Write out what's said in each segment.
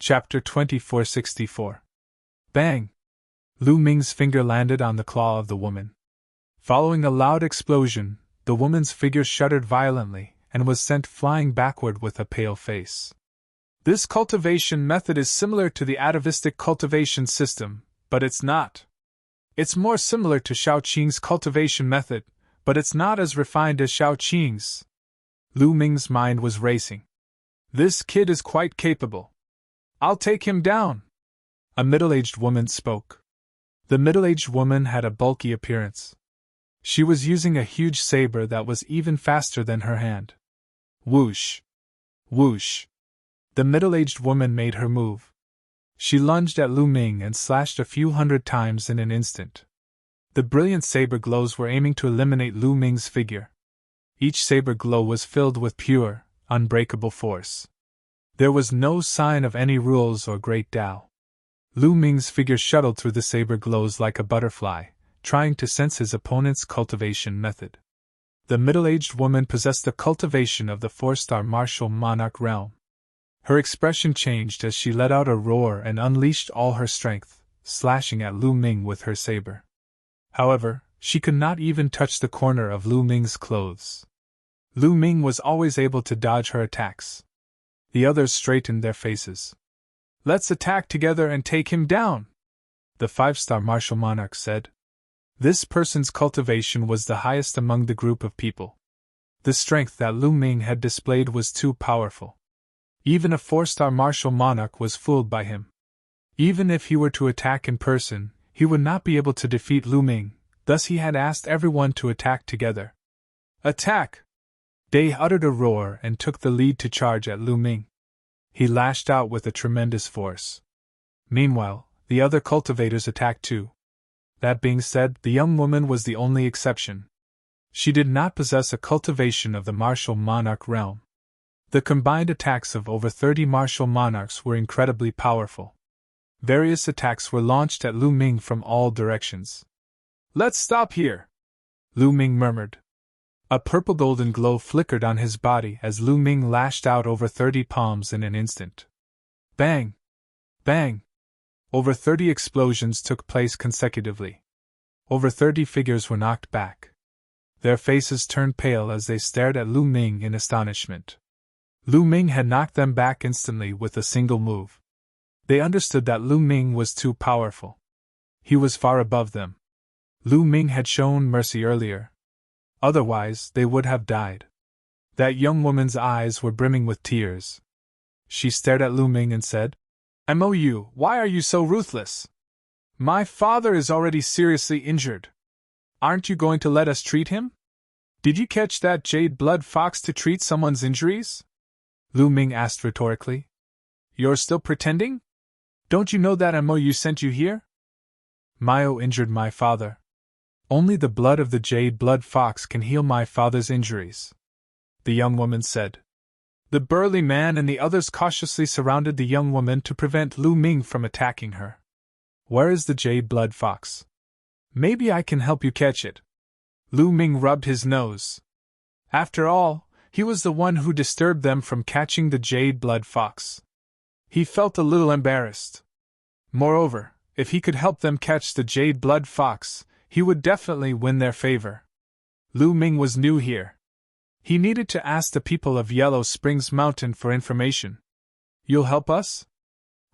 Chapter 2464. Bang! Lu Ming's finger landed on the claw of the woman. Following a loud explosion, the woman's figure shuddered violently and was sent flying backward with a pale face. This cultivation method is similar to the atavistic cultivation system, but it's not. It's more similar to Shaoqing's cultivation method, but it's not as refined as Shaoqing's. Lu Ming's mind was racing. This kid is quite capable. I'll take him down. A middle-aged woman spoke. The middle-aged woman had a bulky appearance. She was using a huge saber that was even faster than her hand. Whoosh! Whoosh! The middle-aged woman made her move. She lunged at Lu Ming and slashed a few hundred times in an instant. The brilliant saber glows were aiming to eliminate Lu Ming's figure. Each saber glow was filled with pure, unbreakable force. There was no sign of any rules or great Tao. Lu Ming's figure shuttled through the saber glows like a butterfly, trying to sense his opponent's cultivation method. The middle-aged woman possessed the cultivation of the 4-star martial monarch realm. Her expression changed as she let out a roar and unleashed all her strength, slashing at Lu Ming with her saber. However, she could not even touch the corner of Lu Ming's clothes. Lu Ming was always able to dodge her attacks. The others straightened their faces. "Let's attack together and take him down," the 5-star martial monarch said. This person's cultivation was the highest among the group of people. The strength that Lu Ming had displayed was too powerful. Even a 4-star martial monarch was fooled by him. Even if he were to attack in person, he would not be able to defeat Lu Ming, thus he had asked everyone to attack together. "Attack!" They uttered a roar and took the lead to charge at Lu Ming. He lashed out with a tremendous force. Meanwhile, the other cultivators attacked too. That being said, the young woman was the only exception. She did not possess a cultivation of the martial monarch realm. The combined attacks of over 30 martial monarchs were incredibly powerful. Various attacks were launched at Lu Ming from all directions. "Let's stop here," Lu Ming murmured. A purple-golden glow flickered on his body as Lu Ming lashed out over 30 palms in an instant. Bang! Bang! Over 30 explosions took place consecutively. Over 30 figures were knocked back. Their faces turned pale as they stared at Lu Ming in astonishment. Lu Ming had knocked them back instantly with a single move. They understood that Lu Ming was too powerful. He was far above them. Lu Ming had shown mercy earlier. Otherwise, they would have died. That young woman's eyes were brimming with tears. She stared at Lu Ming and said, "Mou, why are you so ruthless? My father is already seriously injured. Aren't you going to let us treat him? Did you catch that jade blood fox to treat someone's injuries?" Lu Ming asked rhetorically. "You're still pretending? Don't you know that Mou sent you here?" "Mio injured my father. Only the blood of the jade blood fox can heal my father's injuries," the young woman said. The burly man and the others cautiously surrounded the young woman to prevent Lu Ming from attacking her. "Where is the jade blood fox? Maybe I can help you catch it." Lu Ming rubbed his nose. After all, he was the one who disturbed them from catching the jade blood fox. He felt a little embarrassed. Moreover, if he could help them catch the jade blood fox, he would definitely win their favor. Lu Ming was new here. He needed to ask the people of Yellow Springs Mountain for information. "You'll help us?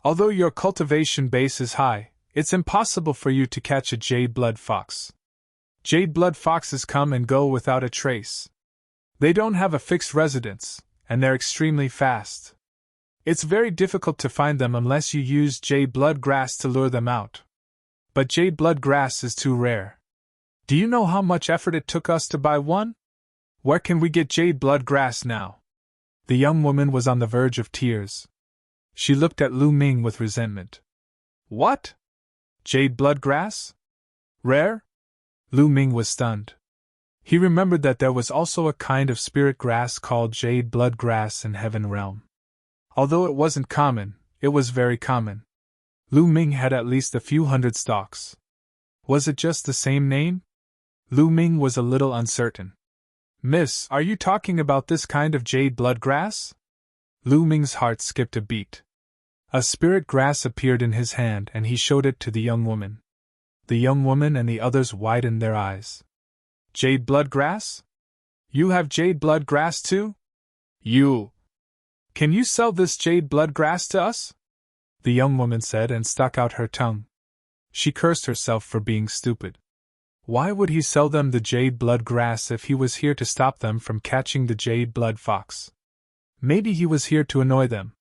Although your cultivation base is high, it's impossible for you to catch a jade blood fox. Jade blood foxes come and go without a trace. They don't have a fixed residence, and they're extremely fast. It's very difficult to find them unless you use jade blood grass to lure them out. But jade blood grass is too rare. Do you know how much effort it took us to buy one? Where can we get jade blood grass now?" The young woman was on the verge of tears. She looked at Lu Ming with resentment. "What? Jade blood grass? Rare?" Lu Ming was stunned. He remembered that there was also a kind of spirit grass called jade blood grass in Heaven Realm. Although it wasn't common, it was very common. Lu Ming had at least a few hundred stalks. Was it just the same name? Lu Ming was a little uncertain. "Miss, are you talking about this kind of jade blood grass?" Lu Ming's heart skipped a beat. A spirit grass appeared in his hand and he showed it to the young woman. The young woman and the others widened their eyes. Jade blood grass? You have jade blood grass too? Can you sell this jade blood grass to us? The young woman said and stuck out her tongue. She cursed herself for being stupid. Why would he sell them the jade blood grass if he was here to stop them from catching the jade blood fox? Maybe he was here to annoy them.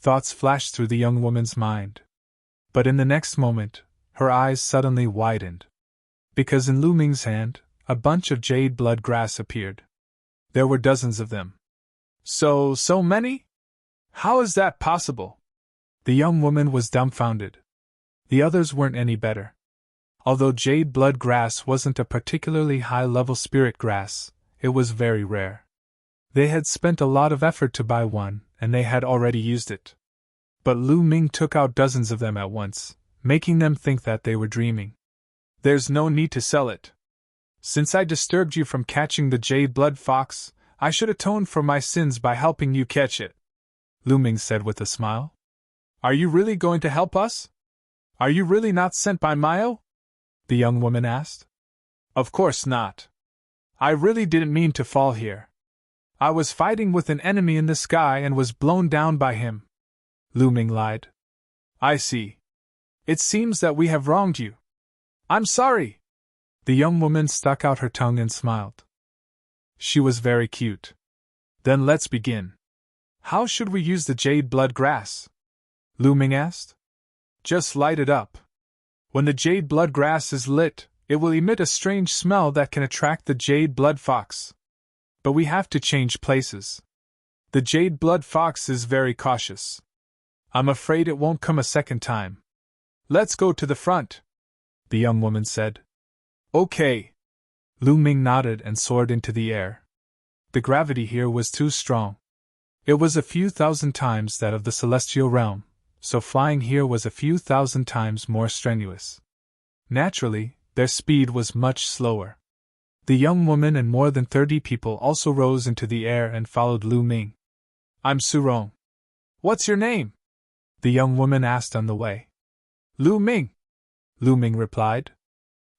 Thoughts flashed through the young woman's mind. But in the next moment, her eyes suddenly widened. Because in Lu Ming's hand, a bunch of jade blood grass appeared. There were dozens of them. So many? How is that possible? The young woman was dumbfounded. The others weren't any better. Although jade blood grass wasn't a particularly high-level spirit grass, it was very rare. They had spent a lot of effort to buy one, and they had already used it. But Lu Ming took out dozens of them at once, making them think that they were dreaming. There's no need to sell it. Since I disturbed you from catching the jade blood fox, I should atone for my sins by helping you catch it, Lu Ming said with a smile. Are you really going to help us? Are you really not sent by Mayo? The young woman asked. Of course not. I really didn't mean to fall here. I was fighting with an enemy in the sky and was blown down by him. Lu Ming lied. I see. It seems that we have wronged you. I'm sorry. The young woman stuck out her tongue and smiled. She was very cute. Then let's begin. How should we use the jade blood grass? Lu Ming asked. Just light it up. When the jade blood grass is lit, it will emit a strange smell that can attract the jade blood fox. But we have to change places. The jade blood fox is very cautious. I'm afraid it won't come a second time. Let's go to the front, the young woman said. Okay. Lu Ming nodded and soared into the air. The gravity here was too strong. It was a few thousand times that of the celestial realm, so flying here was a few thousand times more strenuous. Naturally, their speed was much slower. The young woman and more than 30 people also rose into the air and followed Lu Ming. I'm Surong. What's your name? The young woman asked on the way. Lu Ming, Lu Ming replied.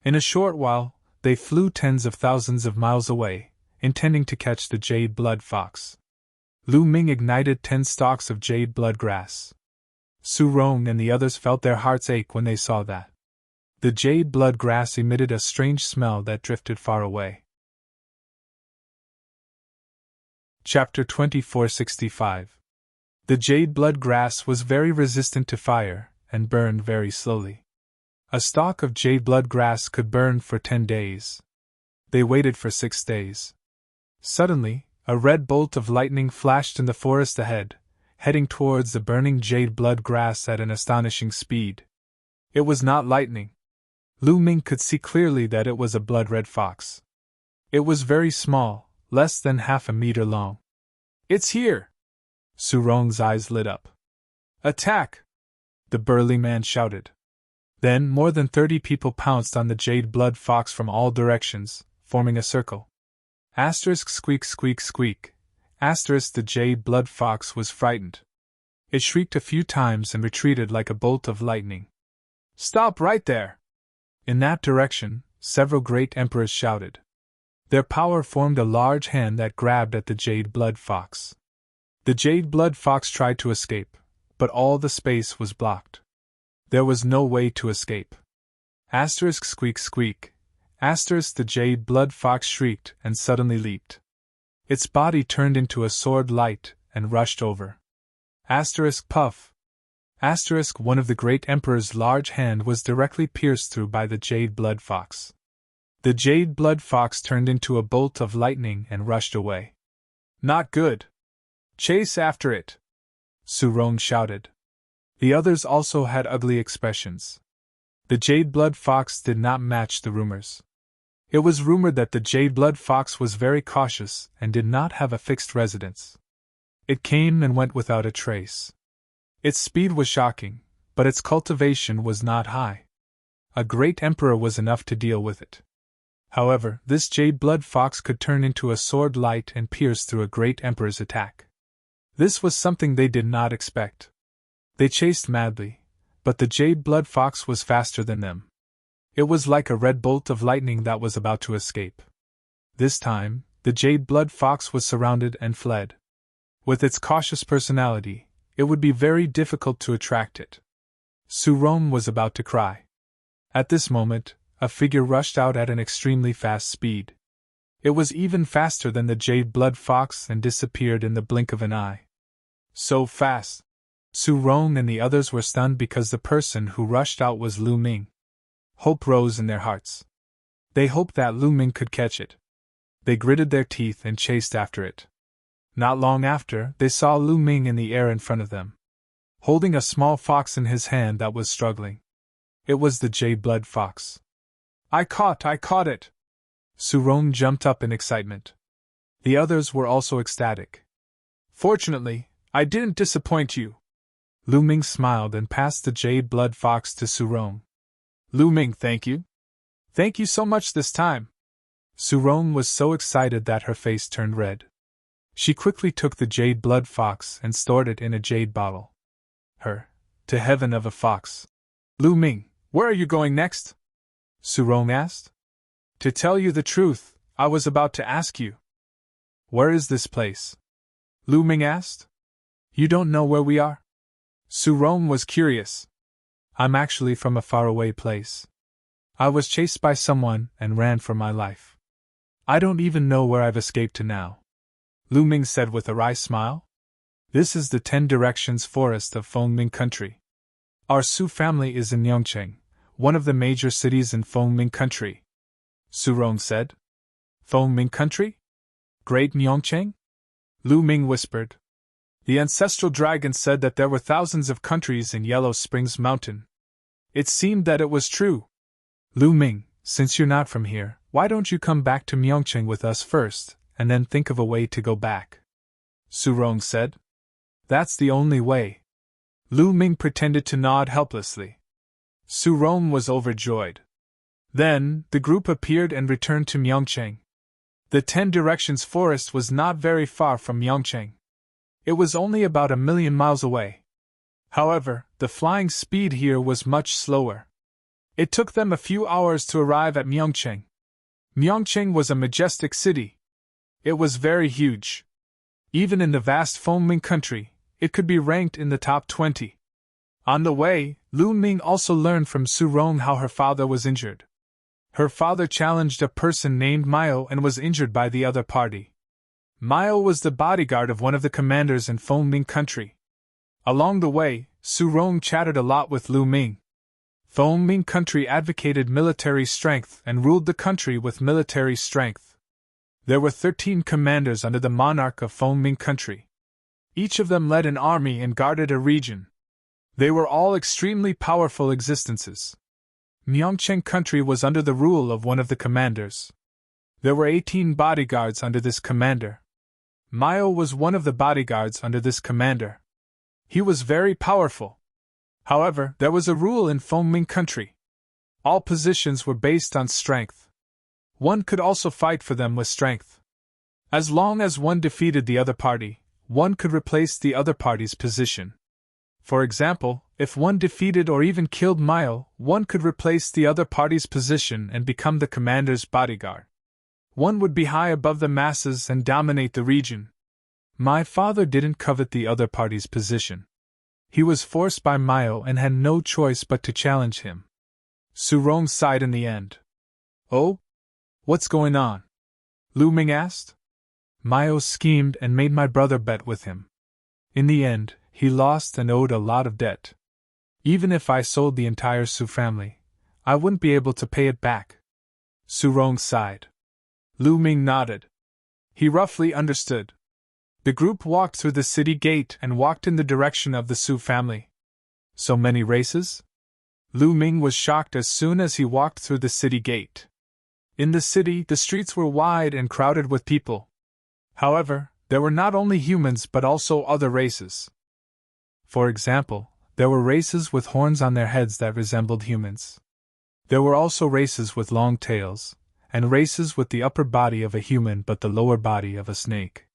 In a short while, they flew tens of thousands of miles away, intending to catch the jade blood fox. Lu Ming ignited 10 stalks of jade blood grass. Su Rong and the others felt their hearts ache when they saw that. The jade blood grass emitted a strange smell that drifted far away. Chapter 2465. The jade blood grass was very resistant to fire, and burned very slowly. A stalk of jade blood grass could burn for 10 days. They waited for 6 days. Suddenly, a red bolt of lightning flashed in the forest ahead, heading towards the burning jade blood grass at an astonishing speed. It was not lightning. Lu Ming could see clearly that it was a blood-red fox. It was very small, less than half a meter long. It's here! Su Rong's eyes lit up. Attack! The burly man shouted. Then more than 30 people pounced on the jade blood fox from all directions, forming a circle. Asterisk squeak squeak squeak. Asterisk the jade blood fox was frightened. It shrieked a few times and retreated like a bolt of lightning. Stop right there! In that direction, several great emperors shouted. Their power formed a large hand that grabbed at the jade blood fox. The jade blood fox tried to escape, but all the space was blocked. There was no way to escape. Asterisk squeak squeak. Asterisk the jade blood fox shrieked and suddenly leaped. Its body turned into a sword light and rushed over. Asterisk puff. Asterisk one of the great emperor's large hand was directly pierced through by the jade blood fox. The jade blood fox turned into a bolt of lightning and rushed away. Not good. Chase after it! Su Rong shouted. The others also had ugly expressions. The jade blood fox did not match the rumors. It was rumored that the jade blood fox was very cautious and did not have a fixed residence. It came and went without a trace. Its speed was shocking, but its cultivation was not high. A great emperor was enough to deal with it. However, this jade blood fox could turn into a sword light and pierce through a great emperor's attack. This was something they did not expect. They chased madly, but the jade blood fox was faster than them. It was like a red bolt of lightning that was about to escape. This time, the jade blood fox was surrounded and fled. With its cautious personality, it would be very difficult to attract it. Serene was about to cry. At this moment, a figure rushed out at an extremely fast speed. It was even faster than the jade blood fox and disappeared in the blink of an eye. So fast! Serene and the others were stunned because the person who rushed out was Lu Ming. Hope rose in their hearts. They hoped that Lu Ming could catch it. They gritted their teeth and chased after it. Not long after, they saw Lu Ming in the air in front of them, holding a small fox in his hand that was struggling. It was the jade blood fox. I caught it! Serene jumped up in excitement. The others were also ecstatic. Fortunately, I didn't disappoint you. Lu Ming smiled and passed the jade blood fox to Serene. Lu Ming, thank you. Thank you so much this time. Serene was so excited that her face turned red. She quickly took the jade blood fox and stored it in a jade bottle. To heaven of a fox. Lu Ming, where are you going next? Serene asked. To tell you the truth, I was about to ask you. Where is this place? Lu Ming asked. You don't know where we are? Serene was curious. I'm actually from a faraway place. I was chased by someone and ran for my life. I don't even know where I've escaped to now. Lu Ming said with a wry smile. This is the 10 Directions forest of Fengming country. Our Su family is in Yongcheng, one of the major cities in Fengming country. Serene said. Fengming country? Great Myeongchang? Lu Ming whispered. The ancestral dragon said that there were thousands of countries in Yellow Springs Mountain. It seemed that it was true. Lu Ming, since you're not from here, why don't you come back to Myeongchang with us first, and then think of a way to go back? Serene said. That's the only way. Lu Ming pretended to nod helplessly. Serene was overjoyed. Then, the group appeared and returned to Myeongchang. The 10 Directions forest was not very far from Myeongchang. It was only about 1,000,000 miles away. However, the flying speed here was much slower. It took them a few hours to arrive at Myeongchang. Myeongchang was a majestic city. It was very huge. Even in the vast Fengming country, it could be ranked in the top 20. On the way, Lu Ming also learned from Serene how her father was injured. Her father challenged a person named Mio and was injured by the other party. Mio was the bodyguard of one of the commanders in Fengming country. Along the way, Serene chatted a lot with Lu Ming. Fengming country advocated military strength and ruled the country with military strength. There were 13 commanders under the monarch of Fengming country. Each of them led an army and guarded a region. They were all extremely powerful existences. Myeongchang country was under the rule of one of the commanders. There were 18 bodyguards under this commander. Mio was one of the bodyguards under this commander. He was very powerful. However, there was a rule in Fengming country. All positions were based on strength. One could also fight for them with strength. As long as one defeated the other party, one could replace the other party's position. For example, if one defeated or even killed Mio, one could replace the other party's position and become the commander's bodyguard. One would be high above the masses and dominate the region. My father didn't covet the other party's position. He was forced by Mio and had no choice but to challenge him. Serene sighed in the end. Oh? What's going on? Lu Ming asked. Mio schemed and made my brother bet with him. In the end, he lost and owed a lot of debt. Even if I sold the entire Su family, I wouldn't be able to pay it back. Serene sighed. Lu Ming nodded. He roughly understood. The group walked through the city gate and walked in the direction of the Su family. So many races? Lu Ming was shocked as soon as he walked through the city gate. In the city, the streets were wide and crowded with people. However, there were not only humans but also other races. For example, there were races with horns on their heads that resembled humans. There were also races with long tails, and races with the upper body of a human but the lower body of a snake.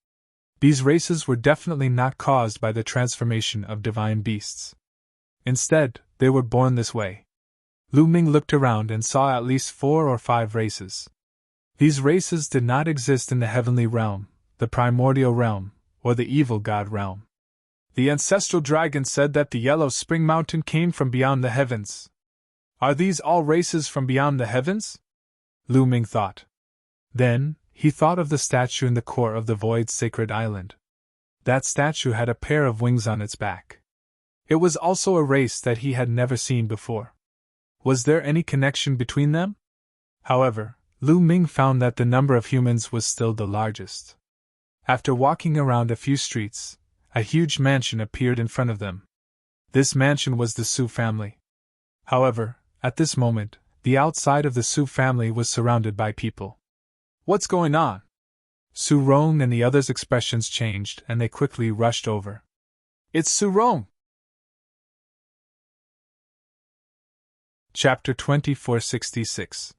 These races were definitely not caused by the transformation of divine beasts. Instead, they were born this way. Lu Ming looked around and saw at least 4 or 5 races. These races did not exist in the heavenly realm, the primordial realm, or the evil god realm. The ancestral dragon said that the Yellow Spring Mountain came from beyond the heavens. Are these all races from beyond the heavens? Lu Ming thought. Then, he thought of the statue in the core of the Void's sacred island. That statue had a pair of wings on its back. It was also a race that he had never seen before. Was there any connection between them? However, Lu Ming found that the number of humans was still the largest. After walking around a few streets, a huge mansion appeared in front of them. This mansion was the Su family. However, at this moment, the outside of the Su family was surrounded by people. What's going on? Su Rong and the others' expressions changed and they quickly rushed over. It's Su Rong! Chapter 2466.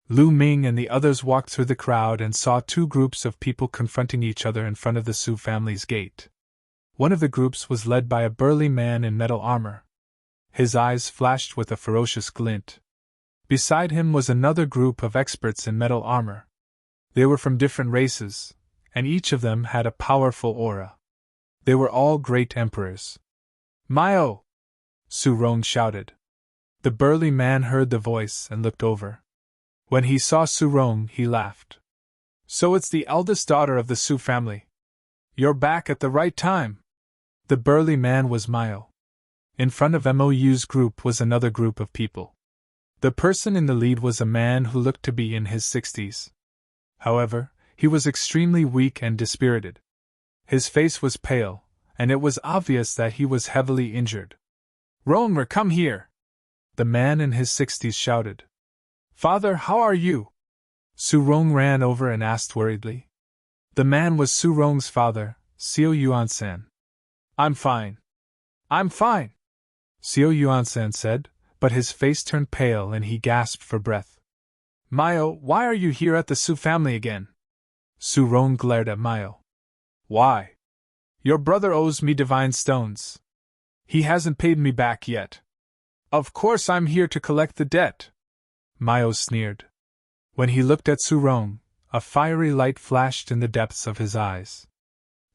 Lu Ming and the others walked through the crowd and saw 2 groups of people confronting each other in front of the Su family's gate. One of the groups was led by a burly man in metal armor. His eyes flashed with a ferocious glint. Beside him was another group of experts in metal armor. They were from different races, and each of them had a powerful aura. They were all great emperors. Myo! Su Rong shouted. The burly man heard the voice and looked over. When he saw Su Rong, he laughed. So it's the eldest daughter of the Su family. You're back at the right time. The burly man was Myo. In front of Mou's group was another group of people. The person in the lead was a man who looked to be in his 60s. However, he was extremely weak and dispirited. His face was pale, and it was obvious that he was heavily injured. Ronger, come here! The man in his 60s shouted. Father, how are you? Su Rong ran over and asked worriedly. The man was Su Rong's father, Xiao Yuan-san. I'm fine. I'm fine, Xiao Yuan-san said, but his face turned pale and he gasped for breath. Myo, why are you here at the Su family again? Su Rong glared at Myo. Why? Your brother owes me divine stones. He hasn't paid me back yet. Of course I'm here to collect the debt. Myo sneered. When he looked at Su Rong, a fiery light flashed in the depths of his eyes.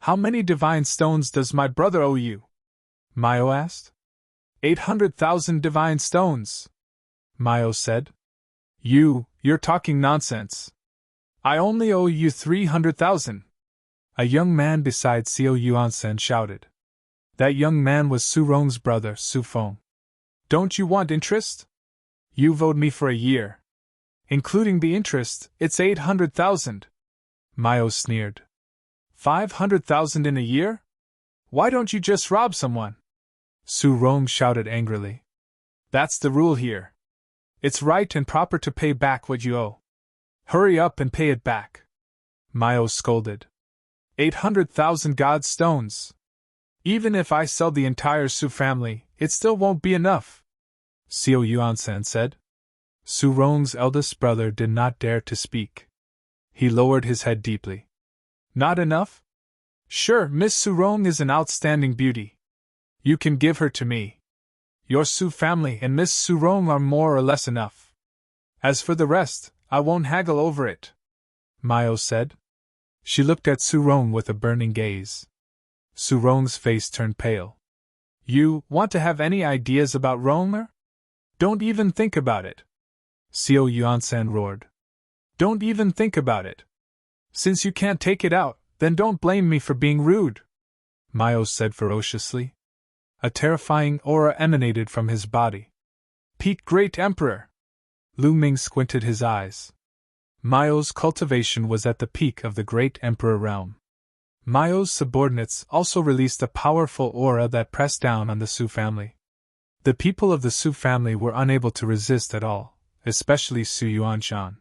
How many divine stones does my brother owe you? Myo asked. 800,000 divine stones, Myo said. You're talking nonsense. I only owe you 300,000. A young man beside Xiao Yuan-san shouted. That young man was Su Rong's brother, Su Feng. Don't you want interest? You've owed me for a year. Including the interest, it's 800,000. Myo sneered. 500,000 in a year? Why don't you just rob someone? Su Rong shouted angrily. That's the rule here. It's right and proper to pay back what you owe. Hurry up and pay it back. Myo scolded. 800,000 god stones. Even if I sell the entire Su family, it still won't be enough, Xiao Yuan-san said. Su Rong's eldest brother did not dare to speak. He lowered his head deeply. Not enough? Sure, Miss Su Rong is an outstanding beauty. You can give her to me. Your Su family and Miss Su Rong are more or less enough. As for the rest, I won't haggle over it, Myo said. She looked at Su Rong with a burning gaze. Su Rong's face turned pale. You want to have any ideas about Ronger? Don't even think about it, Xiao Yuan-san roared. Don't even think about it. Since you can't take it out, then don't blame me for being rude, Myo said ferociously. A terrifying aura emanated from his body. Peak Great Emperor! Lu Ming squinted his eyes. Myo's cultivation was at the peak of the Great Emperor realm. Myo's subordinates also released a powerful aura that pressed down on the Su family. The people of the Su family were unable to resist at all, especially Su Yuanshan.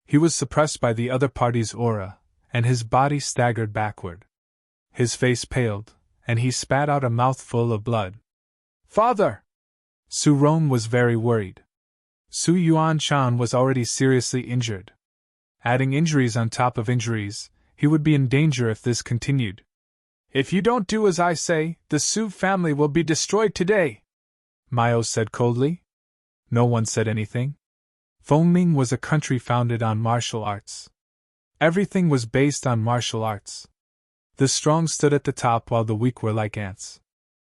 He was suppressed by the other party's aura, and his body staggered backward. His face paled, and he spat out a mouthful of blood. Father! Su Rong was very worried. Su Yuanshan was already seriously injured. Adding injuries on top of injuries, he would be in danger if this continued. If you don't do as I say, the Su family will be destroyed today, Mayo said coldly. No one said anything. Fengming was a country founded on martial arts. Everything was based on martial arts. The strong stood at the top while the weak were like ants.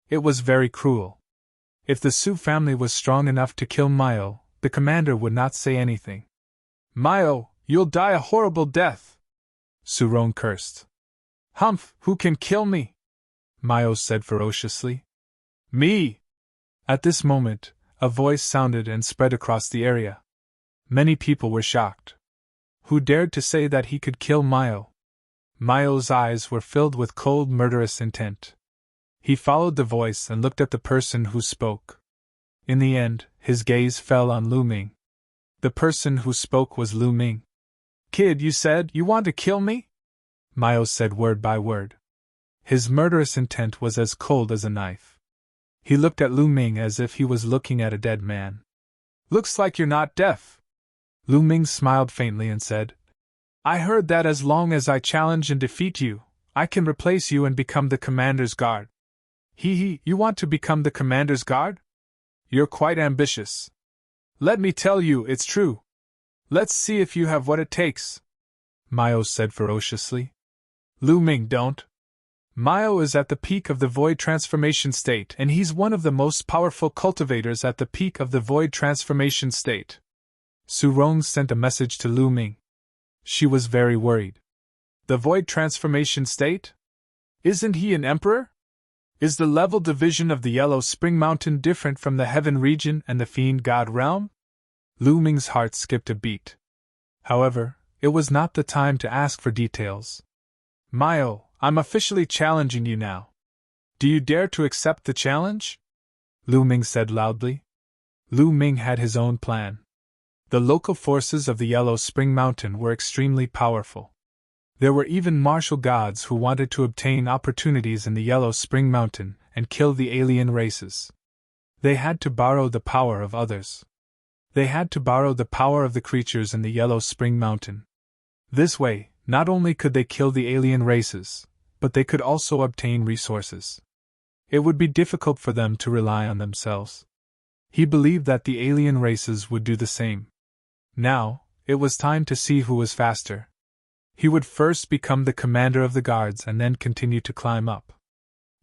It was very cruel. If the Su family was strong enough to kill Mayo, the commander would not say anything. Mayo, you'll die a horrible death! Serene cursed. Humph, who can kill me? Mayo said ferociously. Me! At this moment, a voice sounded and spread across the area. Many people were shocked. Who dared to say that he could kill Mayo? Mayo's eyes were filled with cold, murderous intent. He followed the voice and looked at the person who spoke. In the end, his gaze fell on Lu Ming. The person who spoke was Lu Ming. Kid, you said you want to kill me? Mayo said word by word. His murderous intent was as cold as a knife. He looked at Lu Ming as if he was looking at a dead man. Looks like you're not deaf. Lu Ming smiled faintly and said, I heard that as long as I challenge and defeat you, I can replace you and become the commander's guard. You want to become the commander's guard? You're quite ambitious. Let me tell you, it's true. Let's see if you have what it takes. Mayo said ferociously. Lu Ming, don't. Mayo is at the peak of the void transformation state, and he's one of the most powerful cultivators at the peak of the void transformation state. Su Rong sent a message to Lu Ming. She was very worried. The void transformation state? Isn't he an emperor? Is the level division of the Yellow Spring Mountain different from the Heaven region and the Fiend God realm? Lu Ming's heart skipped a beat. However, it was not the time to ask for details. Mayo, I'm officially challenging you now. Do you dare to accept the challenge? Lu Ming said loudly. Lu Ming had his own plan. The local forces of the Yellow Spring Mountain were extremely powerful. There were even martial gods who wanted to obtain opportunities in the Yellow Spring Mountain and kill the alien races. They had to borrow the power of others. They had to borrow the power of the creatures in the Yellow Spring Mountain. This way, not only could they kill the alien races, but they could also obtain resources. It would be difficult for them to rely on themselves. He believed that the alien races would do the same. Now, it was time to see who was faster. He would first become the commander of the guards and then continue to climb up.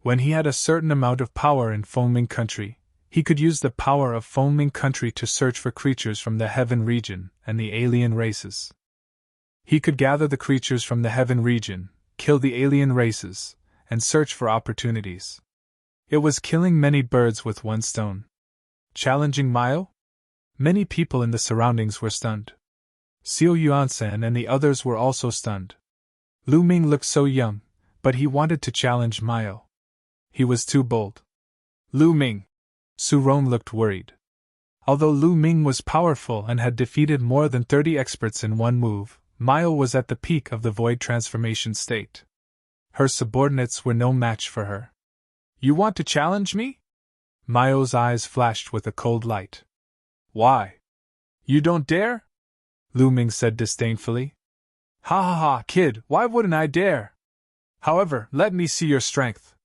When he had a certain amount of power in Fengming country, he could use the power of Fengming country to search for creatures from the Heaven region and the alien races. He could gather the creatures from the Heaven region, kill the alien races, and search for opportunities. It was killing many birds with one stone. Challenging Mayo? Many people in the surroundings were stunned. Xiao Yuansan and the others were also stunned. Lu Ming looked so young, but he wanted to challenge Mayo. He was too bold. Lu Ming. Su Rong looked worried. Although Lu Ming was powerful and had defeated more than 30 experts in one move, Mayo was at the peak of the void transformation state. Her subordinates were no match for her. You want to challenge me? Mayo's eyes flashed with a cold light. Why? You don't dare? Lu Ming said disdainfully. Ha ha ha, kid, why wouldn't I dare? However, let me see your strength.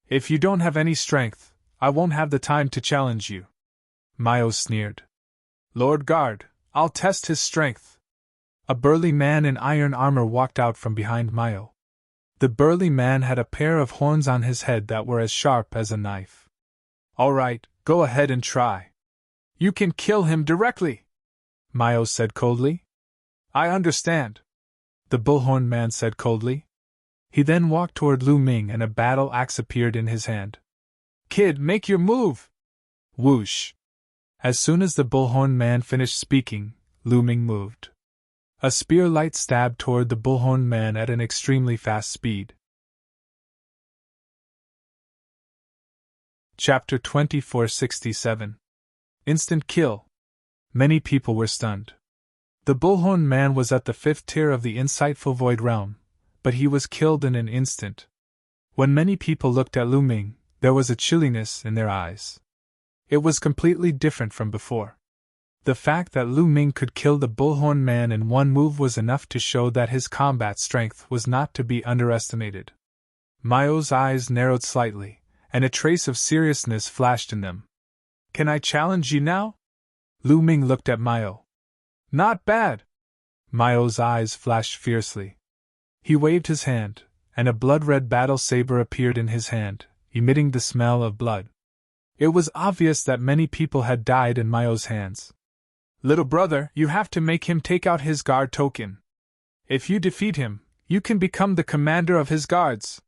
If you don't have any strength, I won't have the time to challenge you. Mayo sneered. Lord Guard, I'll test his strength. A burly man in iron armor walked out from behind Mayo. The burly man had a pair of horns on his head that were as sharp as a knife. All right, go ahead and try. You can kill him directly, Mayo said coldly. I understand, the bullhorn man said coldly. He then walked toward Lu Ming and a battle axe appeared in his hand. Kid, make your move! Whoosh! As soon as the bullhorn man finished speaking, Lu Ming moved. A spear light stabbed toward the bullhorn man at an extremely fast speed. Chapter 2467. Instant kill. Many people were stunned. The bullhorn man was at the 5th tier of the insightful void realm, but he was killed in an instant. When many people looked at Lu Ming, there was a chilliness in their eyes. It was completely different from before. The fact that Lu Ming could kill the bullhorn man in one move was enough to show that his combat strength was not to be underestimated. Mayo's eyes narrowed slightly, and a trace of seriousness flashed in them. can I challenge you now? Lu Ming looked at Mio. Not bad. Mio's eyes flashed fiercely. He waved his hand, and a blood-red battle saber appeared in his hand, emitting the smell of blood. It was obvious that many people had died in Mio's hands. Little brother, you have to make him take out his guard token. If you defeat him, you can become the commander of his guards.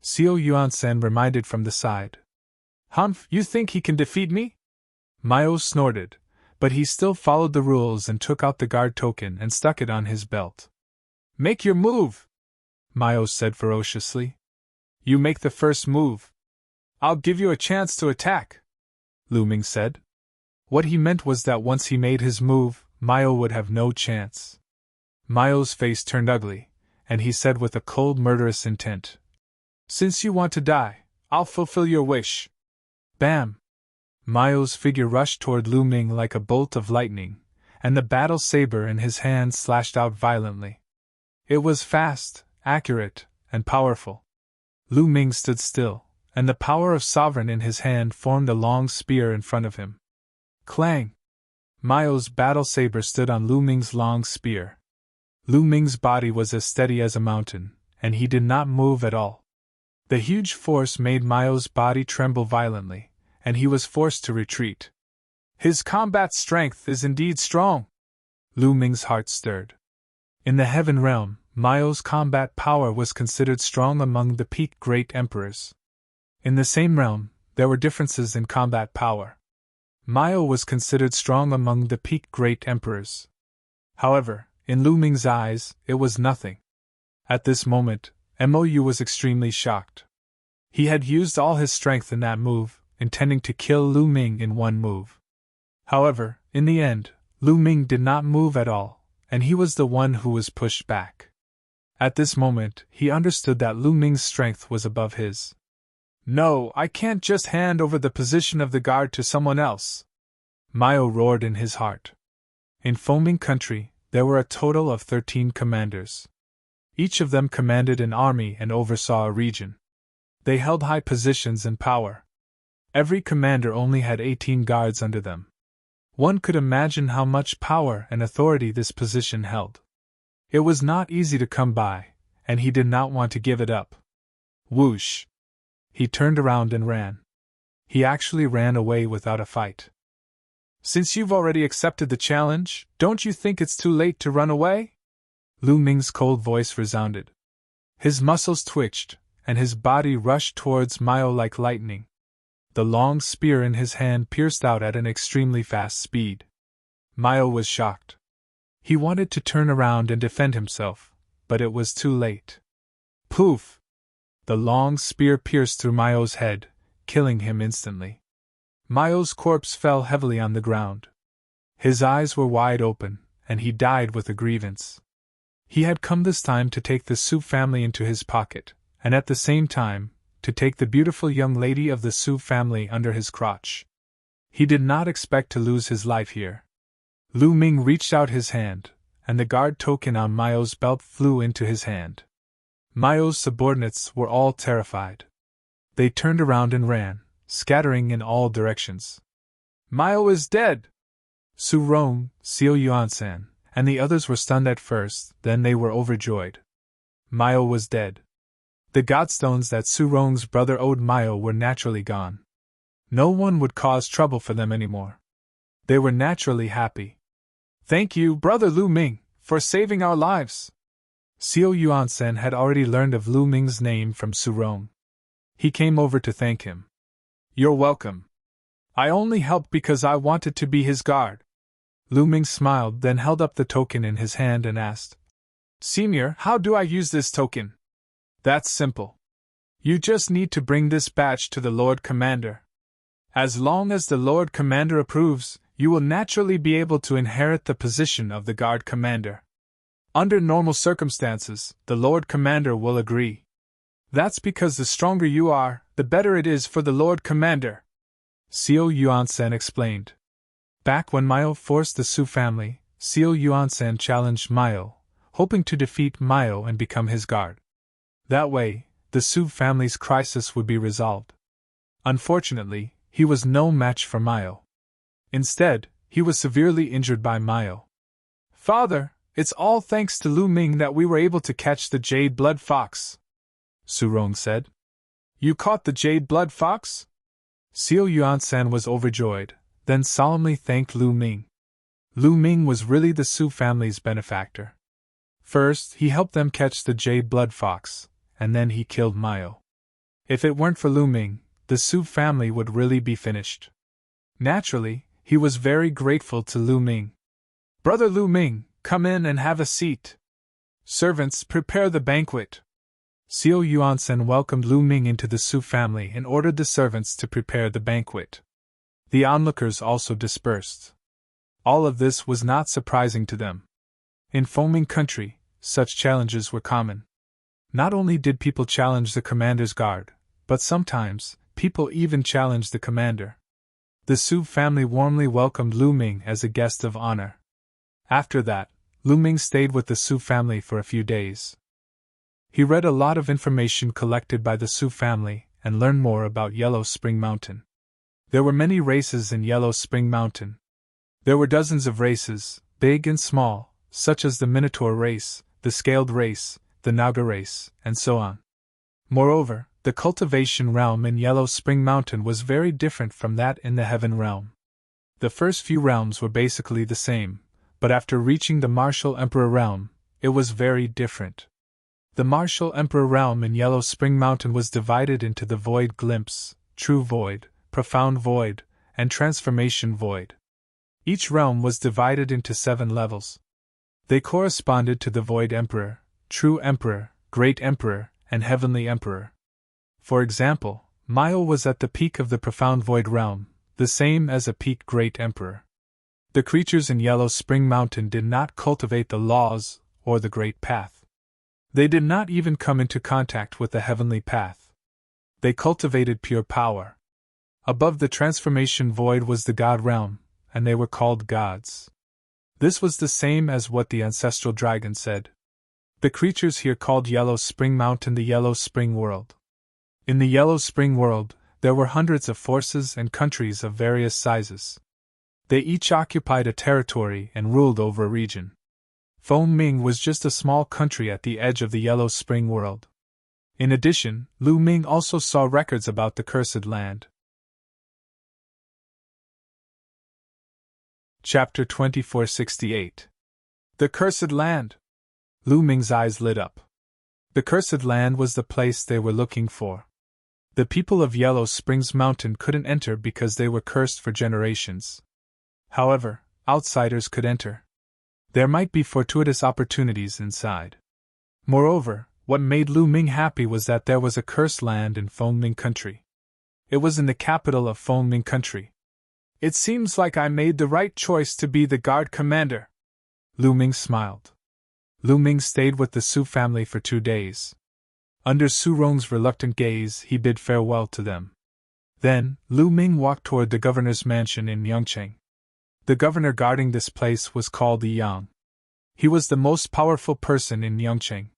Xiao Yuansen reminded from the side. Humph, you think he can defeat me? Mio snorted, but he still followed the rules and took out the guard token and stuck it on his belt. Make your move, Mio said ferociously. You make the first move. I'll give you a chance to attack, Lu Ming said. What he meant was that once he made his move, Mio would have no chance. Mio's face turned ugly, and he said with a cold, murderous intent, Since you want to die, I'll fulfill your wish. Bam! Mio's figure rushed toward Lu Ming like a bolt of lightning, and the battle saber in his hand slashed out violently. It was fast, accurate, and powerful. Lu Ming stood still, and the power of sovereign in his hand formed a long spear in front of him. Clang! Mio's battle saber stood on Lu Ming's long spear. Lu Ming's body was as steady as a mountain, and he did not move at all. The huge force made Mio's body tremble violently, and he was forced to retreat. His combat strength is indeed strong. Lu Ming's heart stirred. In the heaven realm, Mio's combat power was considered strong among the peak great emperors. In the same realm, there were differences in combat power. Mio was considered strong among the peak great emperors. However, in Lu Ming's eyes, it was nothing. At this moment, Mou was extremely shocked. He had used all his strength in that move, intending to kill Lu Ming in one move. However, in the end, Lu Ming did not move at all, and he was the one who was pushed back. At this moment, he understood that Lu Ming's strength was above his. No, I can't just hand over the position of the guard to someone else, Mio roared in his heart. In Foaming Country, there were a total of 13 commanders. Each of them commanded an army and oversaw a region. They held high positions and power. Every commander only had 18 guards under them. One could imagine how much power and authority this position held. It was not easy to come by, and he did not want to give it up. Whoosh! He turned around and ran. He actually ran away without a fight. Since you've already accepted the challenge, don't you think it's too late to run away? Lu Ming's cold voice resounded. His muscles twitched, and his body rushed towards Mio like lightning. The long spear in his hand pierced out at an extremely fast speed. Mio was shocked. He wanted to turn around and defend himself, but it was too late. Poof! The long spear pierced through Mio's head, killing him instantly. Mio's corpse fell heavily on the ground. His eyes were wide open, and he died with a grievance. He had come this time to take the Su family into his pocket, and at the same time, to take the beautiful young lady of the Su family under his crotch. He did not expect to lose his life here. Lu Ming reached out his hand, and the guard token on Mio's belt flew into his hand. Mio's subordinates were all terrified. They turned around and ran, scattering in all directions. Mio is dead! Su Rong, Xiao Yuansan, and the others were stunned at first, then they were overjoyed. Mio was dead. The godstones that Su Rong's brother owed Mio were naturally gone. No one would cause trouble for them anymore. They were naturally happy. Thank you, Brother Lu Ming, for saving our lives. Xiao Yuansen had already learned of Lu Ming's name from Su Rong. He came over to thank him. You're welcome. I only helped because I wanted to be his guard. Lu Ming smiled, then held up the token in his hand and asked, Senior, how do I use this token? That's simple. You just need to bring this badge to the Lord Commander. As long as the Lord Commander approves, you will naturally be able to inherit the position of the Guard Commander. Under normal circumstances, the Lord Commander will agree. That's because the stronger you are, the better it is for the Lord Commander. Xiao Yuansen explained. Back when Mio forced the Su family, Xiao Yuansen challenged Mio, hoping to defeat Mio and become his guard. That way, the Su family's crisis would be resolved. Unfortunately, he was no match for Mayo. Instead, he was severely injured by Mayo. "Father, it's all thanks to Lu Ming that we were able to catch the jade blood fox," Su Rong said. "You caught the jade blood fox?" Xiao Yuan-san was overjoyed, then solemnly thanked Lu Ming. Lu Ming was really the Su family's benefactor. First, he helped them catch the jade blood fox, and then he killed Mayo. If it weren't for Lu Ming, the Su family would really be finished. Naturally, he was very grateful to Lu Ming. "Brother Lu Ming, come in and have a seat. Servants, prepare the banquet." Xiao Yuan-sen welcomed Lu Ming into the Su family and ordered the servants to prepare the banquet. The onlookers also dispersed. All of this was not surprising to them. In Fengming country, such challenges were common. Not only did people challenge the commander's guard, but sometimes, people even challenged the commander. The Su family warmly welcomed Lu Ming as a guest of honor. After that, Lu Ming stayed with the Su family for a few days. He read a lot of information collected by the Su family and learned more about Yellow Spring Mountain. There were many races in Yellow Spring Mountain. There were dozens of races, big and small, such as the Minotaur race, the Scaled race, the Naga race, and so on. Moreover, the cultivation realm in Yellow Spring Mountain was very different from that in the Heaven realm. The first few realms were basically the same, but after reaching the Martial Emperor realm, it was very different. The Martial Emperor realm in Yellow Spring Mountain was divided into the Void Glimpse, True Void, Profound Void, and Transformation Void. Each realm was divided into 7 levels. They corresponded to the Void Emperor, True Emperor, Great Emperor, and Heavenly Emperor. For example, Mayo was at the peak of the Profound Void realm, the same as a peak Great Emperor. The creatures in Yellow Spring Mountain did not cultivate the laws or the Great Path. They did not even come into contact with the Heavenly Path. They cultivated pure power. Above the Transformation Void was the God realm, and they were called gods. This was the same as what the ancestral dragon said. The creatures here called Yellow Spring Mountain the Yellow Spring World. In the Yellow Spring World, there were hundreds of forces and countries of various sizes. They each occupied a territory and ruled over a region. Fengming was just a small country at the edge of the Yellow Spring World. In addition, Lu Ming also saw records about the Cursed Land. Chapter 2468. The Cursed Land. Lu Ming's eyes lit up. The Cursed Land was the place they were looking for. The people of Yellow Springs Mountain couldn't enter because they were cursed for generations. However, outsiders could enter. There might be fortuitous opportunities inside. Moreover, what made Lu Ming happy was that there was a cursed land in Fengming country. It was in the capital of Fengming country. "It seems like I made the right choice to be the guard commander." Lu Ming smiled. Lu Ming stayed with the Su family for 2 days. Under Su Rong's reluctant gaze, he bid farewell to them. Then, Lu Ming walked toward the governor's mansion in Yangcheng. The governor guarding this place was called the Yang. He was the most powerful person in Yangcheng.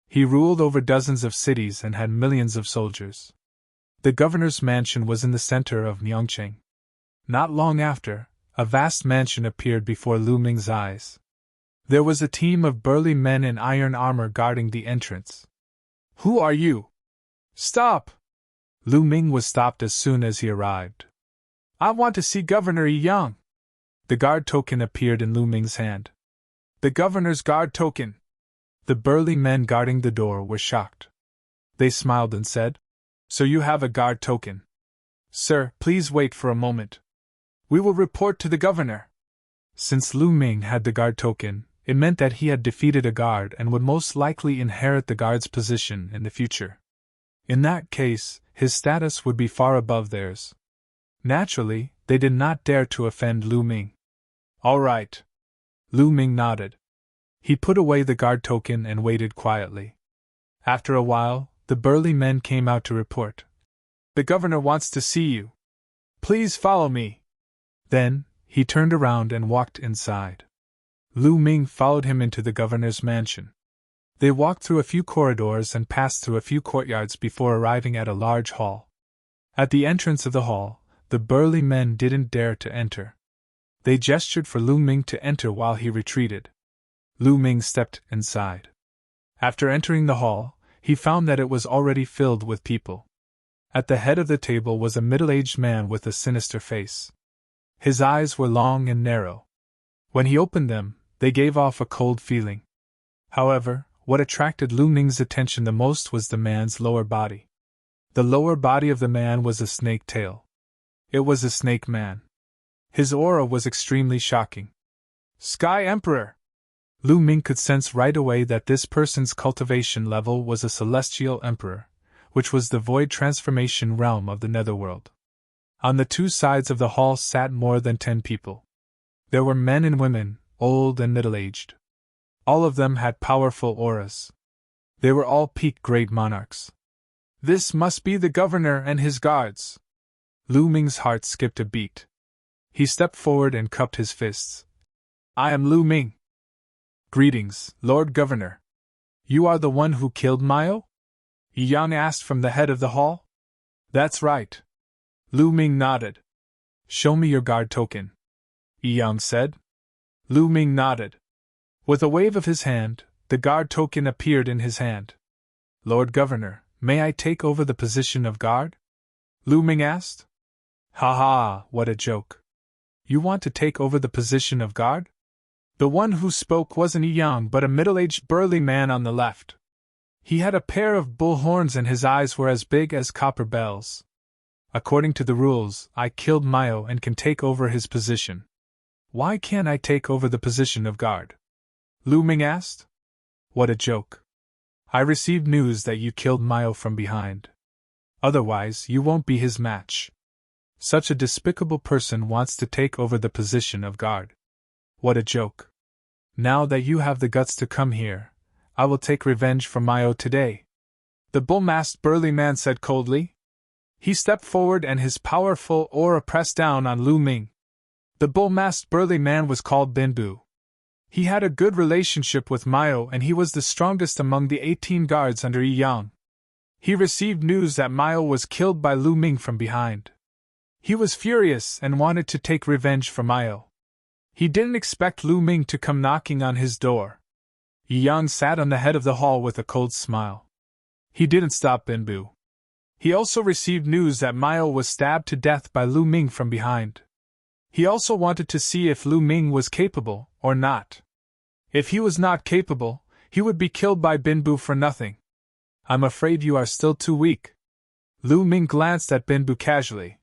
He ruled over dozens of cities and had millions of soldiers. The governor's mansion was in the center of Yangcheng. Not long after, a vast mansion appeared before Lu Ming's eyes. There was a team of burly men in iron armor guarding the entrance. "Who are you?" "Stop!" Lu Ming was stopped as soon as he arrived. "I want to see Governor Yang." The guard token appeared in Lu Ming's hand. "The governor's guard token." The burly men guarding the door were shocked. They smiled and said, "So you have a guard token? Sir, please wait for a moment. We will report to the governor." Since Lu Ming had the guard token, it meant that he had defeated a guard and would most likely inherit the guard's position in the future. In that case, his status would be far above theirs. Naturally, they did not dare to offend Lu Ming. "All right." Lu Ming nodded. He put away the guard token and waited quietly. After a while, the burly men came out to report. "The governor wants to see you. Please follow me." Then, he turned around and walked inside. Lu Ming followed him into the governor's mansion. They walked through a few corridors and passed through a few courtyards before arriving at a large hall. At the entrance of the hall, The burly men didn't dare to enter. They gestured for Lu Ming to enter while he retreated. Lu Ming stepped inside. After entering the hall, he found that it was already filled with people. At the head of the table was a middle-aged man with a sinister face. His eyes were long and narrow. When he opened them, they gave off a cold feeling. However, what attracted Lu Ming's attention the most was the man's lower body. The lower body of the man was a snake tail. It was a snake man. His aura was extremely shocking. Sky Emperor! Lu Ming could sense right away that this person's cultivation level was a celestial emperor, which was the void transformation realm of the netherworld. On the two sides of the hall sat more than 10 people. There were men and women, old and middle-aged. All of them had powerful auras. They were all peak grade monarchs. This must be the governor and his guards. Lu Ming's heart skipped a beat. He stepped forward and cupped his fists. I am Lu Ming. Greetings, Lord Governor. You are the one who killed Mayo? Yang asked from the head of the hall. That's right. Lu Ming nodded. Show me your guard token, Yang said. Lu Ming nodded. With a wave of his hand, the guard token appeared in his hand. Lord Governor, may I take over the position of guard? Lu Ming asked. Ha ha, what a joke. You want to take over the position of guard? The one who spoke wasn't Yang but a middle-aged burly man on the left. He had a pair of bull horns and his eyes were as big as copper bells. According to the rules, I killed Mayo and can take over his position. Why can't I take over the position of guard? Lu Ming asked. What a joke. I received news that you killed Mayo from behind. Otherwise, you won't be his match. Such a despicable person wants to take over the position of guard. What a joke. Now that you have the guts to come here, I will take revenge for Mayo today, the bull-masked burly man said coldly. He stepped forward and his powerful aura pressed down on Lu Ming. The bull-masked burly man was called Binbu. He had a good relationship with Mayo and he was the strongest among the 18 guards under Yang. He received news that Mayo was killed by Lu Ming from behind. He was furious and wanted to take revenge for Mayo. He didn't expect Lu Ming to come knocking on his door. Yang sat on the head of the hall with a cold smile. He didn't stop Binbu. He also received news that Mayo was stabbed to death by Lu Ming from behind. He also wanted to see if Lu Ming was capable or not. If he was not capable, he would be killed by Binbu for nothing. I'm afraid you are still too weak. Lu Ming glanced at Binbu casually.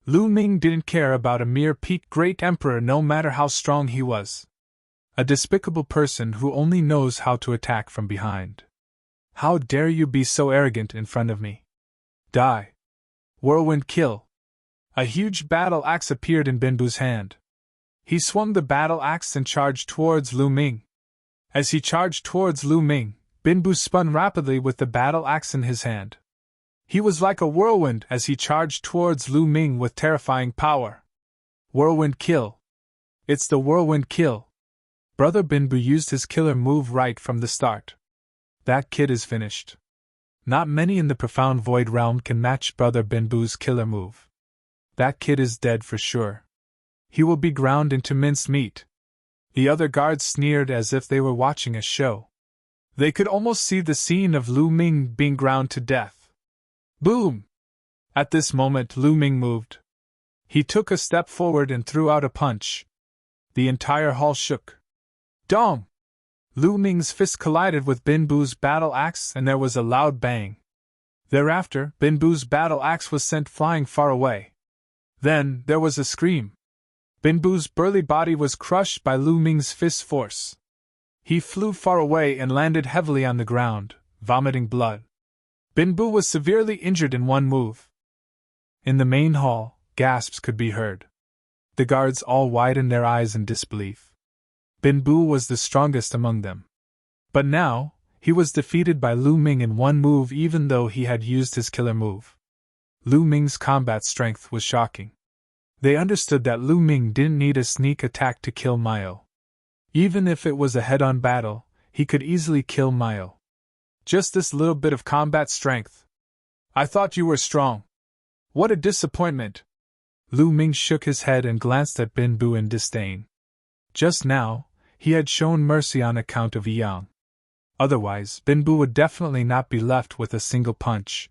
Lu Ming didn't care about a mere peak great emperor no matter how strong he was. A despicable person who only knows how to attack from behind. How dare you be so arrogant in front of me? Die. Whirlwind kill. A huge battle axe appeared in Binbu's hand. He swung the battle axe and charged towards Lu Ming. As he charged towards Lu Ming, Binbu spun rapidly with the battle axe in his hand. He was like a whirlwind as he charged towards Lu Ming with terrifying power. Whirlwind kill. It's the whirlwind kill. Brother Binbu used his killer move right from the start. That kid is finished. Not many in the profound void realm can match Brother Binbu's killer move. That kid is dead for sure. He will be ground into minced meat. The other guards sneered as if they were watching a show. They could almost see the scene of Lu Ming being ground to death. Boom! At this moment, Lu Ming moved. He took a step forward and threw out a punch. The entire hall shook. Dong! Lu Ming's fist collided with Binbu's battle axe and there was a loud bang. Thereafter, Binbu's battle axe was sent flying far away. Then, there was a scream. Binbu's burly body was crushed by Lu Ming's fist force. He flew far away and landed heavily on the ground, vomiting blood. Binbu was severely injured in one move. In the main hall, gasps could be heard. The guards all widened their eyes in disbelief. Binbu was the strongest among them. But now, he was defeated by Lu Ming in one move even though he had used his killer move. Lu Ming's combat strength was shocking. They understood that Lu Ming didn't need a sneak attack to kill Mayo. Even if it was a head-on battle, he could easily kill Mayo. Just this little bit of combat strength. I thought you were strong. What a disappointment. Lu Ming shook his head and glanced at Bin Bu in disdain. Just now, he had shown mercy on account of Yang. Otherwise, Bin Bu would definitely not be left with a single punch.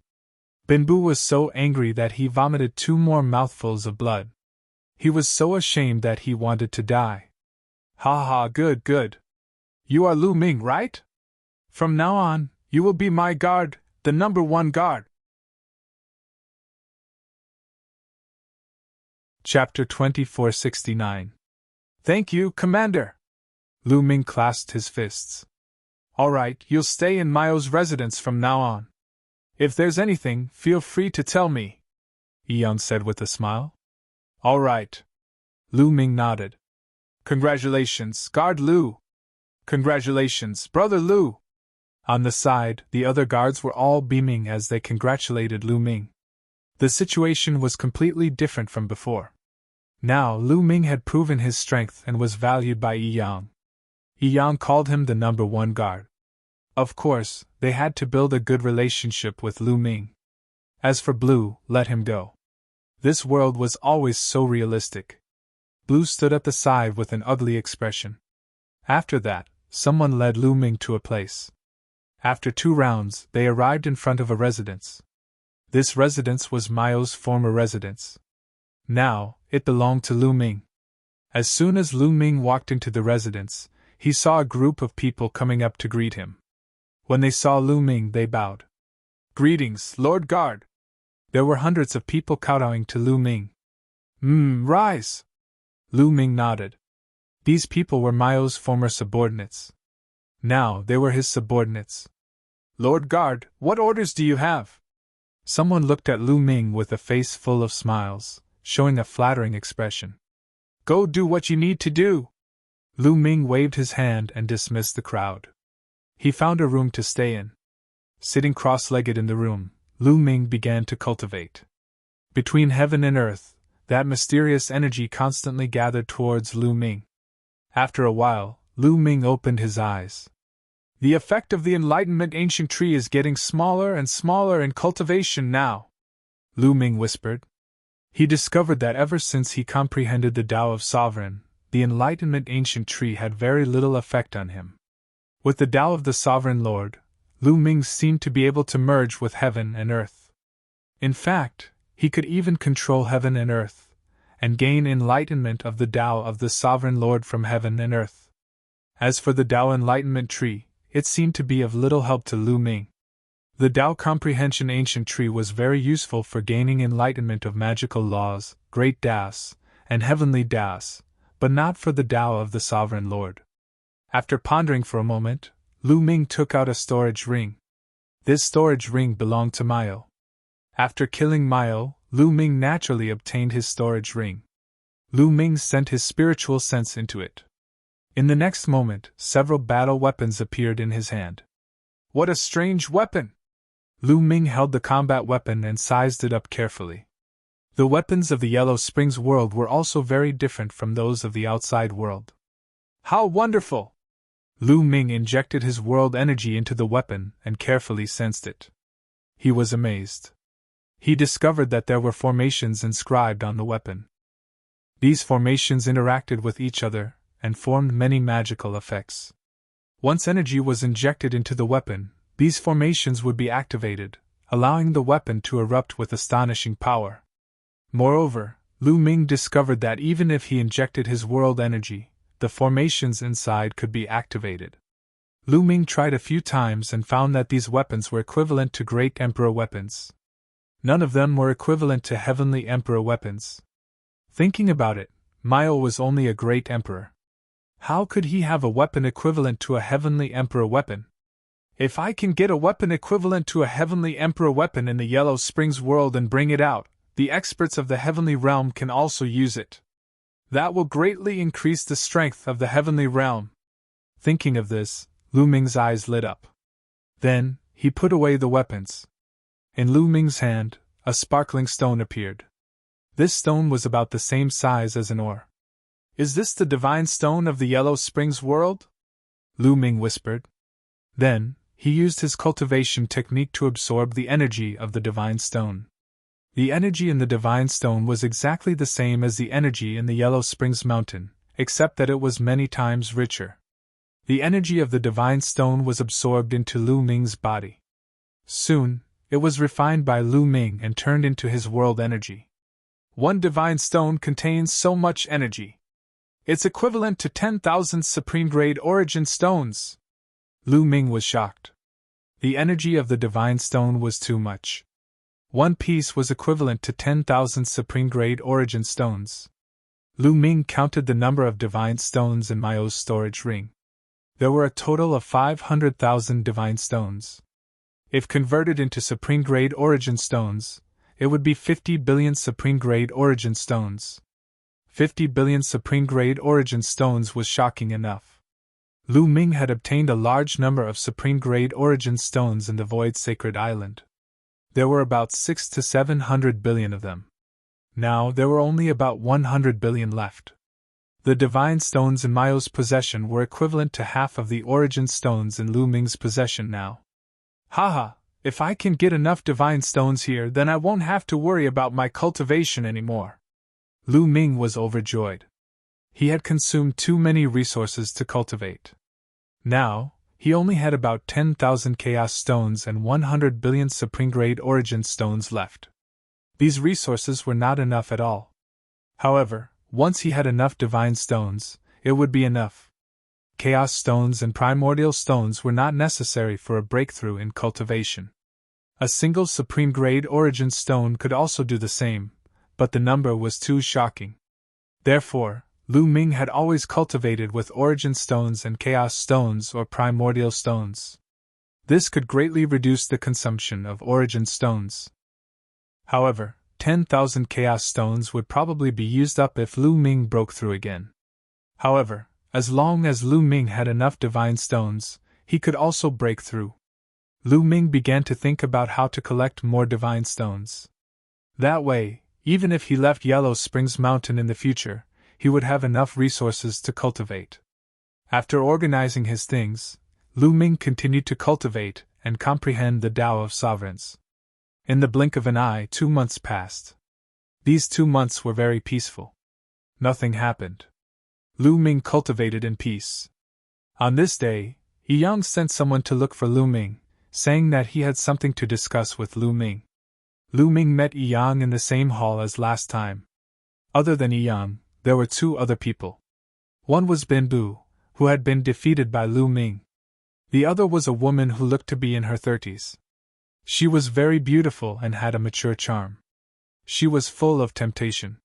Bin Bu was so angry that he vomited 2 more mouthfuls of blood. He was so ashamed that he wanted to die. Ha ha, good, good. You are Lu Ming, right? From now on, you will be my guard, the number 1 guard. Chapter 2469. Thank you, Commander. Lu Ming clasped his fists. All right, you'll stay in Mayo's residence from now on. If there's anything, feel free to tell me, Yang said with a smile. All right. Lu Ming nodded. Congratulations, Guard Lu. Congratulations, Brother Lu. On the side, the other guards were all beaming as they congratulated Lu Ming. The situation was completely different from before. Now Lu Ming had proven his strength and was valued by Yang. Yang called him the number 1 guard. Of course, they had to build a good relationship with Lu Ming. As for Blue, let him go. This world was always so realistic. Blue stood at the side with an ugly expression. After that, someone led Lu Ming to a place. After 2 rounds, they arrived in front of a residence. This residence was Mayo's former residence. Now, it belonged to Lu Ming. As soon as Lu Ming walked into the residence, he saw a group of people coming up to greet him. When they saw Lu Ming, they bowed. Greetings, Lord Guard. There were hundreds of people kowtowing to Lu Ming. Rise. Lu Ming nodded. These people were Mayo's former subordinates. Now they were his subordinates. Lord Guard, what orders do you have? Someone looked at Lu Ming with a face full of smiles, showing a flattering expression. Go do what you need to do. Lu Ming waved his hand and dismissed the crowd. He found a room to stay in. Sitting cross-legged in the room, Lu Ming began to cultivate. Between heaven and earth, that mysterious energy constantly gathered towards Lu Ming. After a while, Lu Ming opened his eyes. The effect of the enlightenment ancient tree is getting smaller and smaller in cultivation now, Lu Ming whispered. He discovered that ever since he comprehended the Tao of Sovereign, the enlightenment ancient tree had very little effect on him. With the Tao of the Sovereign Lord, Lu Ming seemed to be able to merge with heaven and earth. In fact, he could even control heaven and earth, and gain enlightenment of the Tao of the Sovereign Lord from heaven and earth. As for the Tao enlightenment tree, it seemed to be of little help to Lu Ming. The Tao comprehension ancient tree was very useful for gaining enlightenment of magical laws, great Taos, and heavenly Taos, but not for the Tao of the Sovereign Lord. After pondering for a moment, Lu Ming took out a storage ring. This storage ring belonged to Mayo. After killing Mayo, Lu Ming naturally obtained his storage ring. Lu Ming sent his spiritual sense into it. In the next moment, several battle weapons appeared in his hand. What a strange weapon! Lu Ming held the combat weapon and sized it up carefully. The weapons of the Yellow Springs world were also very different from those of the outside world. How wonderful! Lu Ming injected his world energy into the weapon and carefully sensed it. He was amazed. He discovered that there were formations inscribed on the weapon. These formations interacted with each other and formed many magical effects. Once energy was injected into the weapon, these formations would be activated, allowing the weapon to erupt with astonishing power. Moreover, Lu Ming discovered that even if he injected his world energy, the formations inside could be activated. Lu Ming tried a few times and found that these weapons were equivalent to Great Emperor weapons. None of them were equivalent to Heavenly Emperor weapons. Thinking about it, Mayo was only a Great Emperor. How could he have a weapon equivalent to a Heavenly Emperor weapon? If I can get a weapon equivalent to a Heavenly Emperor weapon in the Yellow Springs world and bring it out, the experts of the Heavenly Realm can also use it. That will greatly increase the strength of the Heavenly Realm. Thinking of this, Lu Ming's eyes lit up. Then, he put away the weapons. In Lu Ming's hand, a sparkling stone appeared. This stone was about the same size as an ore. Is this the divine stone of the Yellow Springs world? Lu Ming whispered. Then, he used his cultivation technique to absorb the energy of the divine stone. The energy in the divine stone was exactly the same as the energy in the Yellow Springs Mountain, except that it was many times richer. The energy of the divine stone was absorbed into Lu Ming's body. Soon, it was refined by Lu Ming and turned into his world energy. One divine stone contains so much energy. It's equivalent to 10,000 supreme-grade origin stones. Lu Ming was shocked. The energy of the divine stone was too much. One piece was equivalent to 10,000 supreme-grade origin stones. Lu Ming counted the number of divine stones in Mao's storage ring. There were a total of 500,000 divine stones. If converted into supreme-grade origin stones, it would be 50 billion supreme-grade origin stones. 50 billion supreme-grade origin stones was shocking enough. Lu Ming had obtained a large number of supreme-grade origin stones in the Void Sacred Island. There were about 600 to 700 billion of them. Now there were only about 100 billion left. The divine stones in Mao's possession were equivalent to half of the origin stones in Lu Ming's possession now. Haha, if I can get enough divine stones here, then I won't have to worry about my cultivation anymore. Lu Ming was overjoyed. He had consumed too many resources to cultivate. Now, he only had about 10,000 chaos stones and 100 billion supreme-grade origin stones left. These resources were not enough at all. However, once he had enough divine stones, it would be enough. Chaos stones and primordial stones were not necessary for a breakthrough in cultivation. A single supreme-grade origin stone could also do the same, but the number was too shocking. Therefore, Lu Ming had always cultivated with origin stones and chaos stones or primordial stones. This could greatly reduce the consumption of origin stones. However, 10,000 chaos stones would probably be used up if Lu Ming broke through again. However, as long as Lu Ming had enough divine stones, he could also break through. Lu Ming began to think about how to collect more divine stones. That way, even if he left Yellow Springs Mountain in the future, he would have enough resources to cultivate. After organizing his things, Lu Ming continued to cultivate and comprehend the Tao of Sovereigns. In the blink of an eye, 2 months passed. These 2 months were very peaceful. Nothing happened. Lu Ming cultivated in peace. On this day, Yi Yang sent someone to look for Lu Ming, saying that he had something to discuss with Lu Ming. Lu Ming met Yi Yang in the same hall as last time. Other than Yi Yang, there were 2 other people. One was Bin Bu, who had been defeated by Lu Ming. The other was a woman who looked to be in her 30s. She was very beautiful and had a mature charm. She was full of temptation.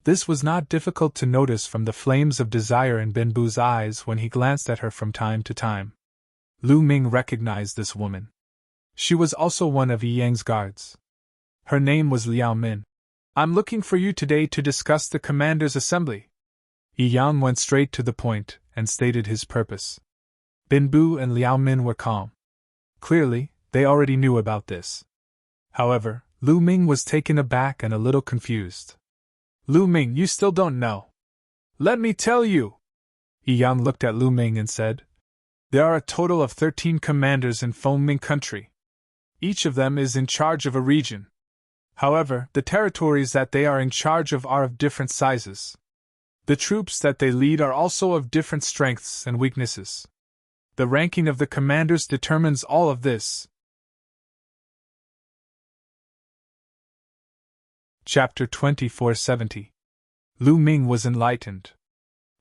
This was not difficult to notice from the flames of desire in Bin Bu's eyes when he glanced at her from time to time. Lu Ming recognized this woman. She was also one of Yi Yang's guards. Her name was Liao Min. I'm looking for you today to discuss the commander's assembly. Yi Yang went straight to the point and stated his purpose. Bin Bu and Liao Min were calm. Clearly, they already knew about this. However, Lu Ming was taken aback and a little confused. Lu Ming, you still don't know. Let me tell you. Yi Yang looked at Lu Ming and said, there are a total of 13 commanders in Fengming country. Each of them is in charge of a region. However, the territories that they are in charge of are of different sizes. The troops that they lead are also of different strengths and weaknesses. The ranking of the commanders determines all of this. Chapter 2470. Lu Ming was enlightened.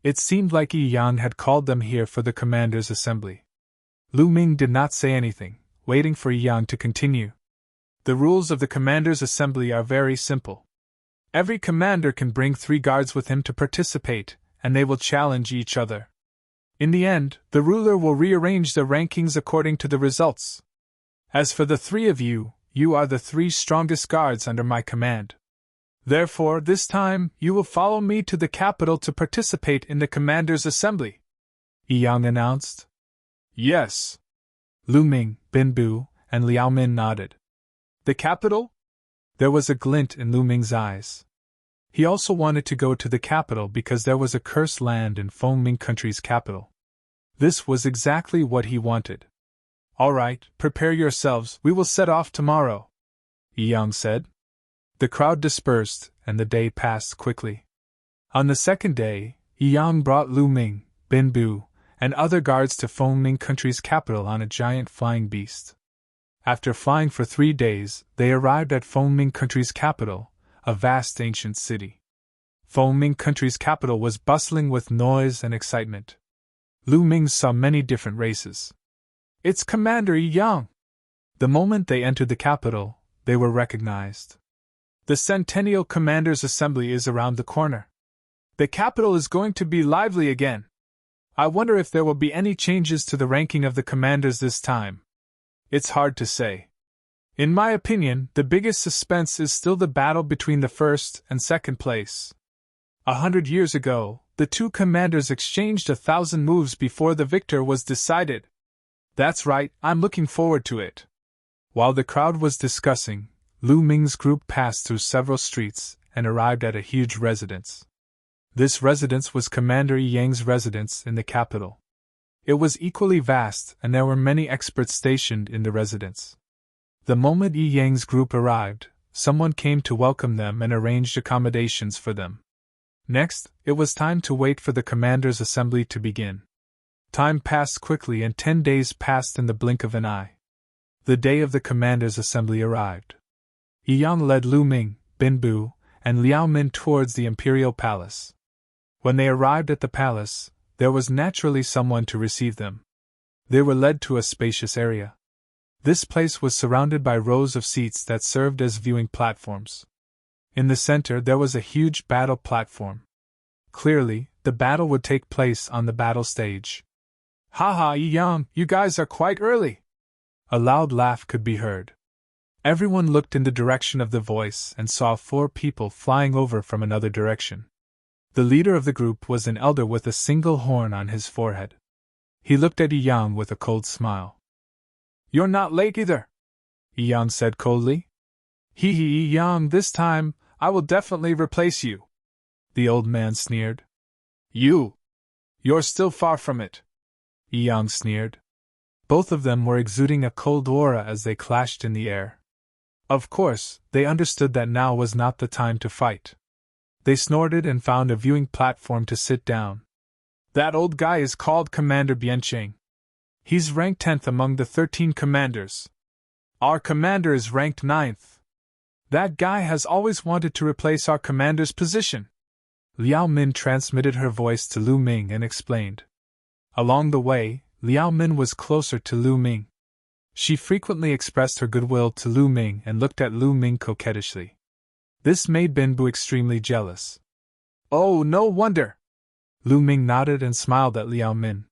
It seemed like Yi Yang had called them here for the commander's assembly. Lu Ming did not say anything, waiting for Yi Yang to continue. The rules of the commander's assembly are very simple. Every commander can bring 3 guards with him to participate, and they will challenge each other. In the end, the ruler will rearrange the rankings according to the results. As for the 3 of you, you are the 3 strongest guards under my command. Therefore, this time, you will follow me to the capital to participate in the commander's assembly. Yi Yang announced. Yes. Lu Ming, Bin Bu, and Liao Min nodded. The capital? There was a glint in Lu Ming's eyes. He also wanted to go to the capital because there was a cursed land in Fengming country's capital. This was exactly what he wanted. All right, prepare yourselves, we will set off tomorrow, Yi Yang said. The crowd dispersed, and the day passed quickly. On the second day, Yang brought Lu Ming, Bin Bu, and other guards to Fengming Country's capital on a giant flying beast. After flying for 3 days, they arrived at Fengming Country's capital, a vast ancient city. Fengming Country's capital was bustling with noise and excitement. Lu Ming saw many different races. "It's Commander Yang!" The moment they entered the capital, they were recognized. "The Centennial Commanders' Assembly is around the corner. The capital is going to be lively again. I wonder if there will be any changes to the ranking of the commanders this time. It's hard to say. In my opinion, the biggest suspense is still the battle between the first and second place. 100 years ago, the two commanders exchanged 1,000 moves before the victor was decided. That's right, I'm looking forward to it." While the crowd was discussing, Lu Ming's group passed through several streets and arrived at a huge residence. This residence was Commander Yang's residence in the capital. It was equally vast, and there were many experts stationed in the residence. The moment Yang's group arrived, someone came to welcome them and arranged accommodations for them. Next, it was time to wait for the commander's assembly to begin. Time passed quickly, and 10 days passed in the blink of an eye. The day of the commander's assembly arrived. Yang led Lu Ming, Bin Bu, and Liao Min towards the imperial palace. When they arrived at the palace, there was naturally someone to receive them. They were led to a spacious area. This place was surrounded by rows of seats that served as viewing platforms. In the center there was a huge battle platform. Clearly, the battle would take place on the battle stage. "Haha, Yang, you guys are quite early!" A loud laugh could be heard. Everyone looked in the direction of the voice and saw 4 people flying over from another direction. The leader of the group was an elder with a single horn on his forehead. He looked at Yang with a cold smile. "You're not late either," Yang said coldly. "Hee hee, Yang, this time, I will definitely replace you," the old man sneered. You're still far from it," Yang sneered. Both of them were exuding a cold aura as they clashed in the air. Of course, they understood that now was not the time to fight. They snorted and found a viewing platform to sit down. "That old guy is called Commander Biancheng. He's ranked 10th among the 13 commanders. Our commander is ranked 9th. That guy has always wanted to replace our commander's position." Liao Min transmitted her voice to Lu Ming and explained. Along the way, Liao Min was closer to Lu Ming. She frequently expressed her goodwill to Lu Ming and looked at Lu Ming coquettishly. This made Bin Bu extremely jealous. "Oh, no wonder!" Lu Ming nodded and smiled at Liao Min.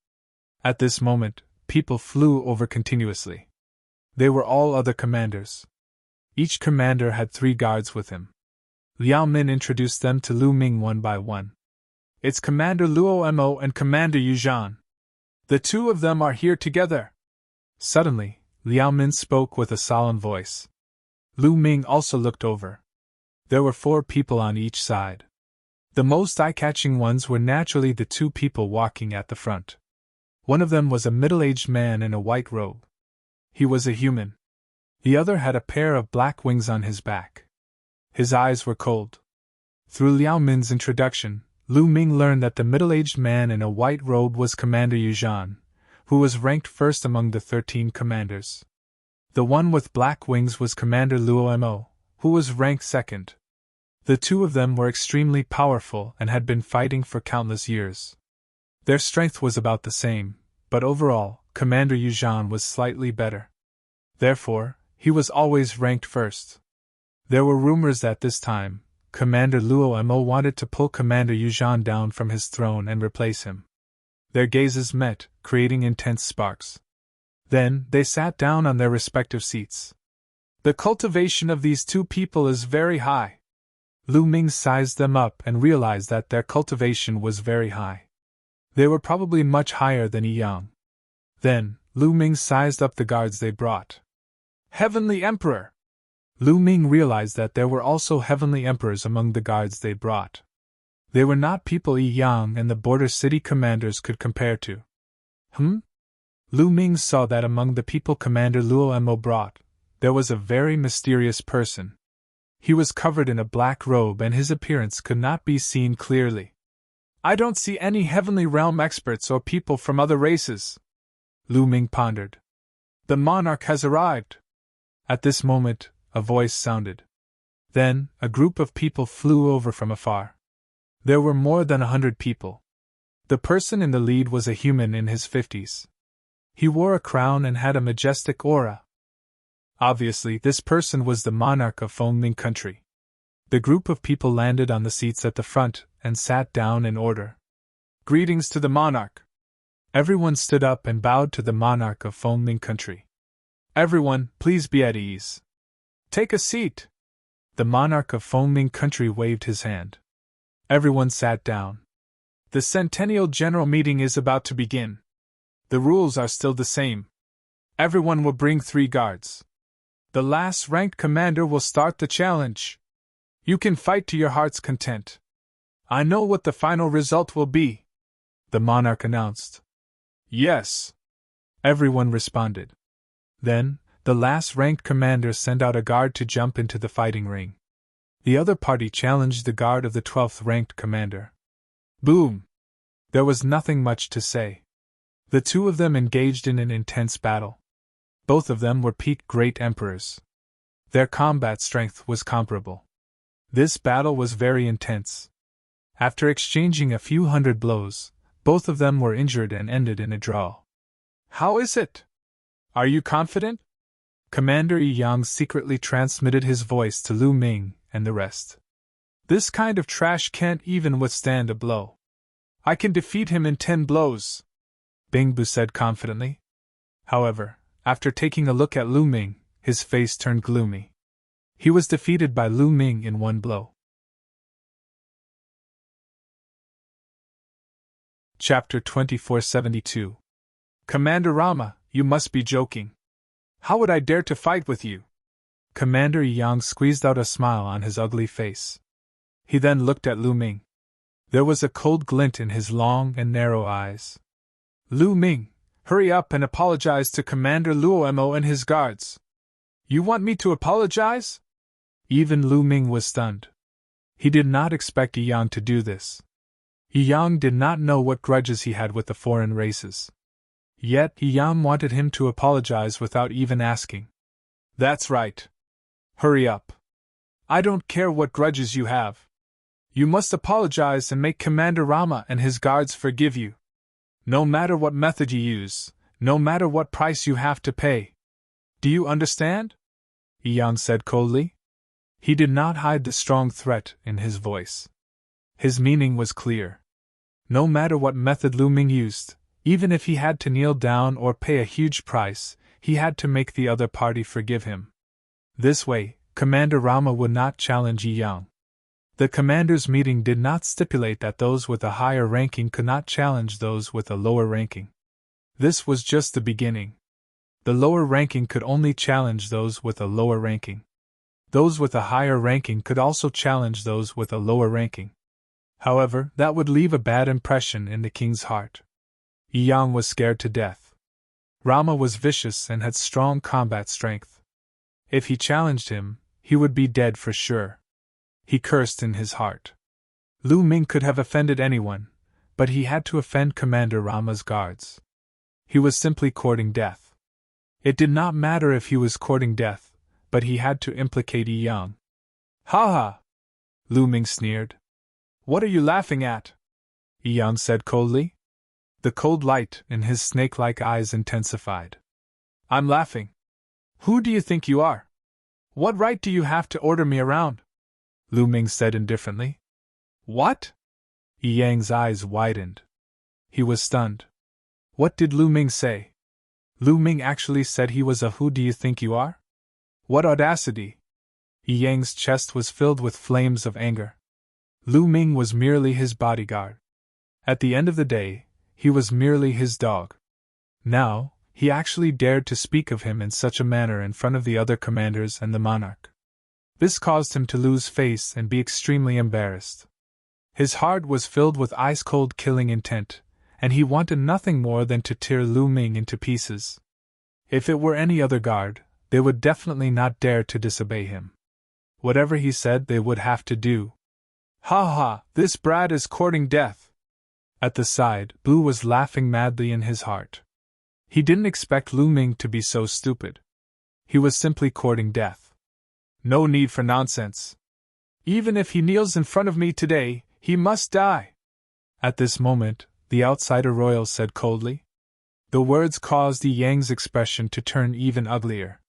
At this moment, people flew over continuously. They were all other commanders. Each commander had 3 guards with him. Liao Min introduced them to Lu Ming one by one. "It's Commander Luo Mo and Commander Yu Zhan. The 2 of them are here together." Suddenly, Liao Min spoke with a solemn voice. Lu Ming also looked over. There were 4 people on each side. The most eye-catching ones were naturally the 2 people walking at the front. One of them was a middle-aged man in a white robe. He was a human. The other had a pair of black wings on his back. His eyes were cold. Through Liao Min's introduction, Lu Ming learned that the middle-aged man in a white robe was Commander Yu Zhan, who was ranked first among the 13 commanders. The one with black wings was Commander Luo Mo, who was ranked second. The 2 of them were extremely powerful and had been fighting for countless years. Their strength was about the same, but overall, Commander Yu Zhan was slightly better. Therefore, he was always ranked first. There were rumors that this time, Commander Luo Mo wanted to pull Commander Yu Zhan down from his throne and replace him. Their gazes met, creating intense sparks. Then, they sat down on their respective seats. "The cultivation of these 2 people is very high." Lu Ming sized them up and realized that their cultivation was very high. They were probably much higher than Yang. Then, Lu Ming sized up the guards they brought. "Heavenly Emperor!" Lu Ming realized that there were also heavenly emperors among the guards they brought. They were not people Yang and the border city commanders could compare to. Lu Ming saw that among the people Commander Luo Mo brought, there was a very mysterious person. He was covered in a black robe and his appearance could not be seen clearly. I don't see any heavenly realm experts or people from other races, Lu Ming pondered. The monarch has arrived. At this moment, a voice sounded. Then, a group of people flew over from afar. There were more than 100 people. The person in the lead was a human in his 50s. He wore a crown and had a majestic aura. Obviously, this person was the monarch of Fengming country. The group of people landed on the seats at the front and sat down in order. Greetings to the monarch. Everyone stood up and bowed to the monarch of Fengming country. Everyone, please be at ease. Take a seat. The monarch of Fengming country waved his hand. Everyone sat down. The Centennial General Meeting is about to begin. The rules are still the same. Everyone will bring 3 guards. The last ranked commander will start the challenge. You can fight to your heart's content. I know what the final result will be, the monarch announced. Yes, everyone responded. Then, the last ranked commander sent out a guard to jump into the fighting ring. The other party challenged the guard of the 12th ranked commander. Boom! There was nothing much to say. The two of them engaged in an intense battle. Both of them were peak great emperors. Their combat strength was comparable. This battle was very intense. After exchanging a few hundred blows, both of them were injured and ended in a draw. How is it? Are you confident? Commander Yi Yang secretly transmitted his voice to Lu Ming and the rest. This kind of trash can't even withstand a blow. I can defeat him in 10 blows, Bing Bu said confidently. However, after taking a look at Lu Ming, his face turned gloomy. He was defeated by Lu Ming in 1 blow. Chapter 2472. Commander Rama, you must be joking. How would I dare to fight with you? Commander Yang squeezed out a smile on his ugly face. He then looked at Lu Ming. There was a cold glint in his long and narrow eyes. Lu Ming, hurry up and apologize to Commander Luomo and his guards. You want me to apologize? Even Lu Ming was stunned. He did not expect Yi Yang to do this. Yi Yang did not know what grudges he had with the foreign races. Yet Yi Yang wanted him to apologize without even asking. That's right. Hurry up. I don't care what grudges you have. You must apologize and make Commander Rama and his guards forgive you. No matter what method you use, no matter what price you have to pay. Do you understand? Yi Yang said coldly. He did not hide the strong threat in his voice. His meaning was clear. No matter what method Lu Ming used, even if he had to kneel down or pay a huge price, he had to make the other party forgive him. This way, Commander Rama would not challenge Yi Yang. The commanders' meeting did not stipulate that those with a higher ranking could not challenge those with a lower ranking. This was just the beginning. The lower ranking could only challenge those with a lower ranking. Those with a higher ranking could also challenge those with a lower ranking. However, that would leave a bad impression in the king's heart. Yi Yang was scared to death. Rama was vicious and had strong combat strength. If he challenged him, he would be dead for sure. He cursed in his heart. Lu Ming could have offended anyone, but he had to offend Commander Rama's guards. He was simply courting death. It did not matter if he was courting death, but he had to implicate Yi Yang. Ha ha! Lu Ming sneered. What are you laughing at? Yi Yang said coldly. The cold light in his snake-like eyes intensified. I'm laughing. Who do you think you are? What right do you have to order me around? Lu Ming said indifferently. What? Yi Yang's eyes widened. He was stunned. What did Lu Ming say? Lu Ming actually said he was a who do you think you are? What audacity! Yi Yang's chest was filled with flames of anger. Lu Ming was merely his bodyguard. At the end of the day, he was merely his dog. Now, he actually dared to speak of him in such a manner in front of the other commanders and the monarch. This caused him to lose face and be extremely embarrassed. His heart was filled with ice-cold killing intent, and he wanted nothing more than to tear Lu Ming into pieces. If it were any other guard, they would definitely not dare to disobey him. Whatever he said they would have to do. Ha ha, this brat is courting death. At the side, Blue was laughing madly in his heart. He didn't expect Lu Ming to be so stupid. He was simply courting death. No need for nonsense. Even if he kneels in front of me today, he must die. At this moment, the outsider royal said coldly. The words caused Yi Yang's expression to turn even uglier.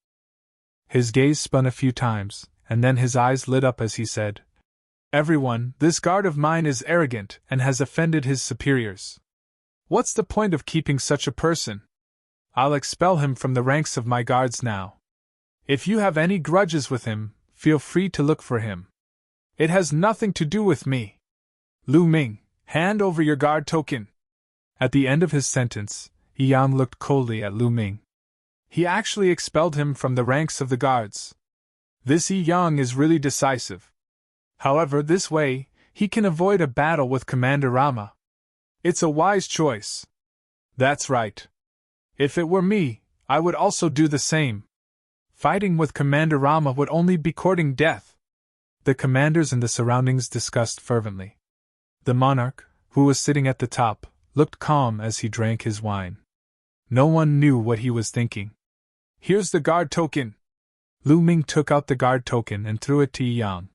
His gaze spun a few times, and then his eyes lit up as he said, Everyone, this guard of mine is arrogant and has offended his superiors. What's the point of keeping such a person? I'll expel him from the ranks of my guards now. If you have any grudges with him, feel free to look for him. It has nothing to do with me. Lu Ming, hand over your guard token. At the end of his sentence, Yi Yang looked coldly at Lu Ming. He actually expelled him from the ranks of the guards. This Yi Yang is really decisive. However, this way, he can avoid a battle with Commander Rama. It's a wise choice. That's right. If it were me, I would also do the same. Fighting with Commander Rama would only be courting death. The commanders in the surroundings discussed fervently. The monarch, who was sitting at the top, looked calm as he drank his wine. No one knew what he was thinking. Here's the guard token. Lu Ming took out the guard token and threw it to Yi Yang.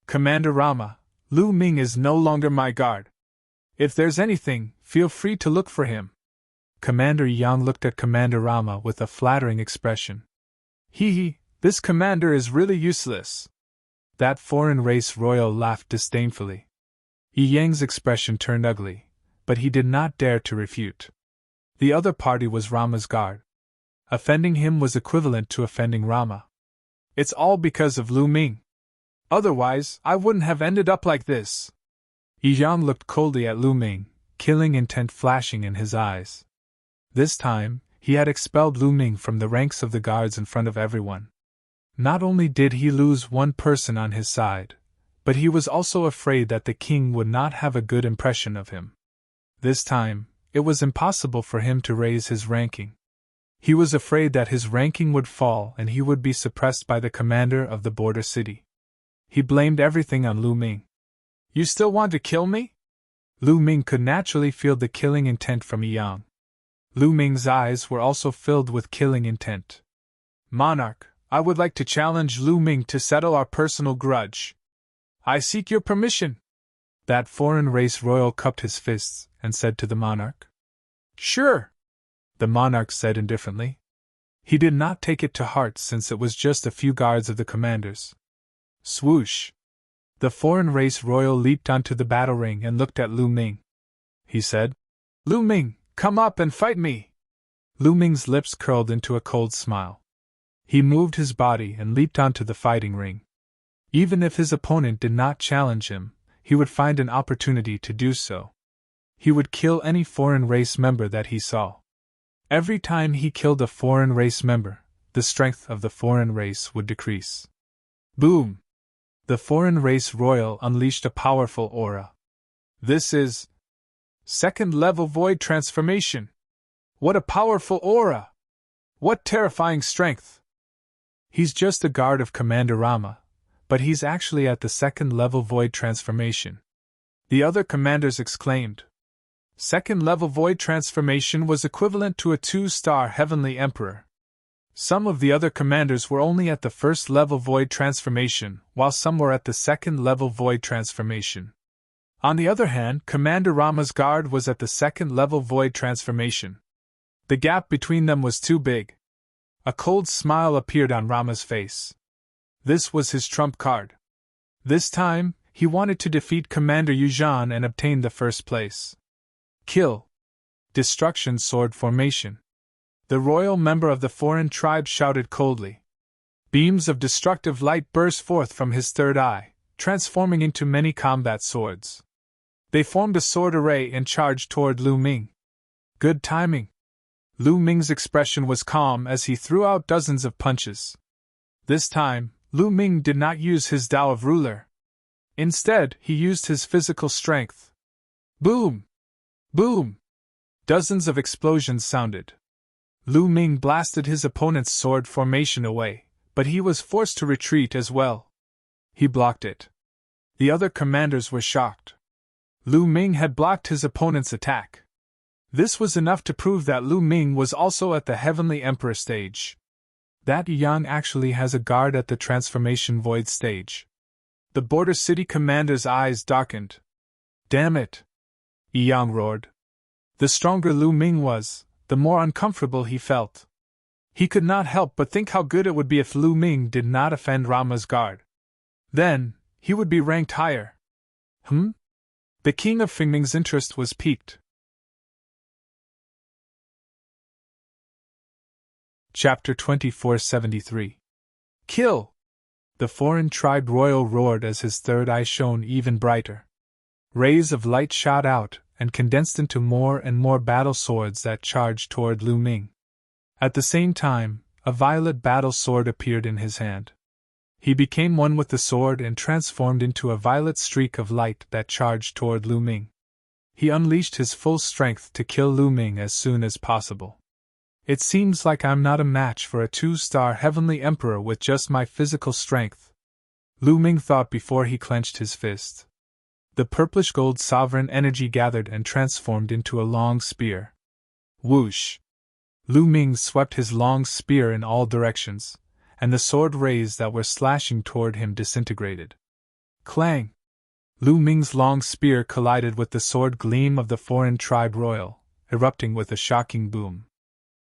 Commander Rama, Lu Ming is no longer my guard. If there's anything, feel free to look for him. Commander Yi Yang looked at Commander Rama with a flattering expression. This commander is really useless. That foreign race royal laughed disdainfully. Yi Yang's expression turned ugly, but he did not dare to refute. The other party was Rama's guard. Offending him was equivalent to offending Rama. It's all because of Lu Ming. Otherwise, I wouldn't have ended up like this. Yi Yang looked coldly at Lu Ming, killing intent flashing in his eyes. This time, he had expelled Lu Ming from the ranks of the guards in front of everyone. Not only did he lose one person on his side, but he was also afraid that the king would not have a good impression of him. This time, it was impossible for him to raise his ranking. He was afraid that his ranking would fall and he would be suppressed by the commander of the border city. He blamed everything on Lu Ming. You still want to kill me? Lu Ming could naturally feel the killing intent from Yi Yang. Lu Ming's eyes were also filled with killing intent. Monarch, I would like to challenge Lu Ming to settle our personal grudge. I seek your permission. That foreign race royal cupped his fists and said to the monarch. Sure, the monarch said indifferently. He did not take it to heart since it was just a few guards of the commanders. Swoosh! The foreign race royal leaped onto the battle ring and looked at Lu Ming. He said, Lu Ming, come up and fight me! Lu Ming's lips curled into a cold smile. He moved his body and leaped onto the fighting ring. Even if his opponent did not challenge him, he would find an opportunity to do so. He would kill any foreign race member that he saw. Every time he killed a foreign race member, the strength of the foreign race would decrease. Boom! The foreign race royal unleashed a powerful aura. This is second-level void transformation. What a powerful aura! What terrifying strength! He's just a guard of Commander Rama, but he's actually at the second-level void transformation. The other commanders exclaimed. Second-level void transformation was equivalent to a 2-star heavenly emperor. Some of the other commanders were only at the first-level void transformation, while some were at the second-level void transformation. On the other hand, Commander Rama's guard was at the second-level void transformation. The gap between them was too big. A cold smile appeared on Rama's face. This was his trump card. This time, he wanted to defeat Commander Yuzhan and obtain the first place. Kill. Destruction sword formation. The royal member of the foreign tribe shouted coldly. Beams of destructive light burst forth from his third eye, transforming into many combat swords. They formed a sword array and charged toward Lu Ming. Good timing. Lu Ming's expression was calm as he threw out dozens of punches. This time, Lu Ming did not use his Tao of ruler. Instead, he used his physical strength. Boom! Boom! Dozens of explosions sounded. Lu Ming blasted his opponent's sword formation away, but he was forced to retreat as well. He blocked it. The other commanders were shocked. Lu Ming had blocked his opponent's attack. This was enough to prove that Lu Ming was also at the Heavenly Emperor stage. That Yang actually has a guard at the Transformation Void stage. The Border City commander's eyes darkened. Damn it! Yang roared. The stronger Lu Ming was, the more uncomfortable he felt. He could not help but think how good it would be if Lu Ming did not offend Rama's guard. Then, he would be ranked higher. The king of Fingming's interest was piqued. Chapter 2473. Kill! The foreign tribe royal roared as his third eye shone even brighter. Rays of light shot out and condensed into more and more battle swords that charged toward Lu Ming. At the same time, a violet battle sword appeared in his hand. He became one with the sword and transformed into a violet streak of light that charged toward Lu Ming. He unleashed his full strength to kill Lu Ming as soon as possible. It seems like I'm not a match for a 2-star Heavenly Emperor with just my physical strength, Lu Ming thought before he clenched his fist. The purplish gold sovereign energy gathered and transformed into a long spear. Whoosh! Lu Ming swept his long spear in all directions, and the sword rays that were slashing toward him disintegrated. Clang! Lu Ming's long spear collided with the sword gleam of the foreign tribe royal, erupting with a shocking boom.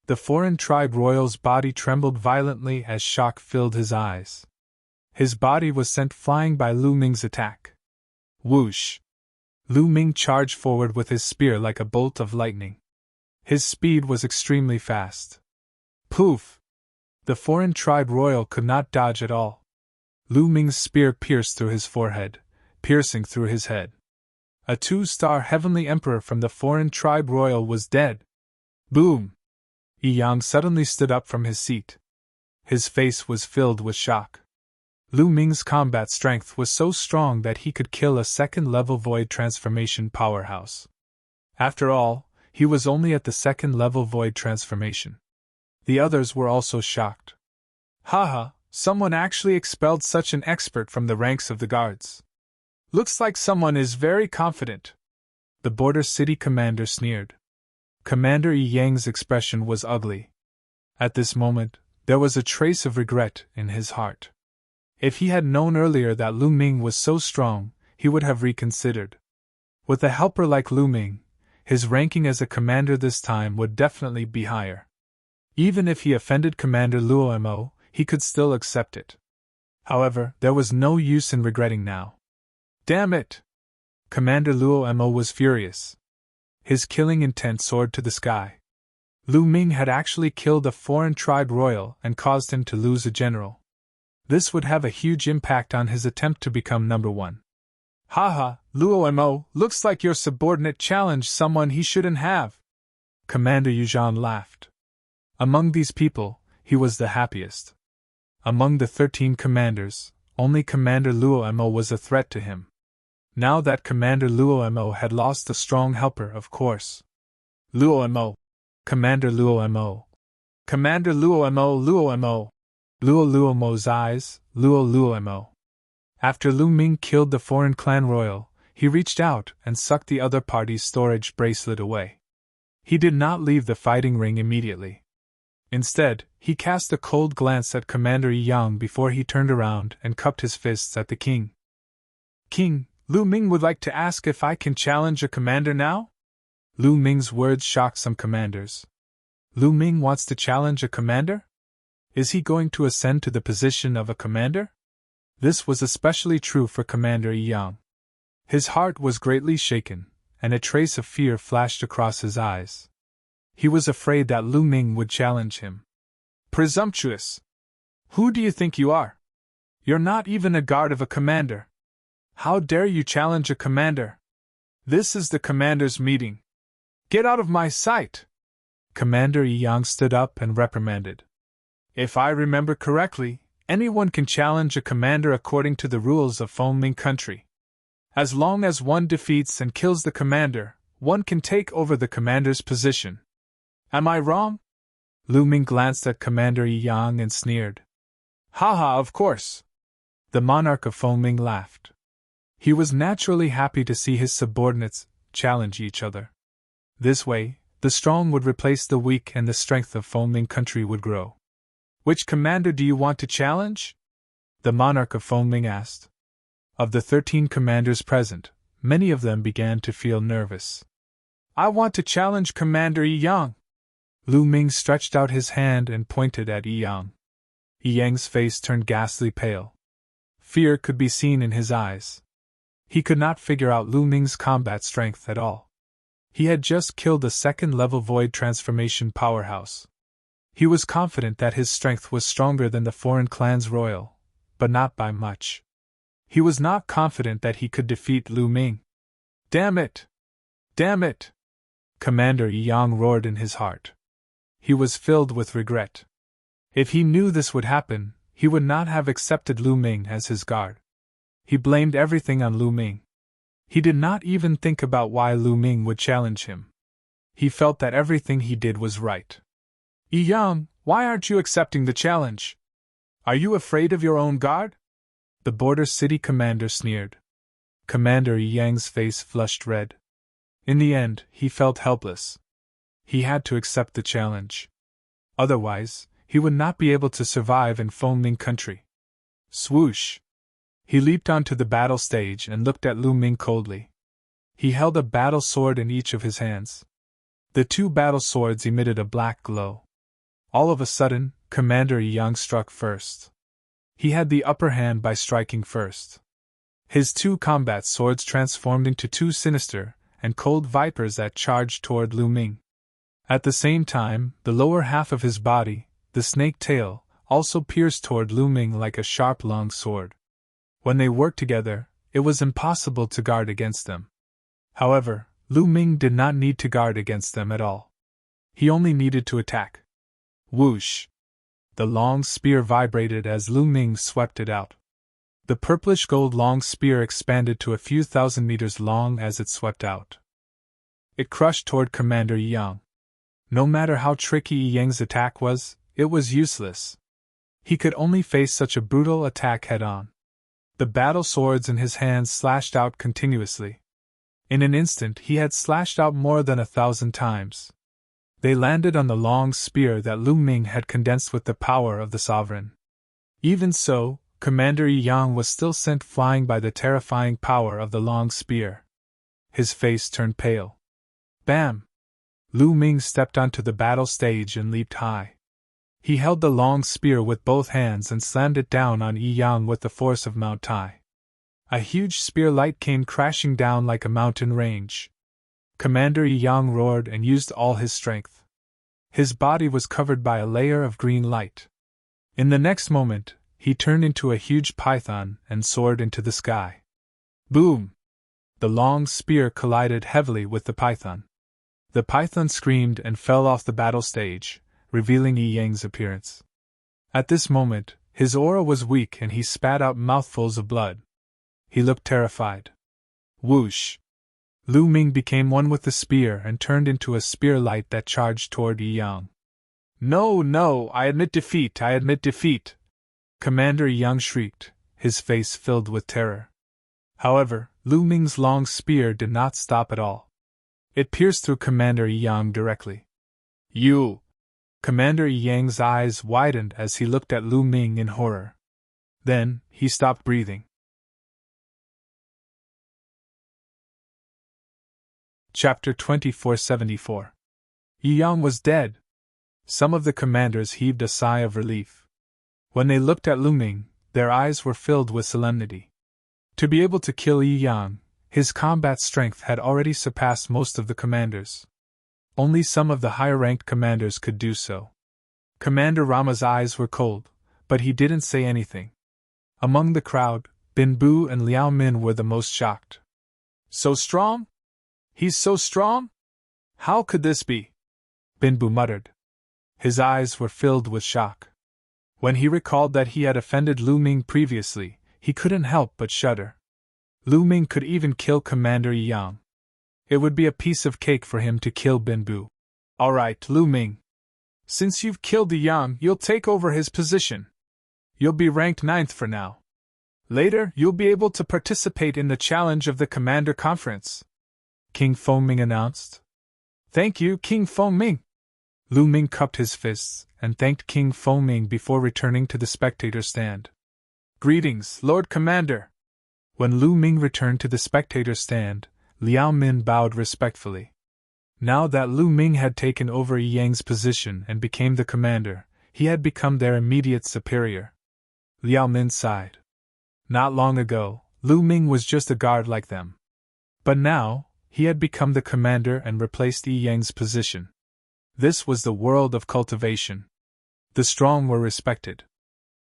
The foreign tribe royal's body trembled violently as shock filled his eyes. His body was sent flying by Lu Ming's attack. Whoosh! Lu Ming charged forward with his spear like a bolt of lightning. His speed was extremely fast. Poof! The foreign tribe royal could not dodge at all. Lu Ming's spear pierced through his forehead, piercing through his head. A 2-star Heavenly Emperor from the foreign tribe royal was dead. Boom! Yang suddenly stood up from his seat. His face was filled with shock. Lu Ming's combat strength was so strong that he could kill a second-level void transformation powerhouse. After all, he was only at the second-level void transformation. The others were also shocked. Haha, someone actually expelled such an expert from the ranks of the guards. Looks like someone is very confident. The Border City commander sneered. Commander Yang's expression was ugly. At this moment, there was a trace of regret in his heart. If he had known earlier that Lu Ming was so strong, he would have reconsidered. With a helper like Lu Ming, his ranking as a commander this time would definitely be higher. Even if he offended Commander Luo Mo, he could still accept it. However, there was no use in regretting now. Damn it! Commander Luo Mo was furious. His killing intent soared to the sky. Lu Ming had actually killed a foreign tribe royal and caused him to lose a general. This would have a huge impact on his attempt to become number 1. Haha, Luo Mo, looks like your subordinate challenged someone he shouldn't have. Commander Yuzhan laughed. Among these people, he was the happiest. Among the 13 commanders, only Commander Luo Mo was a threat to him. Now that Commander Luo Mo had lost a strong helper, of course. Luo Mo! Commander Luo Mo! Commander Luo Mo! Luo Mo! Luo Mo's eyes, Luo Mo. After Lu Ming killed the foreign clan royal, he reached out and sucked the other party's storage bracelet away. He did not leave the fighting ring immediately. Instead, he cast a cold glance at Commander Yang before he turned around and cupped his fists at the king. King, Lu Ming would like to ask if I can challenge a commander now? Lu Ming's words shocked some commanders. Lu Ming wants to challenge a commander? Is he going to ascend to the position of a commander? This was especially true for Commander Yang. His heart was greatly shaken, and a trace of fear flashed across his eyes. He was afraid that Lu Ming would challenge him. Presumptuous! Who do you think you are? You're not even a guard of a commander. How dare you challenge a commander? This is the commander's meeting. Get out of my sight! Commander Yang stood up and reprimanded. If I remember correctly, anyone can challenge a commander according to the rules of Fengming country. As long as one defeats and kills the commander, one can take over the commander's position. Am I wrong? Lu Ming glanced at Commander Yang and sneered. Haha, of course. The monarch of Fengming laughed. He was naturally happy to see his subordinates challenge each other. This way, the strong would replace the weak and the strength of Fengming country would grow. Which commander do you want to challenge? The monarch of Fengming asked. Of the 13 commanders present, many of them began to feel nervous. I want to challenge Commander Yi Yang. Lu Ming stretched out his hand and pointed at Yi Yang. Yi Yang's face turned ghastly pale. Fear could be seen in his eyes. He could not figure out Lu Ming's combat strength at all. He had just killed a second-level void transformation powerhouse. He was confident that his strength was stronger than the foreign clan's royal, but not by much. He was not confident that he could defeat Lu Ming. Damn it! Damn it! Commander Yi Yang roared in his heart. He was filled with regret. If he knew this would happen, he would not have accepted Lu Ming as his guard. He blamed everything on Lu Ming. He did not even think about why Lu Ming would challenge him. He felt that everything he did was right. Yi Yang, why aren't you accepting the challenge? Are you afraid of your own guard? The border city commander sneered. Commander Yi Yang's face flushed red. In the end, he felt helpless. He had to accept the challenge. Otherwise, he would not be able to survive in Fengming country. Swoosh! He leaped onto the battle stage and looked at Lu Ming coldly. He held a battle sword in each of his hands. The 2 battle swords emitted a black glow. All of a sudden, Commander Yi Yang struck first. He had the upper hand by striking first. His 2 combat swords transformed into 2 sinister and cold vipers that charged toward Lu Ming. At the same time, the lower half of his body, the snake tail, also pierced toward Lu Ming like a sharp long sword. When they worked together, it was impossible to guard against them. However, Lu Ming did not need to guard against them at all. He only needed to attack. Whoosh! The long spear vibrated as Lu Ming swept it out. The purplish gold long spear expanded to a few thousand meters long as it swept out. It crushed toward Commander Yi Yang. No matter how tricky Yi Yang's attack was, it was useless. He could only face such a brutal attack head-on. The battle swords in his hands slashed out continuously. In an instant he had slashed out more than 1,000 times. They landed on the long spear that Lu Ming had condensed with the power of the sovereign. Even so, Commander Yi Yang was still sent flying by the terrifying power of the long spear. His face turned pale. Bam! Lu Ming stepped onto the battle stage and leaped high. He held the long spear with both hands and slammed it down on Yi Yang with the force of Mount Tai. A huge spear light came crashing down like a mountain range. Commander Yi Yang roared and used all his strength. His body was covered by a layer of green light. In the next moment, he turned into a huge python and soared into the sky. Boom! The long spear collided heavily with the python. The python screamed and fell off the battle stage, revealing Yi Yang's appearance. At this moment, his aura was weak and he spat out mouthfuls of blood. He looked terrified. Whoosh! Lu Ming became one with the spear and turned into a spear light that charged toward Yi Yang. No, I admit defeat, I admit defeat! Commander Yi Yang shrieked, his face filled with terror. However, Lu Ming's long spear did not stop at all. It pierced through Commander Yi Yang directly. You! Commander Yi Yang's eyes widened as he looked at Lu Ming in horror. Then, he stopped breathing. Chapter 2474. Yi Yang was dead. Some of the commanders heaved a sigh of relief. When they looked at Lu Ming, their eyes were filled with solemnity. To be able to kill Yi Yang, his combat strength had already surpassed most of the commanders. Only some of the higher-ranked commanders could do so. Commander Rama's eyes were cold, but he didn't say anything. Among the crowd, Bin Bu and Liao Min were the most shocked. So strong? He's so strong? How could this be? Bin Bu muttered. His eyes were filled with shock. When he recalled that he had offended Lu Ming previously, he couldn't help but shudder. Lu Ming could even kill Commander Yi Yang. It would be a piece of cake for him to kill Bin Bu. All right, Lu Ming. Since you've killed Yi Yang, you'll take over his position. You'll be ranked 9th for now. Later, you'll be able to participate in the challenge of the Commander Conference, King Fengming announced. Thank you, King Fengming. Lu Ming cupped his fists and thanked King Fengming before returning to the spectator stand. Greetings, Lord Commander. When Lu Ming returned to the spectator stand, Liao Min bowed respectfully. Now that Lu Ming had taken over Yi Yang's position and became the commander, he had become their immediate superior. Liao Min sighed. Not long ago, Lu Ming was just a guard like them. But now, he had become the commander and replaced Yi Yang's position. This was the world of cultivation. The strong were respected.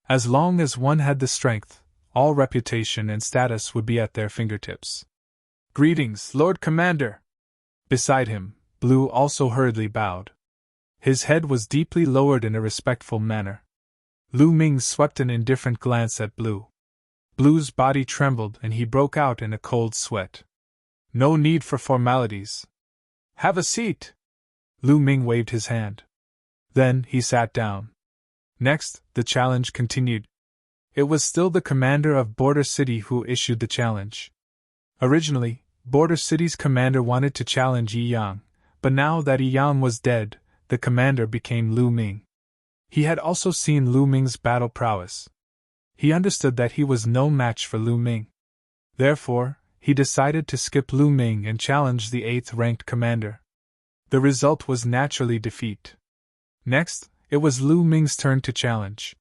As long as one had the strength, all reputation and status would be at their fingertips. Greetings, Lord Commander! Beside him, Blue also hurriedly bowed. His head was deeply lowered in a respectful manner. Lu Ming swept an indifferent glance at Blue. Blue's body trembled and he broke out in a cold sweat. No need for formalities. Have a seat! Lu Ming waved his hand. Then he sat down. Next, the challenge continued. It was still the commander of Border City who issued the challenge. Originally, Border City's commander wanted to challenge Yi Yang, but now that Yi Yang was dead, the commander became Lu Ming. He had also seen Lu Ming's battle prowess. He understood that he was no match for Lu Ming. Therefore, he decided to skip Lu Ming and challenge the 8th-ranked commander. The result was naturally defeat. Next, it was Lu Ming's turn to challenge.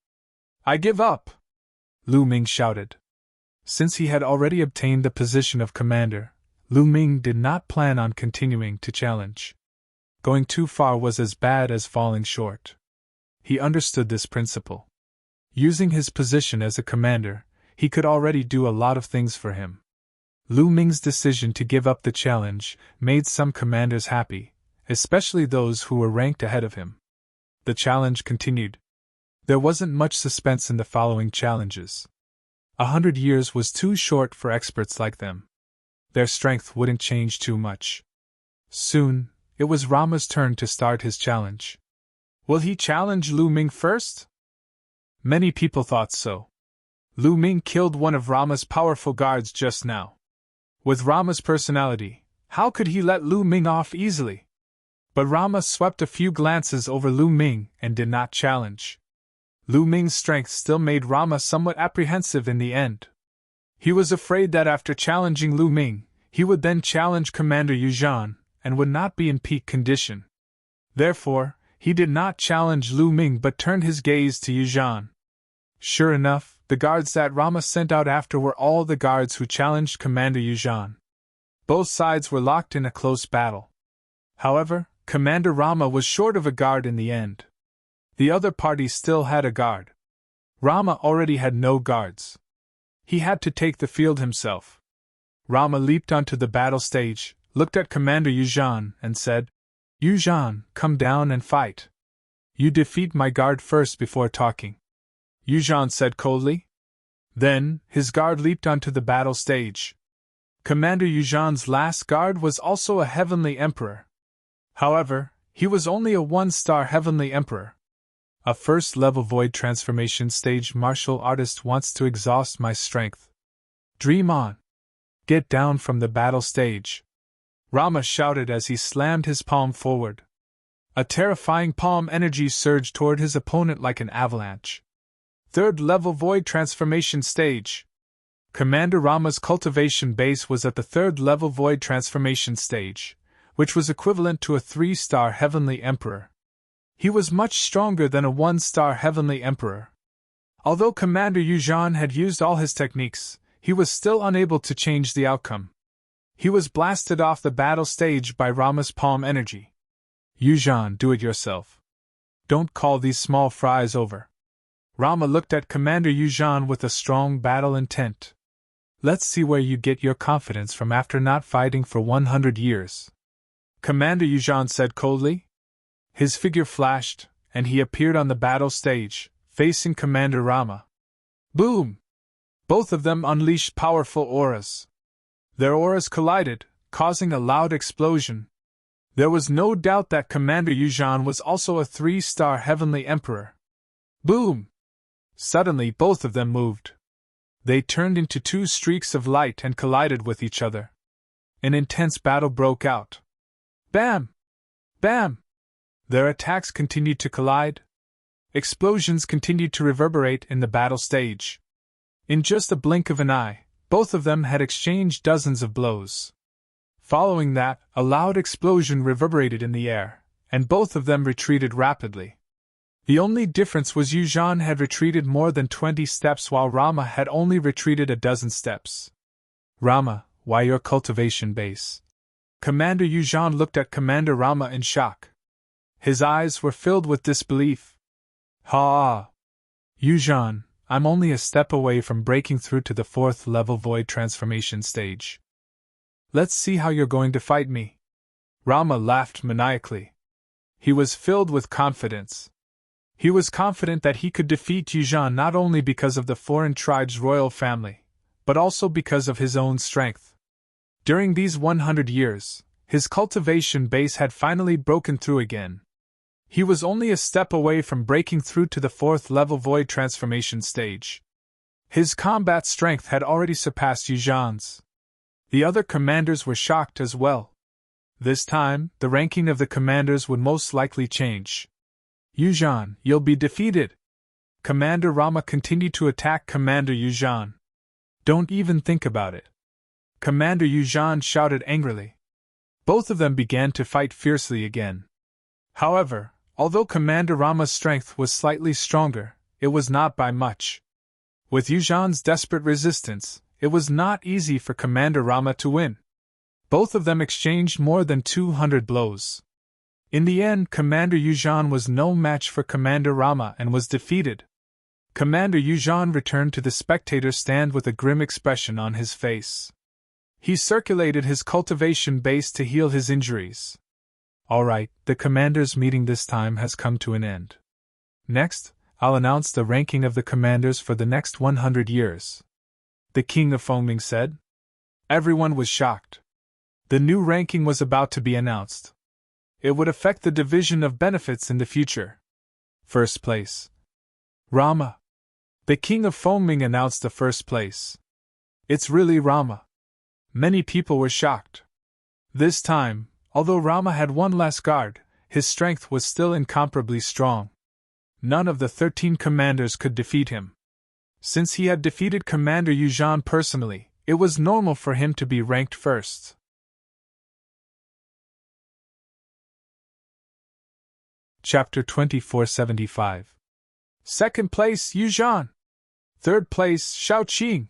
I give up! Lu Ming shouted. Since he had already obtained the position of commander, Lu Ming did not plan on continuing to challenge. Going too far was as bad as falling short. He understood this principle. Using his position as a commander, he could already do a lot of things for him. Lu Ming's decision to give up the challenge made some commanders happy, especially those who were ranked ahead of him. The challenge continued. There wasn't much suspense in the following challenges. 100 years was too short for experts like them. Their strength wouldn't change too much. Soon, it was Rama's turn to start his challenge. Will he challenge Lu Ming first? Many people thought so. Lu Ming killed one of Rama's powerful guards just now. With Rama's personality, how could he let Lu Ming off easily? But Rama swept a few glances over Lu Ming and did not challenge. Lu Ming's strength still made Rama somewhat apprehensive in the end. He was afraid that after challenging Lu Ming, he would then challenge Commander Yu Zhan and would not be in peak condition. Therefore, he did not challenge Lu Ming but turned his gaze to Yu Zhan. Sure enough, the guards that Rama sent out after were all the guards who challenged Commander Yu Zhan. Both sides were locked in a close battle. However, Commander Rama was short of a guard in the end. The other party still had a guard. Rama already had no guards. He had to take the field himself. Rama leaped onto the battle stage, looked at Commander Yu Zhan, and said, Yu Zhan, come down and fight. You defeat my guard first before talking. Yu Zhan said coldly. Then, his guard leaped onto the battle stage. Commander Yu Zhan's last guard was also a Heavenly Emperor. However, he was only a 1-star Heavenly Emperor. A first-level void transformation stage martial artist wants to exhaust my strength. Dream on. Get down from the battle stage. Rama shouted as he slammed his palm forward. A terrifying palm energy surged toward his opponent like an avalanche. 3rd-level void transformation stage. Commander Rama's cultivation base was at the 3rd-level void transformation stage, which was equivalent to a 3-star Heavenly Emperor. He was much stronger than a 1-star Heavenly Emperor. Although Commander Yu Zhan had used all his techniques, he was still unable to change the outcome. He was blasted off the battle stage by Rama's palm energy. Yu Zhan, do it yourself. Don't call these small fries over. Rama looked at Commander Yu Zhan with a strong battle intent. Let's see where you get your confidence from after not fighting for 100 years. Commander Yu Zhan said coldly. His figure flashed, and he appeared on the battle stage, facing Commander Rama. Boom! Both of them unleashed powerful auras. Their auras collided, causing a loud explosion. There was no doubt that Commander Yu Zhan was also a 3-star Heavenly Emperor. Boom! Suddenly both of them moved. They turned into two streaks of light and collided with each other. An intense battle broke out. Bam! Bam! Their attacks continued to collide. Explosions continued to reverberate in the battle stage. In just a blink of an eye, both of them had exchanged dozens of blows. Following that, a loud explosion reverberated in the air, and both of them retreated rapidly. The only difference was Yuzhan had retreated more than 20 steps while Rama had only retreated a dozen steps. Rama, why your cultivation base? Commander Yuzhan looked at Commander Rama in shock. His eyes were filled with disbelief. Ha! Yuzhan, I'm only a step away from breaking through to the 4th level void transformation stage. Let's see how you're going to fight me. Rama laughed maniacally. He was filled with confidence. He was confident that he could defeat Yuzhan not only because of the foreign tribe's royal family, but also because of his own strength. During these 100 years, his cultivation base had finally broken through again. He was only a step away from breaking through to the 4th level void transformation stage. His combat strength had already surpassed Yuzhan's. The other commanders were shocked as well. This time, the ranking of the commanders would most likely change. Yuzhan, you'll be defeated. Commander Rama continued to attack Commander Yuzhan. Don't even think about it. Commander Yuzhan shouted angrily. Both of them began to fight fiercely again. However, although Commander Rama's strength was slightly stronger, it was not by much. With Yuzhan's desperate resistance, it was not easy for Commander Rama to win. Both of them exchanged more than 200 blows. In the end, Commander Yuzhan was no match for Commander Rama and was defeated. Commander Yuzhan returned to the spectator stand with a grim expression on his face. He circulated his cultivation base to heal his injuries. Alright, the commander's meeting this time has come to an end. Next, I'll announce the ranking of the commanders for the next 100 years. The King of Fengming said. Everyone was shocked. The new ranking was about to be announced. It would affect the division of benefits in the future. First place. Rama. The King of Fengming announced the first place. It's really Rama. Many people were shocked. This time, although Rama had one less guard, his strength was still incomparably strong. None of the 13 commanders could defeat him. Since he had defeated Commander Yuzhan personally, it was normal for him to be ranked first. Chapter 2475. Second place, Yuzhan. Third place, Shaoqing.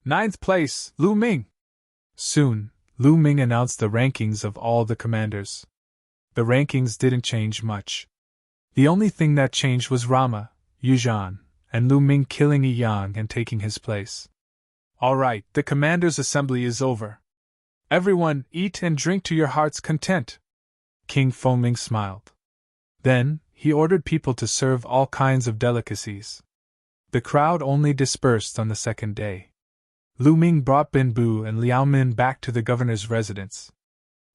Ninth place, Lu Ming. Soon, Lu Ming announced the rankings of all the commanders. The rankings didn't change much. The only thing that changed was Rama, Yuzhan, and Lu Ming killing Yi Yang and taking his place. Alright, the commanders' assembly is over. Everyone, eat and drink to your heart's content. King Fengming smiled. Then, he ordered people to serve all kinds of delicacies. The crowd only dispersed on the second day. Lu Ming brought Bin Bu and Liao Min back to the governor's residence.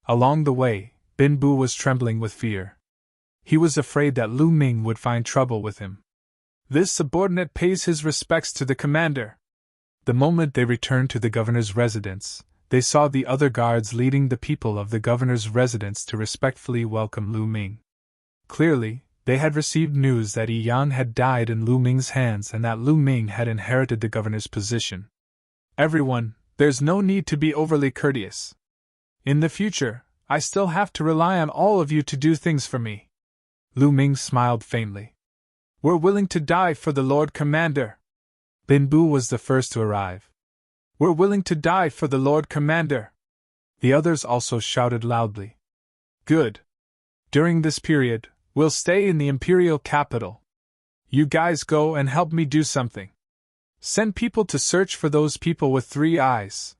Along the way, Bin Bu was trembling with fear. He was afraid that Lu Ming would find trouble with him. This subordinate pays his respects to the commander. The moment they returned to the governor's residence, they saw the other guards leading the people of the governor's residence to respectfully welcome Lu Ming. Clearly, they had received news that Yi Yang had died in Lu Ming's hands and that Lu Ming had inherited the governor's position. Everyone, there's no need to be overly courteous. In the future, I still have to rely on all of you to do things for me. Lu Ming smiled faintly. We're willing to die for the Lord Commander. Bin Bu was the first to arrive. We're willing to die for the Lord Commander. The others also shouted loudly. Good. During this period, we'll stay in the imperial capital. You guys go and help me do something. Send people to search for those people with 3 eyes.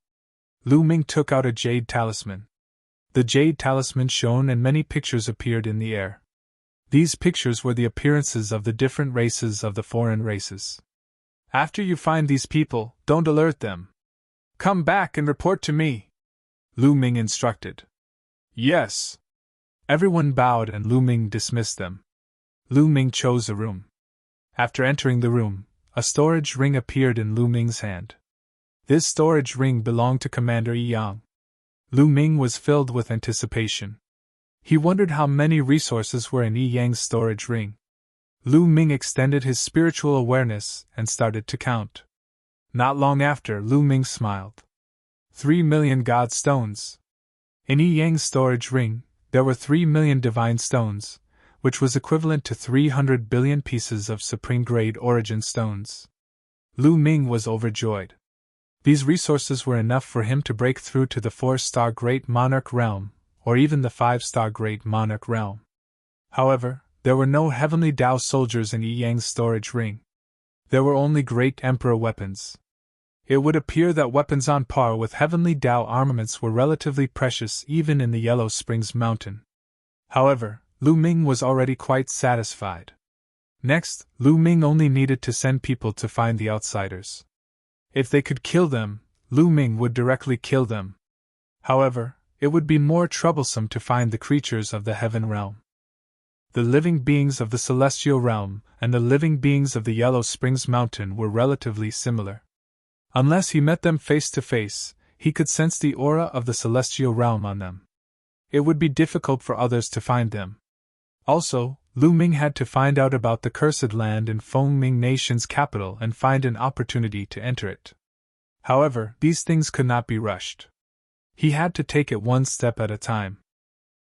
Lu Ming took out a jade talisman. The jade talisman shone and many pictures appeared in the air. These pictures were the appearances of the different races of the foreign races. After you find these people, don't alert them. Come back and report to me. Lu Ming instructed. Yes. Everyone bowed and Lu Ming dismissed them. Lu Ming chose a room. After entering the room, a storage ring appeared in Lu Ming's hand. This storage ring belonged to Commander Yi Yang. Lu Ming was filled with anticipation. He wondered how many resources were in Yi Yang's storage ring. Lu Ming extended his spiritual awareness and started to count. Not long after, Lu Ming smiled. 3 million God stones. In Yi Yang's storage ring, there were 3 million divine stones, which was equivalent to 300 billion pieces of supreme-grade origin stones. Lu Ming was overjoyed. These resources were enough for him to break through to the 4-star Great Monarch Realm, or even the 5-star Great Monarch Realm. However, there were no heavenly Dao soldiers in Yi Yang's storage ring. There were only Great Emperor weapons. It would appear that weapons on par with heavenly Dao armaments were relatively precious even in the Yellow Springs Mountain. However, Lu Ming was already quite satisfied. Next, Lu Ming only needed to send people to find the outsiders. If they could kill them, Lu Ming would directly kill them. However, it would be more troublesome to find the creatures of the Heaven Realm. The living beings of the Celestial Realm and the living beings of the Yellow Springs Mountain were relatively similar. Unless he met them face to face, he could sense the aura of the Celestial Realm on them. It would be difficult for others to find them. Also, Lu Ming had to find out about the cursed land in Fengming Nation's capital and find an opportunity to enter it. However, these things could not be rushed. He had to take it one step at a time.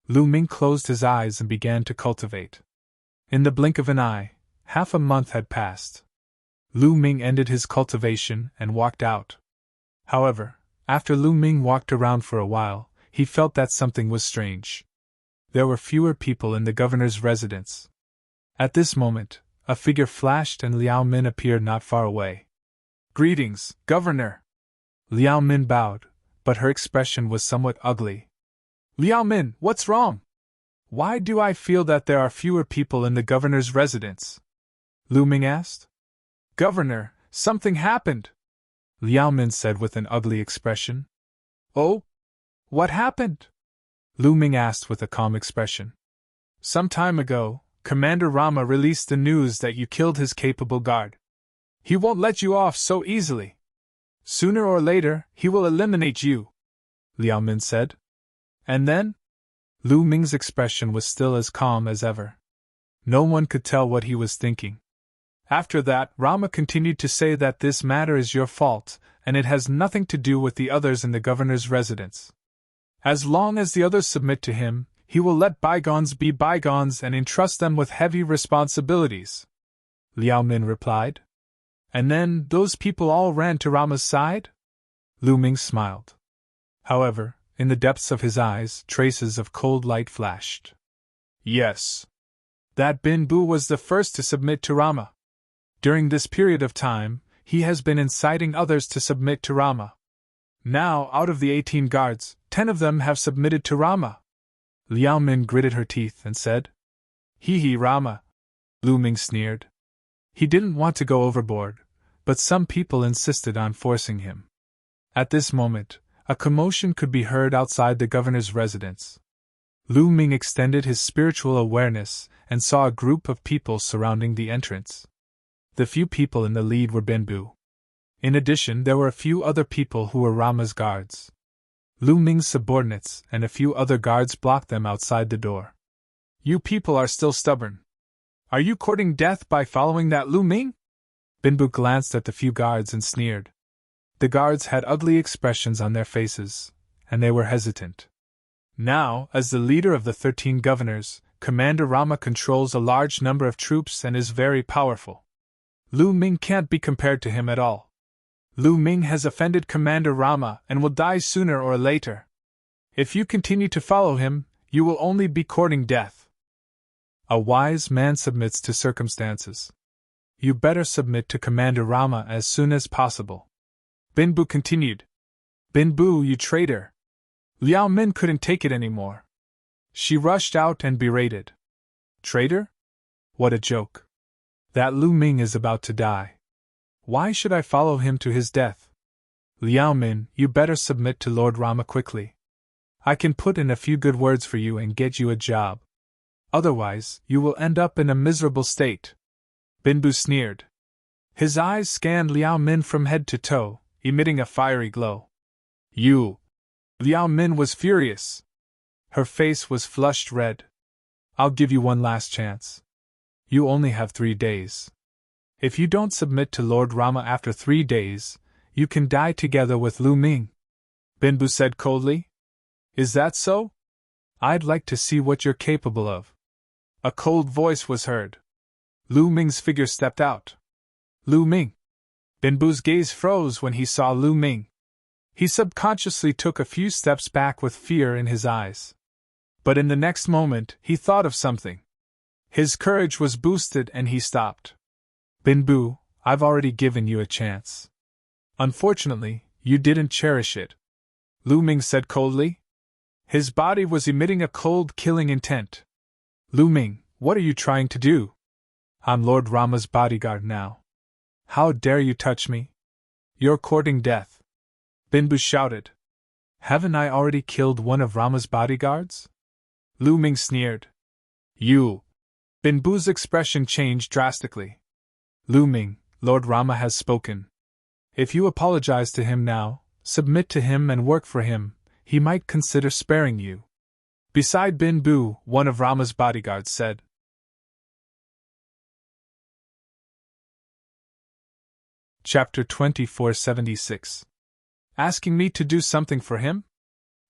Lu Ming closed his eyes and began to cultivate. In the blink of an eye, half a month had passed. Lu Ming ended his cultivation and walked out. However, after Lu Ming walked around for a while, he felt that something was strange. There were fewer people in the governor's residence. At this moment, a figure flashed and Liao Min appeared not far away. "Greetings, Governor!" Liao Min bowed, but her expression was somewhat ugly. "Liao Min, what's wrong? Why do I feel that there are fewer people in the governor's residence?" Lu Ming asked. "Governor, something happened," Liao Min said with an ugly expression. "Oh? What happened?" Lu Ming asked with a calm expression. "Some time ago, Commander Rama released the news that you killed his capable guard. He won't let you off so easily. Sooner or later, he will eliminate you," Liao Min said. "And then?" Lu Ming's expression was still as calm as ever. No one could tell what he was thinking. "After that, Rama continued to say that this matter is your fault, and it has nothing to do with the others in the governor's residence. As long as the others submit to him, he will let bygones be bygones and entrust them with heavy responsibilities," Liao Min replied. "And then those people all ran to Rama's side?" Lu Ming smiled. However, in the depths of his eyes, traces of cold light flashed. "Yes. That Bin Bu was the first to submit to Rama. During this period of time, he has been inciting others to submit to Rama. Now, out of the 18 guards, 10 of them have submitted to Rama." Liao Min gritted her teeth and said. "Hee Rama," Lu Ming sneered. He didn't want to go overboard, but some people insisted on forcing him. At this moment, a commotion could be heard outside the governor's residence. Lu Ming extended his spiritual awareness and saw a group of people surrounding the entrance. The few people in the lead were Bin Bu. In addition, there were a few other people who were Rama's guards. Lu Ming's subordinates and a few other guards blocked them outside the door. "You people are still stubborn. Are you courting death by following that Lu Ming?" Bin Bu glanced at the few guards and sneered. The guards had ugly expressions on their faces, and they were hesitant. Now, as the leader of the 13 governors, Commander Rama controls a large number of troops and is very powerful. Lu Ming can't be compared to him at all. Lu Ming has offended Commander Rama and will die sooner or later. If you continue to follow him, you will only be courting death. A wise man submits to circumstances. You better submit to Commander Rama as soon as possible. Bin Bu continued. "Bin Bu, you traitor!" Liao Min couldn't take it anymore. She rushed out and berated. "Traitor? What a joke. That Lu Ming is about to die. Why should I follow him to his death? Liao Min, you better submit to Lord Rama quickly. I can put in a few good words for you and get you a job. Otherwise, you will end up in a miserable state." Bin Bu sneered. His eyes scanned Liao Min from head to toe, emitting a fiery glow. You! Liao Min was furious. Her face was flushed red. I'll give you one last chance. You only have 3 days. If you don't submit to Lord Rama after 3 days, you can die together with Lu Ming. Binbu said coldly. Is that so? I'd like to see what you're capable of. A cold voice was heard. Lu Ming's figure stepped out. Lu Ming. Binbu's gaze froze when he saw Lu Ming. He subconsciously took a few steps back with fear in his eyes. But in the next moment, he thought of something. His courage was boosted and he stopped. Binbu, I've already given you a chance. Unfortunately, you didn't cherish it. Lu Ming said coldly. His body was emitting a cold, killing intent. Lu Ming, what are you trying to do? I'm Lord Rama's bodyguard now. How dare you touch me? You're courting death. Binbu shouted. Haven't I already killed one of Rama's bodyguards? Lu Ming sneered. You! Binbu's expression changed drastically. Lu Ming, Lord Rama has spoken. If you apologize to him now, submit to him and work for him, he might consider sparing you. Beside Binbu, one of Rama's bodyguards said. Chapter 2476. Asking me to do something for him?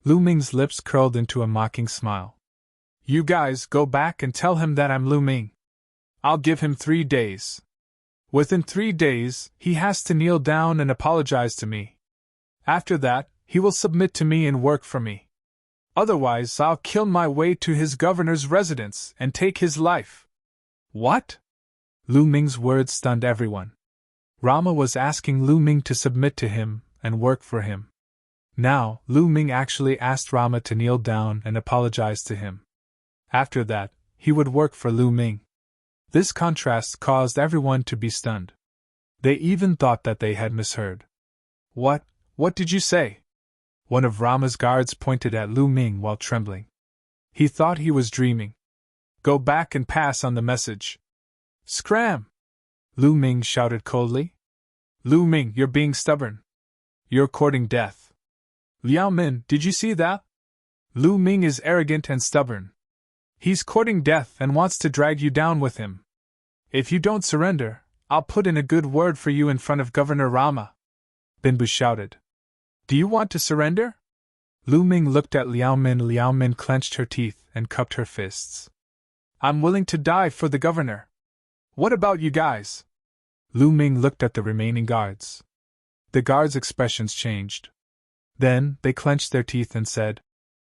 Lu Ming's lips curled into a mocking smile. You guys go back and tell him that I'm Lu Ming. I'll give him 3 days. Within 3 days, he has to kneel down and apologize to me. After that, he will submit to me and work for me. Otherwise, I'll kill my way to his governor's residence and take his life. What? Lu Ming's words stunned everyone. Rama was asking Lu Ming to submit to him and work for him. Now, Lu Ming actually asked Rama to kneel down and apologize to him. After that, he would work for Lu Ming. This contrast caused everyone to be stunned. They even thought that they had misheard. What did you say? One of Rama's guards pointed at Lu Ming while trembling. He thought he was dreaming. Go back and pass on the message. Scram! Lu Ming shouted coldly. Lu Ming, you're being stubborn. You're courting death. Liao Min, did you see that? Lu Ming is arrogant and stubborn. He's courting death and wants to drag you down with him. If you don't surrender, I'll put in a good word for you in front of Governor Rama. Binbu shouted. Do you want to surrender? Lu Ming looked at Liao Min. Liao Min clenched her teeth and cupped her fists. I'm willing to die for the governor. What about you guys? Lu Ming looked at the remaining guards. The guards' expressions changed. Then, they clenched their teeth and said,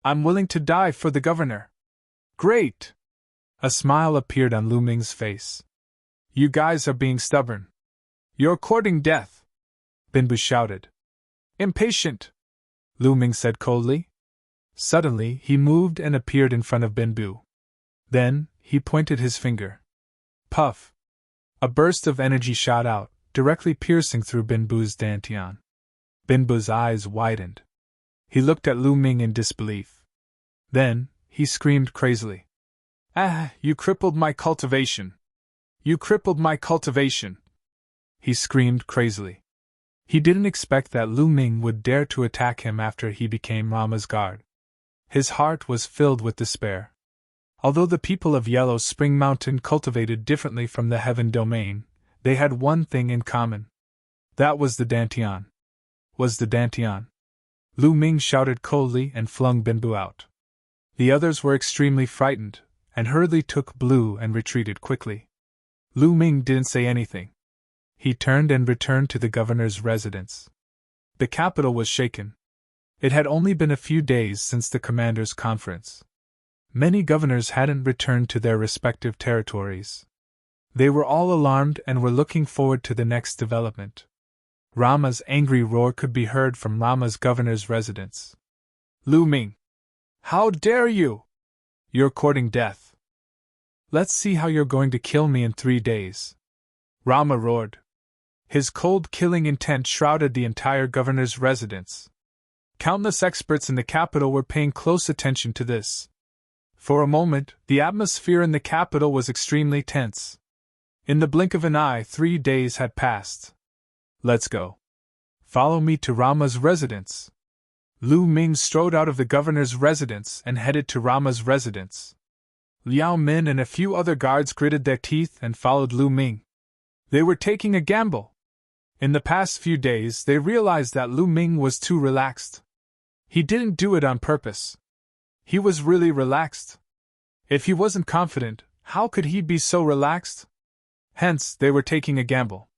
I'm willing to die for the governor. Great! A smile appeared on Lu Ming's face. You guys are being stubborn. You're courting death. Binbu shouted. Impatient! Lu Ming said coldly. Suddenly, he moved and appeared in front of Binbu. Then, he pointed his finger. Puff! A burst of energy shot out, directly piercing through Binbu's dantian. Binbu's eyes widened. He looked at Lu Ming in disbelief. Then, he screamed crazily. Ah, you crippled my cultivation! You crippled my cultivation! He screamed crazily. He didn't expect that Lu Ming would dare to attack him after he became Rama's guard. His heart was filled with despair. Although the people of Yellow Spring Mountain cultivated differently from the Heaven Domain, they had one thing in common. That was the dantian. Was the dantian. Lu Ming shouted coldly and flung Binbu out. The others were extremely frightened, and hurriedly took blue and retreated quickly. Lu Ming didn't say anything. He turned and returned to the governor's residence. The capital was shaken. It had only been a few days since the commanders' conference. Many governors hadn't returned to their respective territories. They were all alarmed and were looking forward to the next development. Rama's angry roar could be heard from Rama's governor's residence. Lu Ming! How dare you! You're courting death. Let's see how you're going to kill me in 3 days. Rama roared. His cold killing intent shrouded the entire governor's residence. Countless experts in the capital were paying close attention to this. For a moment, the atmosphere in the capital was extremely tense. In the blink of an eye, 3 days had passed. Let's go. Follow me to Rama's residence. Lu Ming strode out of the governor's residence and headed to Rama's residence. Liao Min and a few other guards gritted their teeth and followed Lu Ming. They were taking a gamble. In the past few days, they realized that Lu Ming was too relaxed. He didn't do it on purpose. He was really relaxed. If he wasn't confident, how could he be so relaxed? Hence, they were taking a gamble.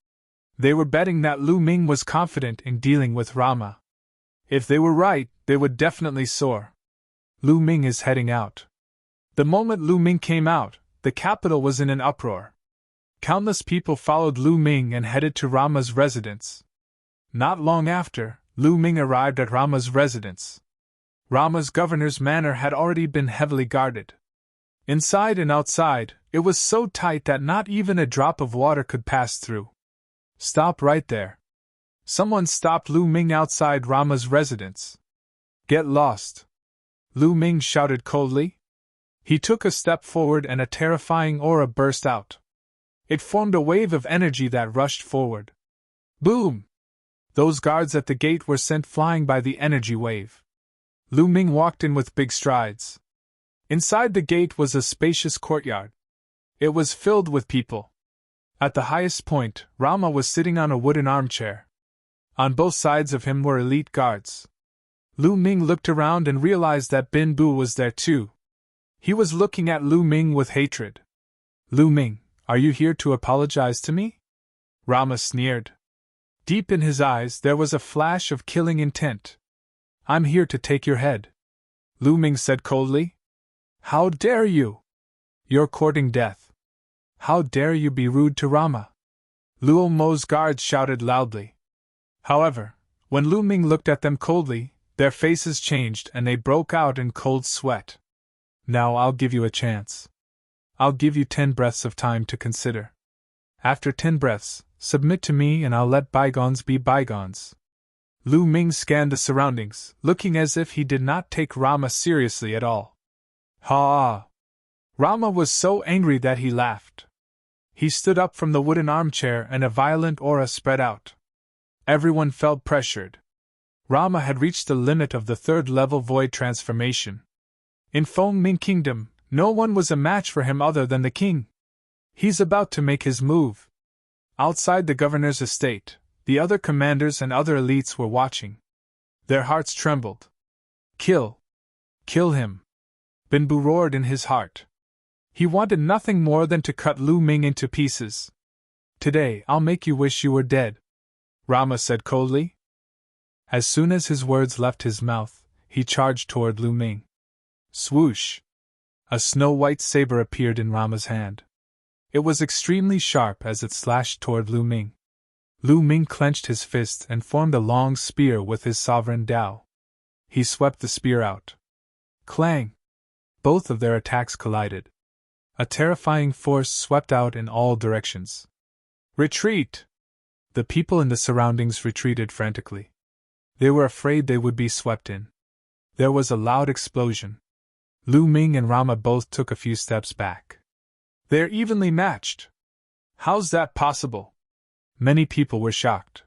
They were betting that Lu Ming was confident in dealing with Rama. If they were right, they would definitely soar. Lu Ming is heading out. The moment Lu Ming came out, the capital was in an uproar. Countless people followed Lu Ming and headed to Rama's residence. Not long after, Lu Ming arrived at Rama's residence. Rama's governor's manor had already been heavily guarded. Inside and outside, it was so tight that not even a drop of water could pass through. Stop right there. Someone stopped Lu Ming outside Rama's residence. Get lost. Lu Ming shouted coldly. He took a step forward and a terrifying aura burst out. It formed a wave of energy that rushed forward. Boom! Those guards at the gate were sent flying by the energy wave. Lu Ming walked in with big strides. Inside the gate was a spacious courtyard. It was filled with people. At the highest point, Rama was sitting on a wooden armchair. On both sides of him were elite guards. Lu Ming looked around and realized that Bin Bu was there too. He was looking at Lu Ming with hatred. Lu Ming, are you here to apologize to me? Rama sneered. Deep in his eyes there was a flash of killing intent. I'm here to take your head. Lu Ming said coldly. How dare you? You're courting death. How dare you be rude to Rama? Luo Mo's guards shouted loudly. However, when Lu Ming looked at them coldly, their faces changed and they broke out in cold sweat. Now I'll give you a chance. I'll give you 10 breaths of time to consider. After 10 breaths, submit to me and I'll let bygones be bygones. Lu Ming scanned the surroundings, looking as if he did not take Rama seriously at all. Ha! Rama was so angry that he laughed. He stood up from the wooden armchair and a violent aura spread out. Everyone felt pressured. Rama had reached the limit of the 3rd level void transformation. In Feng Ming Kingdom, no one was a match for him other than the king. He's about to make his move. Outside the governor's estate, the other commanders and other elites were watching. Their hearts trembled. Kill! Kill him! Bin Bu roared in his heart. He wanted nothing more than to cut Lu Ming into pieces. Today I'll make you wish you were dead, Rama said coldly. As soon as his words left his mouth, he charged toward Lu Ming. Swoosh! A snow-white saber appeared in Rama's hand. It was extremely sharp as it slashed toward Lu Ming. Lu Ming clenched his fist and formed a long spear with his sovereign Dao. He swept the spear out. Clang! Both of their attacks collided. A terrifying force swept out in all directions. Retreat! The people in the surroundings retreated frantically. They were afraid they would be swept in. There was a loud explosion. Lu Ming and Rama both took a few steps back. They're evenly matched. How's that possible? Many people were shocked.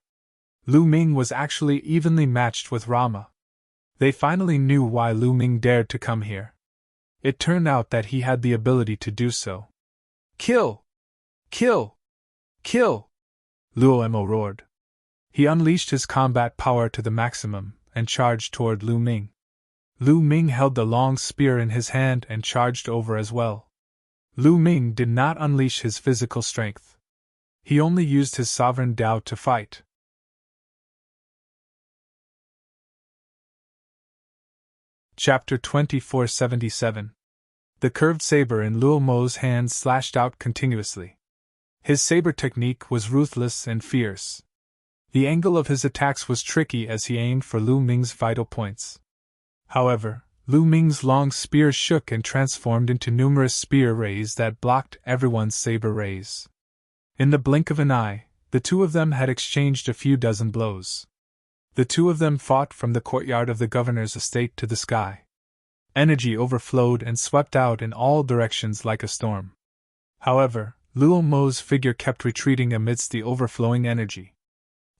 Lu Ming was actually evenly matched with Rama. They finally knew why Lu Ming dared to come here. It turned out that he had the ability to do so. Kill! Kill! Kill! Luo Mo roared. He unleashed his combat power to the maximum and charged toward Lu Ming. Lu Ming held the long spear in his hand and charged over as well. Lu Ming did not unleash his physical strength. He only used his sovereign Dao to fight. Chapter 2477. The curved saber in Luo Mo's hand slashed out continuously. His saber technique was ruthless and fierce. The angle of his attacks was tricky as he aimed for Lu Ming's vital points. However, Lu Ming's long spear shook and transformed into numerous spear rays that blocked everyone's saber rays. In the blink of an eye, the two of them had exchanged a few dozen blows. The two of them fought from the courtyard of the governor's estate to the sky. Energy overflowed and swept out in all directions like a storm. However, Luo Mo's figure kept retreating amidst the overflowing energy.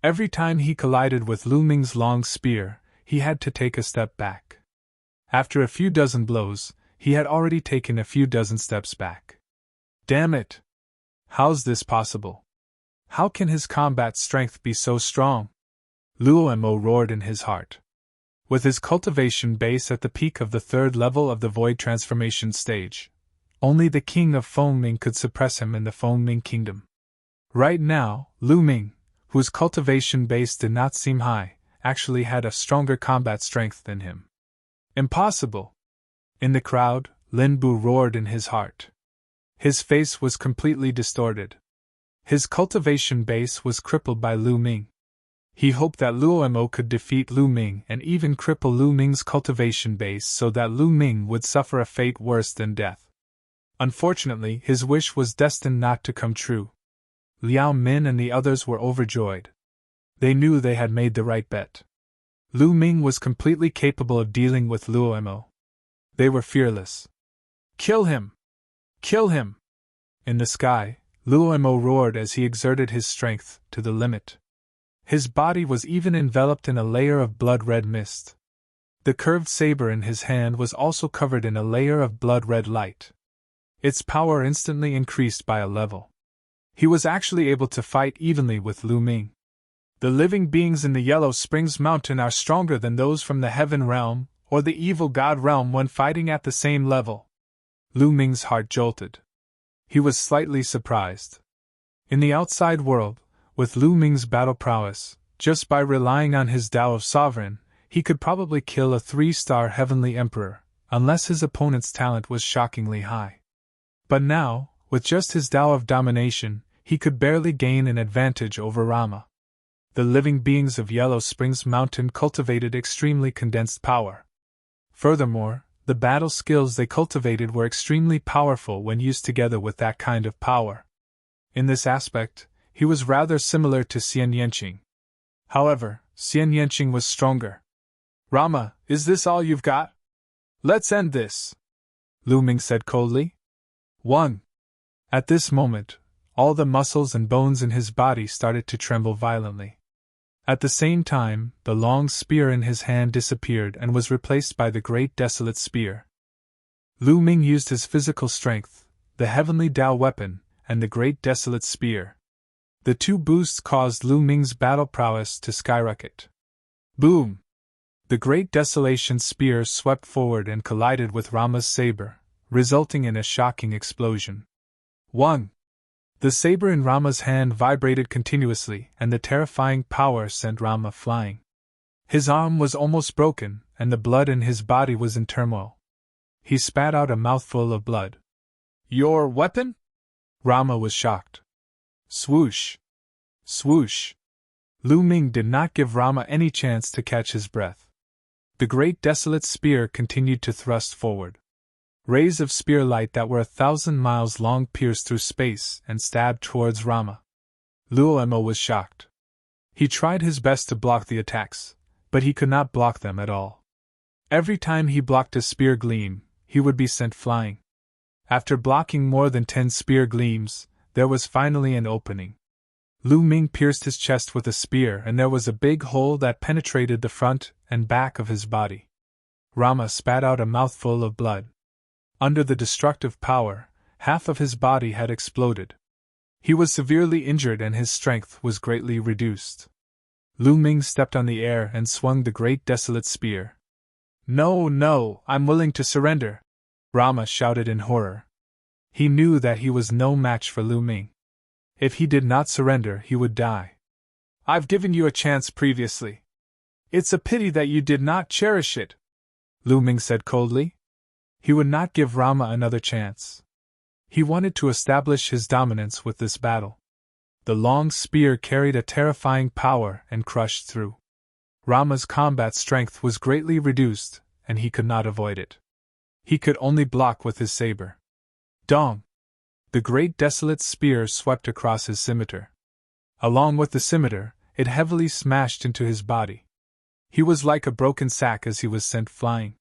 Every time he collided with Lu Ming's long spear, he had to take a step back. After a few dozen blows, he had already taken a few dozen steps back. Damn it! How's this possible? How can his combat strength be so strong? Luo Mo roared in his heart. With his cultivation base at the peak of the third level of the void transformation stage, only the king of Fengming could suppress him in the Fengming kingdom. Right now, Lu Ming, whose cultivation base did not seem high, actually had a stronger combat strength than him. Impossible! In the crowd, Lin Bu roared in his heart. His face was completely distorted. His cultivation base was crippled by Lu Ming. He hoped that Luo Mo could defeat Lu Ming and even cripple Lu Ming's cultivation base so that Lu Ming would suffer a fate worse than death. Unfortunately, his wish was destined not to come true. Liao Min and the others were overjoyed. They knew they had made the right bet. Lu Ming was completely capable of dealing with Luo Mo. They were fearless. Kill him! Kill him! In the sky, Luo Mo roared as he exerted his strength to the limit. His body was even enveloped in a layer of blood-red mist. The curved saber in his hand was also covered in a layer of blood-red light. Its power instantly increased by a level. He was actually able to fight evenly with Lu Ming. The living beings in the Yellow Springs Mountain are stronger than those from the Heaven Realm or the Evil God Realm when fighting at the same level. Lu Ming's heart jolted. He was slightly surprised. In the outside world, with Lu Ming's battle prowess, just by relying on his Tao of Sovereign, he could probably kill a 3-star Heavenly Emperor, unless his opponent's talent was shockingly high. But now, with just his Tao of Domination, he could barely gain an advantage over Rama. The living beings of Yellow Springs Mountain cultivated extremely condensed power. Furthermore, the battle skills they cultivated were extremely powerful when used together with that kind of power. In this aspect, he was rather similar to Xian Yanqing. However, Xian Yanqing was stronger. Rama, is this all you've got? Let's end this, Lu Ming said coldly. 1. At this moment, all the muscles and bones in his body started to tremble violently. At the same time, the long spear in his hand disappeared and was replaced by the great desolate spear. Lu Ming used his physical strength, the heavenly Tao weapon, and the great desolate spear. The two boosts caused Lu Ming's battle prowess to skyrocket. Boom! The great desolation spear swept forward and collided with Rama's saber, resulting in a shocking explosion. 1. The saber in Rama's hand vibrated continuously, and the terrifying power sent Rama flying. His arm was almost broken, and the blood in his body was in turmoil. He spat out a mouthful of blood. Your weapon? Rama was shocked. Swoosh! Swoosh! Lu Ming did not give Rama any chance to catch his breath. The great desolate spear continued to thrust forward. Rays of spear light that were 1,000 miles long pierced through space and stabbed towards Rama. Luo Mo was shocked. He tried his best to block the attacks, but he could not block them at all. Every time he blocked a spear gleam, he would be sent flying. After blocking more than 10 spear gleams, there was finally an opening. Lu Ming pierced his chest with a spear and there was a big hole that penetrated the front and back of his body. Rama spat out a mouthful of blood. Under the destructive power, half of his body had exploded. He was severely injured and his strength was greatly reduced. Lu Ming stepped on the air and swung the great desolate spear. No, no, I'm willing to surrender, Rama shouted in horror. He knew that he was no match for Lu Ming. If he did not surrender, he would die. I've given you a chance previously. It's a pity that you did not cherish it, Lu Ming said coldly. He would not give Rama another chance. He wanted to establish his dominance with this battle. The long spear carried a terrifying power and crushed through. Rama's combat strength was greatly reduced, and he could not avoid it. He could only block with his saber. Dong! The great desolate spear swept across his scimitar. Along with the scimitar, it heavily smashed into his body. He was like a broken sack as he was sent flying.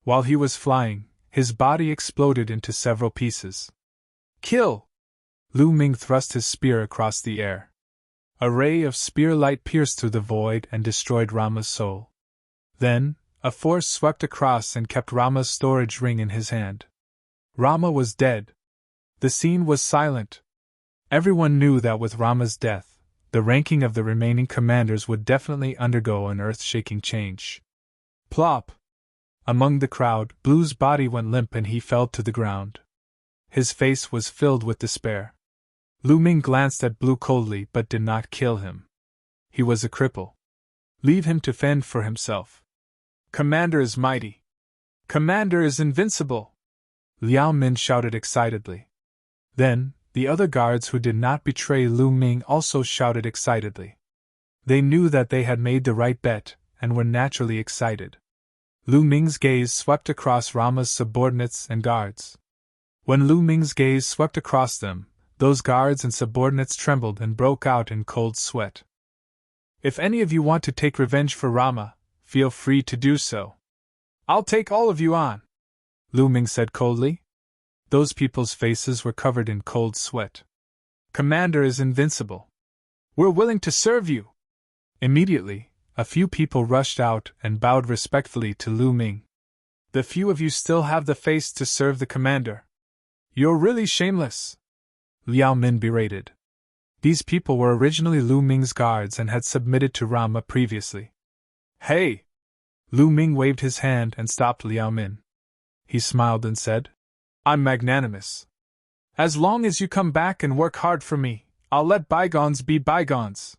While he was flying, his body exploded into several pieces. Kill! Lu Ming thrust his spear across the air. A ray of spear light pierced through the void and destroyed Rama's soul. Then, a force swept across and kept Rama's storage ring in his hand. Rama was dead. The scene was silent. Everyone knew that with Rama's death, the ranking of the remaining commanders would definitely undergo an earth-shaking change. Plop! Among the crowd, Blue's body went limp and he fell to the ground. His face was filled with despair. Lu Ming glanced at Blue coldly but did not kill him. He was a cripple. Leave him to fend for himself. Commander is mighty. Commander is invincible! Liao Min shouted excitedly. Then, the other guards who did not betray Lu Ming also shouted excitedly. They knew that they had made the right bet, and were naturally excited. Lu Ming's gaze swept across Rama's subordinates and guards. When Lu Ming's gaze swept across them, those guards and subordinates trembled and broke out in cold sweat. If any of you want to take revenge for Rama, feel free to do so. I'll take all of you on, Lu Ming said coldly. Those people's faces were covered in cold sweat. Commander is invincible. We're willing to serve you. Immediately, a few people rushed out and bowed respectfully to Lu Ming. The few of you still have the face to serve the commander. You're really shameless, Liao Min berated. These people were originally Lu Ming's guards and had submitted to Rama previously. Hey! Lu Ming waved his hand and stopped Liao Min. He smiled and said, I'm magnanimous. As long as you come back and work hard for me, I'll let bygones be bygones.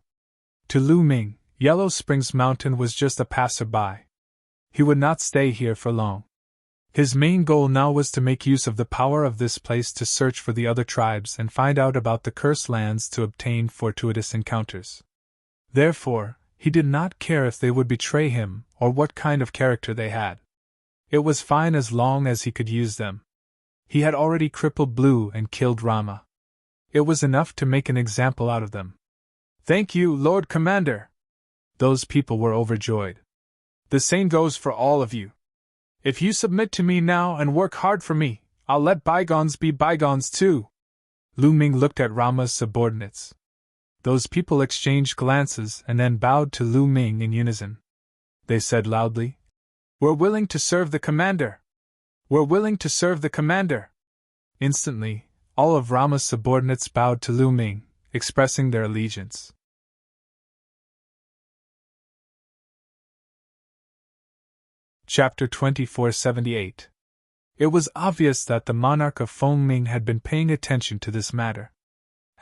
To Lu Ming, Yellow Springs Mountain was just a passerby. He would not stay here for long. His main goal now was to make use of the power of this place to search for the other tribes and find out about the cursed lands to obtain fortuitous encounters. Therefore, he did not care if they would betray him or what kind of character they had. It was fine as long as he could use them. He had already crippled Blue and killed Rama. It was enough to make an example out of them. Thank you, Lord Commander! Those people were overjoyed. The same goes for all of you. If you submit to me now and work hard for me, I'll let bygones be bygones too. Lu Ming looked at Rama's subordinates. Those people exchanged glances and then bowed to Lu Ming in unison. They said loudly, We're willing to serve the commander. We're willing to serve the commander. Instantly, all of Rama's subordinates bowed to Lu Ming, expressing their allegiance. Chapter 2478. It was obvious that the monarch of Fengming had been paying attention to this matter.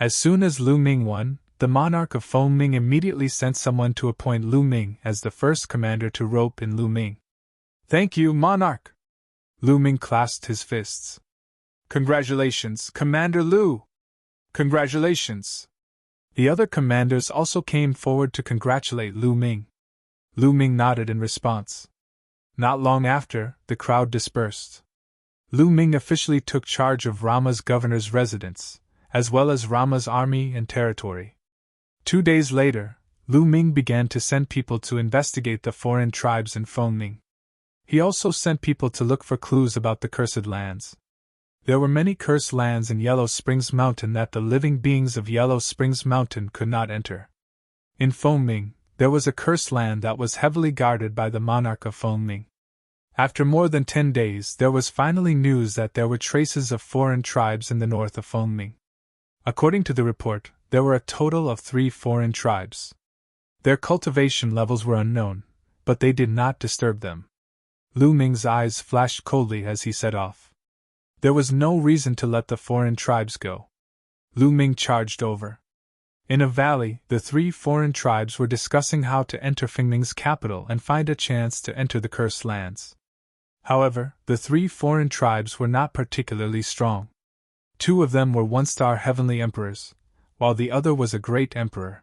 As soon as Lu Ming won, the monarch of Fengming immediately sent someone to appoint Lu Ming as the first commander to rope in Lu Ming. Thank you, monarch! Lu Ming clasped his fists. Congratulations, Commander Lu! Congratulations! The other commanders also came forward to congratulate Lu Ming. Lu Ming nodded in response. Not long after, the crowd dispersed. Lu Ming officially took charge of Rama's governor's residence, as well as Rama's army and territory. 2 days later, Lu Ming began to send people to investigate the foreign tribes in Fengming. He also sent people to look for clues about the cursed lands. There were many cursed lands in Yellow Springs Mountain that the living beings of Yellow Springs Mountain could not enter. In Fengming, there was a cursed land that was heavily guarded by the monarch of Fengming. After more than 10 days, there was finally news that there were traces of foreign tribes in the north of Fengming. According to the report, there were a total of 3 foreign tribes. Their cultivation levels were unknown, but they did not disturb them. Lu Ming's eyes flashed coldly as he set off. There was no reason to let the foreign tribes go. Lu Ming charged over. In a valley, the 3 foreign tribes were discussing how to enter Fengming's capital and find a chance to enter the cursed lands. However, the 3 foreign tribes were not particularly strong. 2 of them were 1-star heavenly emperors, while the other was a great emperor.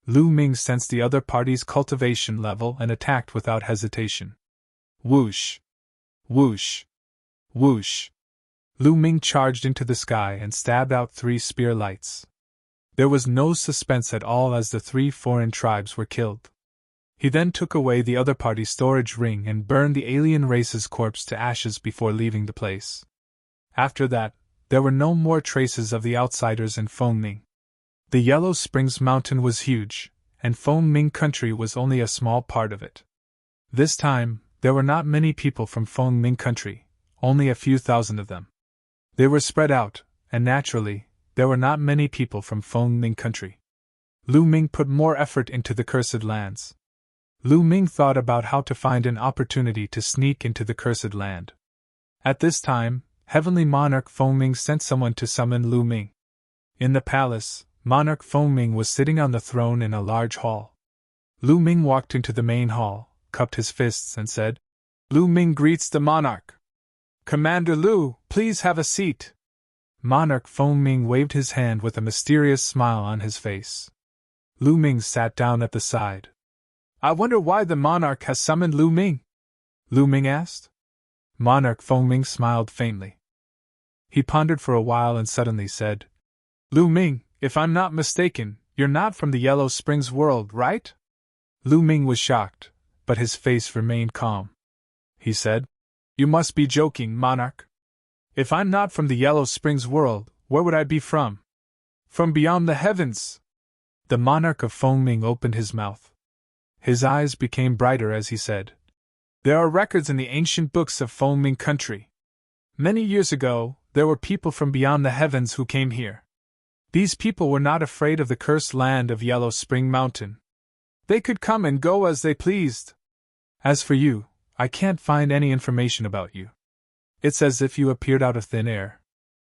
Lu Ming sensed the other party's cultivation level and attacked without hesitation. Whoosh! Whoosh! Whoosh! Lu Ming charged into the sky and stabbed out 3 spear lights. There was no suspense at all as the 3 foreign tribes were killed. He then took away the other party's storage ring and burned the alien race's corpse to ashes before leaving the place. After that, there were no more traces of the outsiders in Fengming. The Yellow Springs Mountain was huge, and Fengming country was only a small part of it. This time, there were not many people from Fengming country, only a few thousand of them. They were spread out, and naturally, there were not many people from Fengming country. Lu Ming put more effort into the Cursed Lands. Lu Ming thought about how to find an opportunity to sneak into the Cursed Land. At this time, Heavenly Monarch Fengming sent someone to summon Lu Ming. In the palace, Monarch Fengming was sitting on the throne in a large hall. Lu Ming walked into the main hall, cupped his fists, and said, "Lu Ming greets the monarch. Commander Lu, please have a seat." Monarch Fengming waved his hand with a mysterious smile on his face. Lu Ming sat down at the side. "I wonder why the monarch has summoned Lu Ming?" Lu Ming asked. Monarch Fengming smiled faintly. He pondered for a while and suddenly said, "Lu Ming, if I'm not mistaken, you're not from the Yellow Springs world, right?" Lu Ming was shocked, but his face remained calm. He said, "You must be joking, monarch. If I'm not from the Yellow Springs world, where would I be from?" "From beyond the heavens." The monarch of Fengming opened his mouth. His eyes became brighter as he said, "There are records in the ancient books of Fengming country. Many years ago, there were people from beyond the heavens who came here. These people were not afraid of the cursed land of Yellow Spring Mountain. They could come and go as they pleased. As for you, I can't find any information about you. It's as if you appeared out of thin air.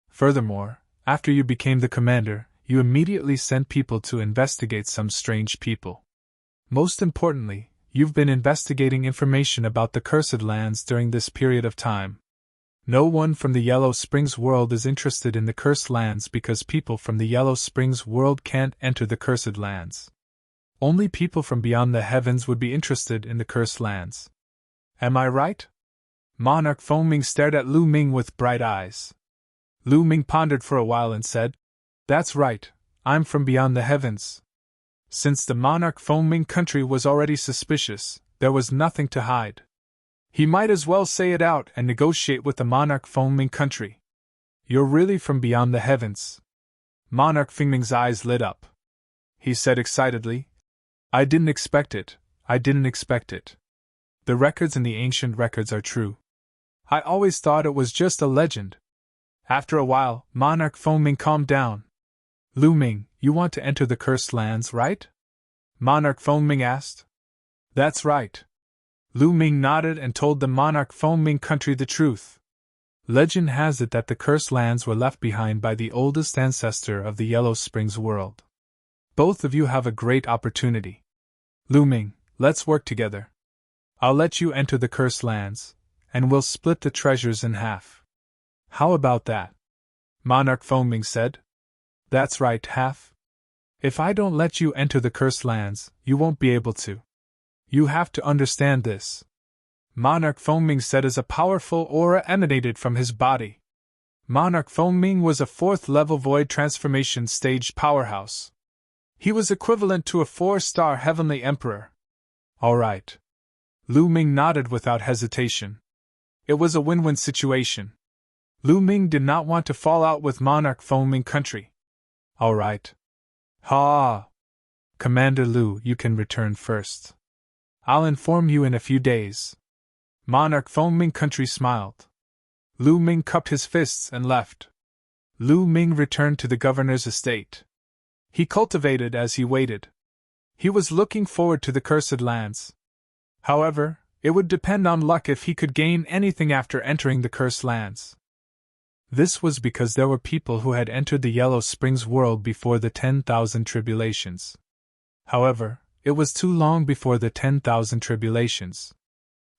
Furthermore, after you became the commander, you immediately sent people to investigate some strange people. Most importantly, you've been investigating information about the Cursed Lands during this period of time. No one from the Yellow Springs world is interested in the Cursed Lands because people from the Yellow Springs world can't enter the Cursed Lands. Only people from beyond the heavens would be interested in the Cursed Lands. Am I right?" Monarch Fengming stared at Lu Ming with bright eyes. Lu Ming pondered for a while and said, "That's right, I'm from beyond the heavens." Since the Monarch Fengming country was already suspicious, there was nothing to hide. He might as well say it out and negotiate with the Monarch Fengming country. "You're really from beyond the heavens." Monarch Fengming's eyes lit up. He said excitedly, I didn't expect it. The records in the ancient records are true. I always thought it was just a legend." After a while, Monarch Fengming calmed down. "Lu Ming, you want to enter the Cursed Lands, right?" Monarch Fengming asked. "That's right." Lu Ming nodded and told the Monarch Fengming country the truth. Legend has it that the Cursed Lands were left behind by the oldest ancestor of the Yellow Springs world. Both of you have a great opportunity. Lu Ming, let's work together. I'll let you enter the Cursed Lands, and we'll split the treasures in half. How about that? Monarch Fengming said. That's right, half. If I don't let you enter the Cursed Lands, you won't be able to. You have to understand this. Monarch Fengming said as a powerful aura emanated from his body. Monarch Fengming was a 4th-level void transformation stage powerhouse. He was equivalent to a 4-star heavenly emperor. All right. Lu Ming nodded without hesitation. It was a win-win situation. Lu Ming did not want to fall out with Monarch Fengming country. All right. Ha! Commander Lu, you can return first. I'll inform you in a few days. Monarch Fengming country smiled. Lu Ming cupped his fists and left. Lu Ming returned to the governor's estate. He cultivated as he waited. He was looking forward to the Cursed Lands. However, it would depend on luck if he could gain anything after entering the Cursed Lands. This was because there were people who had entered the Yellow Springs world before the 10,000 tribulations. However, it was too long before the 10,000 tribulations.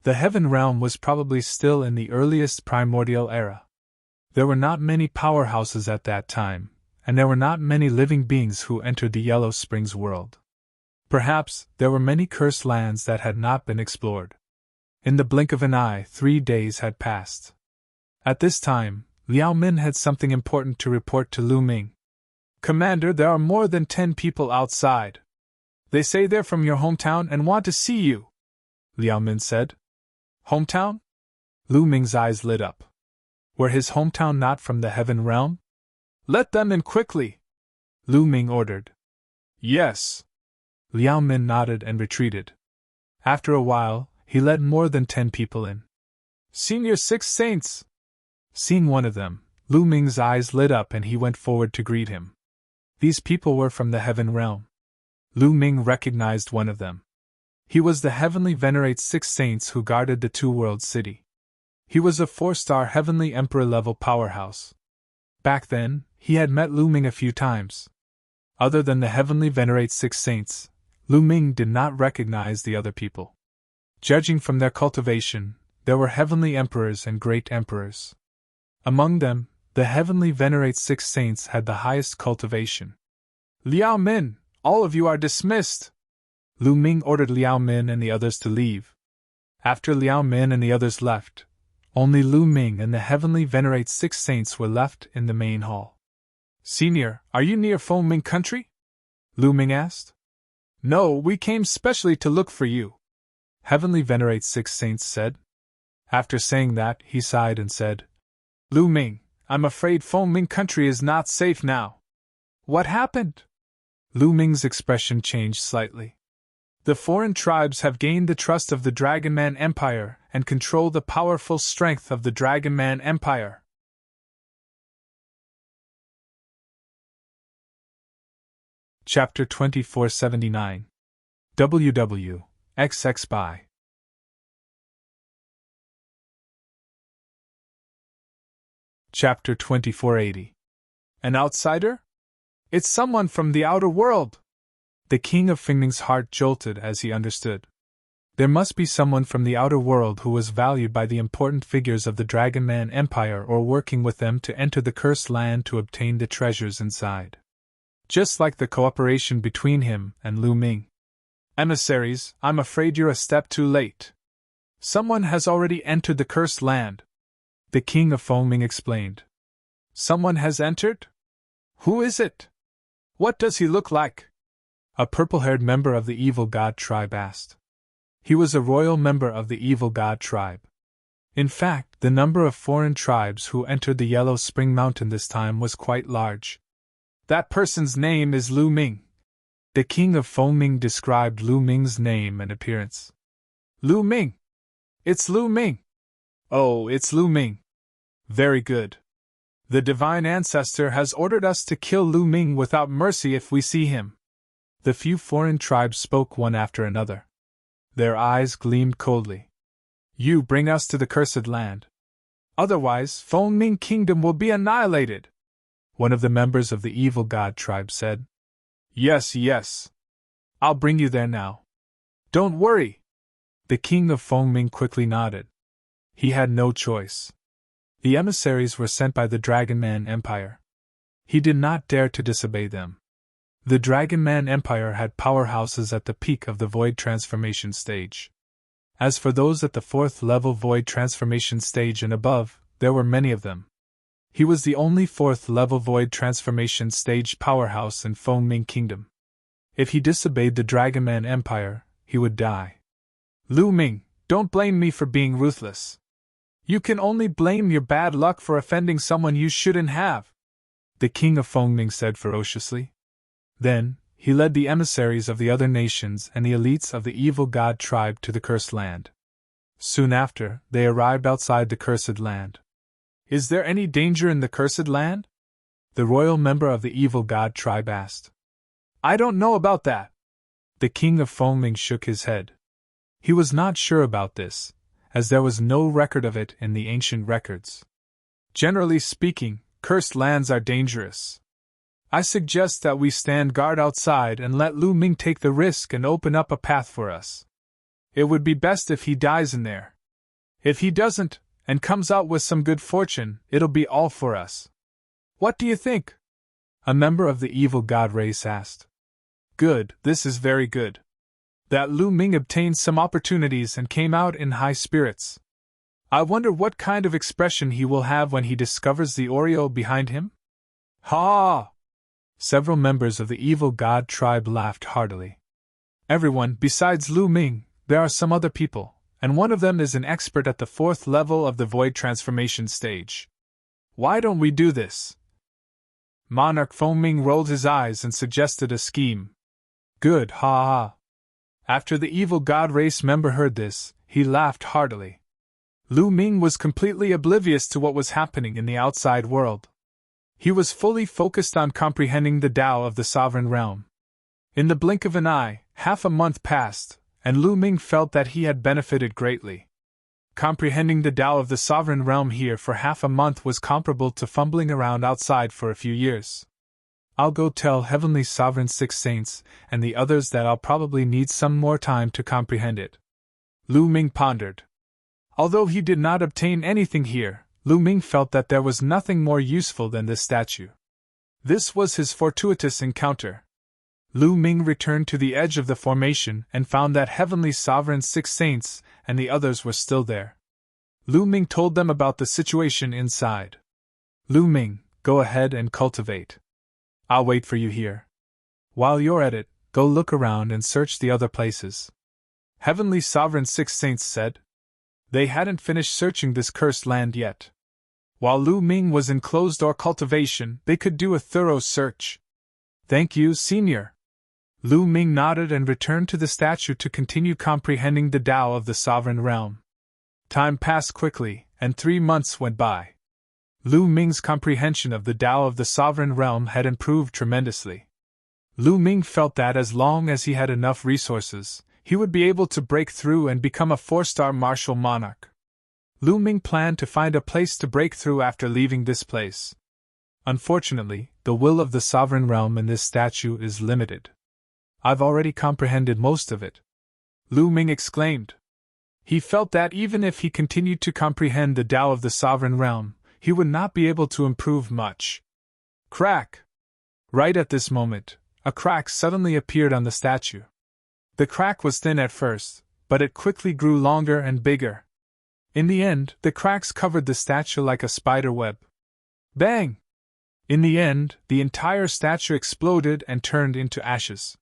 The Heaven Realm was probably still in the earliest primordial era. There were not many powerhouses at that time, and there were not many living beings who entered the Yellow Springs world. Perhaps there were many cursed lands that had not been explored. In the blink of an eye, 3 days had passed. At this time, Liao Min had something important to report to Lu Ming. Commander, there are more than 10 people outside. They say they're from your hometown and want to see you, Liao Min said. Hometown? Lu Ming's eyes lit up. Were his hometown not from the heaven realm? Let them in quickly, Lu Ming ordered. Yes. Liao Min nodded and retreated. After a while, he let more than 10 people in. Senior 6 saints! Seeing one of them, Lu Ming's eyes lit up and he went forward to greet him. These people were from the heaven realm. Lu Ming recognized one of them. He was the heavenly venerate 6 saints who guarded the two-world city. He was a 4-star heavenly emperor-level powerhouse. Back then, he had met Lu Ming a few times. Other than the heavenly venerate 6 saints, Lu Ming did not recognize the other people. Judging from their cultivation, there were heavenly emperors and great emperors. Among them, the heavenly venerate 6 saints had the highest cultivation. Liao Min, all of you are dismissed! Lu Ming ordered Liao Min and the others to leave. After Liao Min and the others left, only Lu Ming and the heavenly venerate 6 saints were left in the main hall. Senior, are you near Feng Ming country? Lu Ming asked. No, we came specially to look for you, heavenly venerate 6 saints said. After saying that, he sighed and said, Lu Ming, I'm afraid Feng Ming country is not safe now. What happened? Lu Ming's expression changed slightly. The foreign tribes have gained the trust of the Dragon Man Empire and control the powerful strength of the Dragon Man Empire. Chapter 2479 WW XX by Chapter 2480 An outsider? It's someone from the outer world! The king of Fengming's heart jolted as he understood. There must be someone from the outer world who was valued by the important figures of the Dragon Man Empire or working with them to enter the cursed land to obtain the treasures inside. Just like the cooperation between him and Lu Ming. Emissaries, I'm afraid you're a step too late. Someone has already entered the cursed land, the king of Fengming explained. Someone has entered? Who is it? What does he look like? A purple-haired member of the evil god tribe asked. He was a royal member of the evil god tribe. In fact, the number of foreign tribes who entered the Yellow Spring Mountain this time was quite large. That person's name is Lu Ming. The king of Fengming described Lu Ming's name and appearance. Lu Ming! It's Lu Ming! Oh, it's Lu Ming. Very good. The divine ancestor has ordered us to kill Lu Ming without mercy if we see him. The few foreign tribes spoke one after another. Their eyes gleamed coldly. You bring us to the cursed land. Otherwise, Fengming Kingdom will be annihilated, one of the members of the evil god tribe said. Yes, yes. I'll bring you there now. Don't worry. The king of Fengming quickly nodded. He had no choice. The emissaries were sent by the Dragon Man Empire. He did not dare to disobey them. The Dragon Man Empire had powerhouses at the peak of the Void Transformation stage. As for those at the 4th level Void Transformation stage and above, there were many of them. He was the only 4th level Void Transformation stage powerhouse in Fengming Kingdom. If he disobeyed the Dragon Man Empire, he would die. Lu Ming, don't blame me for being ruthless. You can only blame your bad luck for offending someone you shouldn't have, the king of Fengming said ferociously. Then, he led the emissaries of the other nations and the elites of the evil god tribe to the cursed land. Soon after, they arrived outside the cursed land. Is there any danger in the cursed land? The royal member of the evil god tribe asked. I don't know about that. The king of Fengming shook his head. He was not sure about this, as there was no record of it in the ancient records. Generally speaking, cursed lands are dangerous. I suggest that we stand guard outside and let Lu Ming take the risk and open up a path for us. It would be best if he dies in there. If he doesn't, and comes out with some good fortune, it'll be all for us. What do you think? A member of the evil god race asked. Good, this is very good. That Lu Ming obtained some opportunities and came out in high spirits. I wonder what kind of expression he will have when he discovers the Oreo behind him? Ha! Several members of the evil god tribe laughed heartily. Everyone, besides Lu Ming, there are some other people, and one of them is an expert at the 4th level of the Void Transformation stage. Why don't we do this? Monarch Feng Ming rolled his eyes and suggested a scheme. Good, ha ha. After the evil god race member heard this, he laughed heartily. Lu Ming was completely oblivious to what was happening in the outside world. He was fully focused on comprehending the Tao of the sovereign realm. In the blink of an eye, half a month passed, and Lu Ming felt that he had benefited greatly. Comprehending the Tao of the sovereign realm here for half a month was comparable to fumbling around outside for a few years. I'll go tell Heavenly Sovereign Six Saints and the others that I'll probably need some more time to comprehend it. Lu Ming pondered. Although he did not obtain anything here, Lu Ming felt that there was nothing more useful than this statue. This was his fortuitous encounter. Lu Ming returned to the edge of the formation and found that Heavenly Sovereign Six Saints and the others were still there. Lu Ming told them about the situation inside. Lu Ming, go ahead and cultivate. I'll wait for you here. While you're at it, go look around and search the other places. Heavenly Sovereign Six Saints said. They hadn't finished searching this cursed land yet. While Lu Ming was in closed-door cultivation, they could do a thorough search. Thank you, Senior. Lu Ming nodded and returned to the statue to continue comprehending the Tao of the sovereign realm. Time passed quickly, and 3 months went by. Lu Ming's comprehension of the Tao of the sovereign realm had improved tremendously. Lu Ming felt that as long as he had enough resources, he would be able to break through and become a 4-star martial monarch. Lu Ming planned to find a place to break through after leaving this place. Unfortunately, the will of the sovereign realm in this statue is limited. I've already comprehended most of it. Lu Ming exclaimed. He felt that even if he continued to comprehend the Tao of the sovereign realm, he would not be able to improve much. Crack! Right at this moment, a crack suddenly appeared on the statue. The crack was thin at first, but it quickly grew longer and bigger. In the end, the cracks covered the statue like a spider web. Bang! In the end, the entire statue exploded and turned into ashes.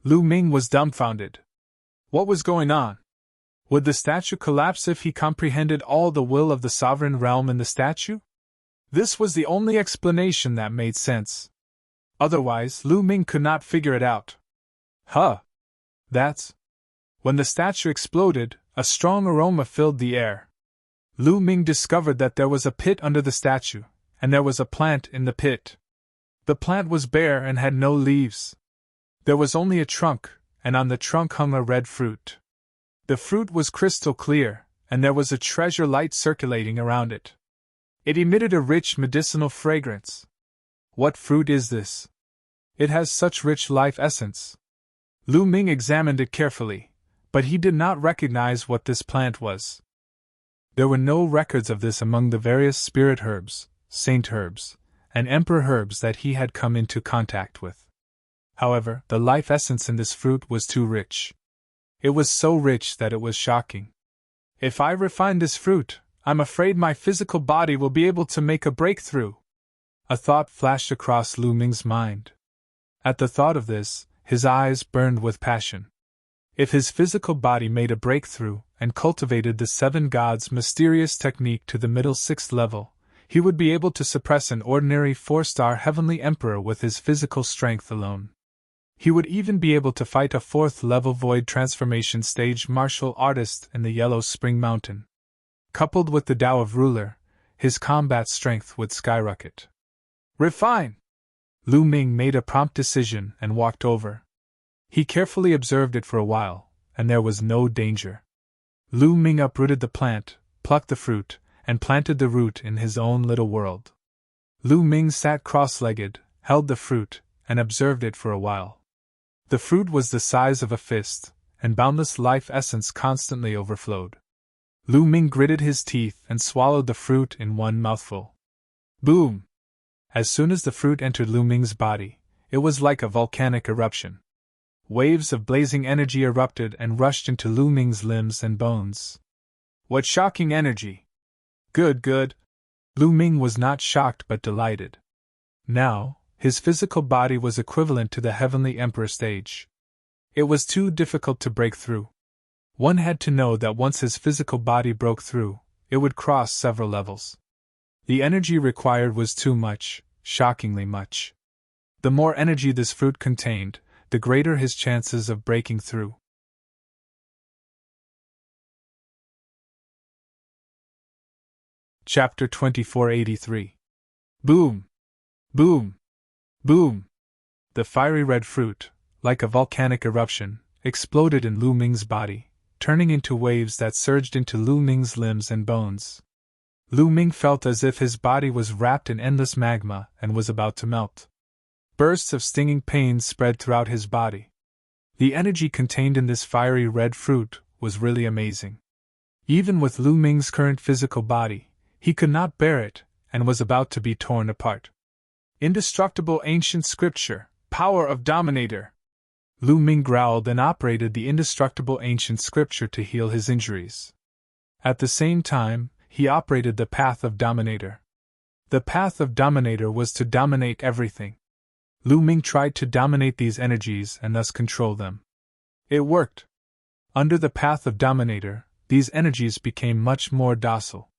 Lu Ming was dumbfounded. What was going on? Would the statue collapse if he comprehended all the will of the sovereign realm in the statue? This was the only explanation that made sense. Otherwise, Lu Ming could not figure it out. Huh! That's... When the statue exploded, a strong aroma filled the air. Lu Ming discovered that there was a pit under the statue, and there was a plant in the pit. The plant was bare and had no leaves. There was only a trunk, and on the trunk hung a red fruit. The fruit was crystal clear, and there was a treasure light circulating around it. It emitted a rich medicinal fragrance. What fruit is this? It has such rich life essence. Lu Ming examined it carefully, but he did not recognize what this plant was. There were no records of this among the various spirit herbs, saint herbs, and emperor herbs that he had come into contact with. However, the life essence in this fruit was too rich. It was so rich that it was shocking. If I refine this fruit, I'm afraid my physical body will be able to make a breakthrough. A thought flashed across Lu Ming's mind. At the thought of this, his eyes burned with passion. If his physical body made a breakthrough and cultivated the 7 gods' mysterious technique to the middle 6th level, he would be able to suppress an ordinary 4-star heavenly emperor with his physical strength alone. He would even be able to fight a 4th-level void transformation stage martial artist in the Yellow Spring Mountain. Coupled with the Tao of Ruler, his combat strength would skyrocket. Refine! Lu Ming made a prompt decision and walked over. He carefully observed it for a while, and there was no danger. Lu Ming uprooted the plant, plucked the fruit, and planted the root in his own little world. Lu Ming sat cross-legged, held the fruit, and observed it for a while. The fruit was the size of a fist, and boundless life essence constantly overflowed. Lu Ming gritted his teeth and swallowed the fruit in one mouthful. Boom! As soon as the fruit entered Lu Ming's body, it was like a volcanic eruption. Waves of blazing energy erupted and rushed into Lu Ming's limbs and bones. What shocking energy! Good, good! Lu Ming was not shocked but delighted. Now, his physical body was equivalent to the Heavenly Emperor stage. It was too difficult to break through. One had to know that once his physical body broke through, it would cross several levels. The energy required was too much, shockingly much. The more energy this fruit contained, the greater his chances of breaking through. Chapter 2483. Boom! Boom! Boom! The fiery red fruit, like a volcanic eruption, exploded in Lu Ming's body, turning into waves that surged into Lu Ming's limbs and bones. Lu Ming felt as if his body was wrapped in endless magma and was about to melt. Bursts of stinging pain spread throughout his body. The energy contained in this fiery red fruit was really amazing. Even with Lu Ming's current physical body, he could not bear it and was about to be torn apart. Indestructible ancient scripture, power of Dominator! Lu Ming growled and operated the indestructible ancient scripture to heal his injuries. At the same time, he operated the path of Dominator. The path of Dominator was to dominate everything. Lu Ming tried to dominate these energies and thus control them. It worked. Under the path of Dominator, these energies became much more docile.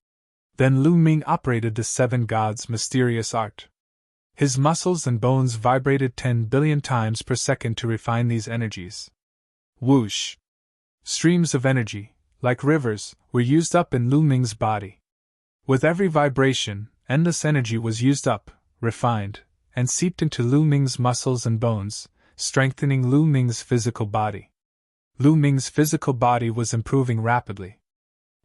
Then Lu Ming operated the seven gods' mysterious art. His muscles and bones vibrated 10 billion times per second to refine these energies. Whoosh! Streams of energy, like rivers, were used up in Lu Ming's body. With every vibration, endless energy was used up, refined, and seeped into Lu Ming's muscles and bones, strengthening Lu Ming's physical body. Lu Ming's physical body was improving rapidly.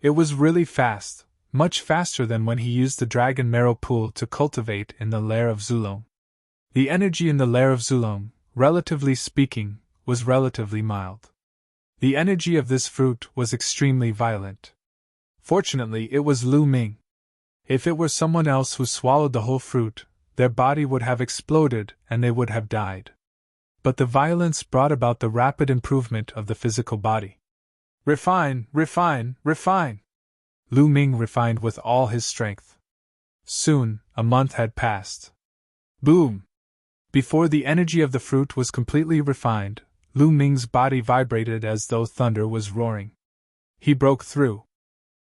It was really fast. Much faster than when he used the dragon marrow pool to cultivate in the lair of Zulong. The energy in the lair of Zulong, relatively speaking, was relatively mild. The energy of this fruit was extremely violent. Fortunately, it was Lu Ming. If it were someone else who swallowed the whole fruit, their body would have exploded and they would have died. But the violence brought about the rapid improvement of the physical body. Refine, refine, refine! Lu Ming refined with all his strength. Soon, a month had passed. Boom! Before the energy of the fruit was completely refined, Lu Ming's body vibrated as though thunder was roaring. He broke through.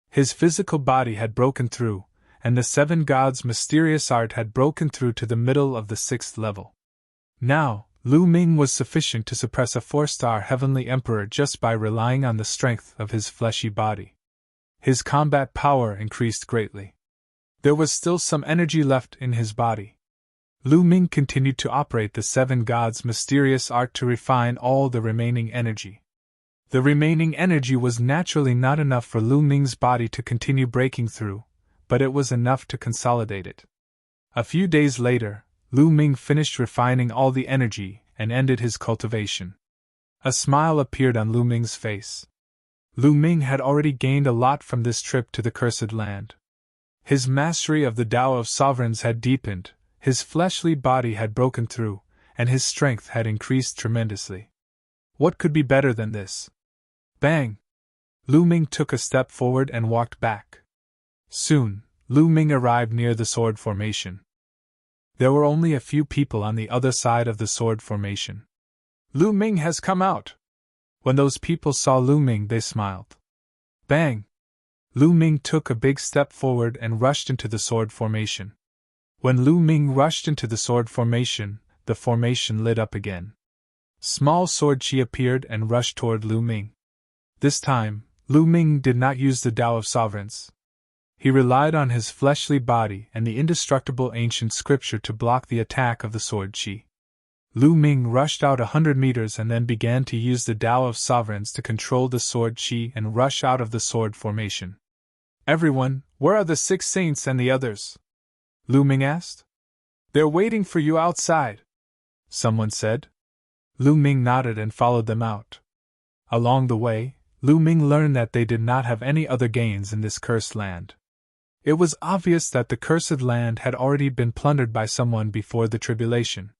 His physical body had broken through, and the seven gods' mysterious art had broken through to the middle of the 6th level. Now, Lu Ming was sufficient to suppress a 4-star heavenly emperor just by relying on the strength of his fleshy body. His combat power increased greatly. There was still some energy left in his body. Lu Ming continued to operate the seven gods' mysterious art to refine all the remaining energy. The remaining energy was naturally not enough for Lu Ming's body to continue breaking through, but it was enough to consolidate it. A few days later, Lu Ming finished refining all the energy and ended his cultivation. A smile appeared on Lu Ming's face. Lu Ming had already gained a lot from this trip to the Cursed Land. His mastery of the Tao of Sovereigns had deepened, his fleshly body had broken through, and his strength had increased tremendously. What could be better than this? Bang! Lu Ming took a step forward and walked back. Soon, Lu Ming arrived near the sword formation. There were only a few people on the other side of the sword formation. Lu Ming has come out! When those people saw Lu Ming, they smiled. Bang! Lu Ming took a big step forward and rushed into the sword formation. When Lu Ming rushed into the sword formation, the formation lit up again. Small sword chi appeared and rushed toward Lu Ming. This time, Lu Ming did not use the Tao of Sovereigns. He relied on his fleshly body and the indestructible ancient scripture to block the attack of the sword chi. Lu Ming rushed out 100 meters and then began to use the Tao of Sovereigns to control the sword chi and rush out of the sword formation. Everyone, where are the 6 saints and the others? Lu Ming asked. They're waiting for you outside, someone said. Lu Ming nodded and followed them out. Along the way, Lu Ming learned that they did not have any other gains in this cursed land. It was obvious that the cursed land had already been plundered by someone before the tribulation.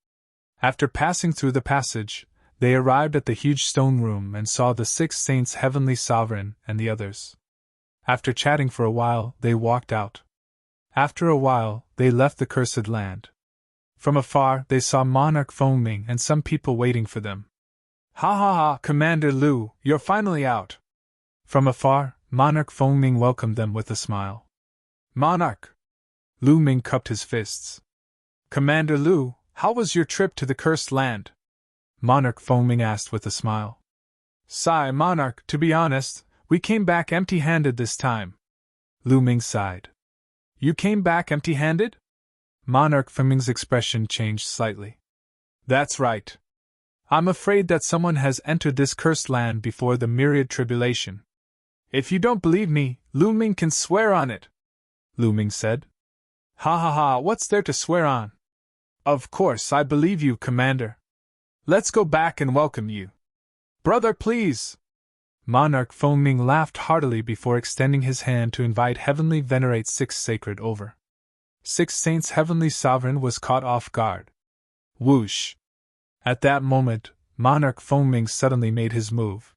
After passing through the passage, they arrived at the huge stone room and saw the 6 saints, heavenly sovereign, and the others. After chatting for a while, they walked out. After a while, they left the cursed land. From afar, they saw Monarch Fengming and some people waiting for them. Ha ha ha, Commander Lu, you're finally out! From afar, Monarch Fengming welcomed them with a smile. Monarch! Lu Ming cupped his fists. Commander Lu, how was your trip to the cursed land? Monarch Feng Ming asked with a smile. Sigh, Monarch, to be honest, we came back empty-handed this time. Lu Ming sighed. You came back empty-handed? Monarch Feng Ming's expression changed slightly. That's right. I'm afraid that someone has entered this cursed land before the myriad tribulation. If you don't believe me, Lu Ming can swear on it, Lu Ming said. Ha ha ha, what's there to swear on? Of course I believe you, Commander. Let's go back and welcome you. Brother, please! Monarch Feng Ming laughed heartily before extending his hand to invite Heavenly Venerate Six Sacred over. Six Saints Heavenly Sovereign was caught off guard. Whoosh! At that moment, Monarch Feng Ming suddenly made his move.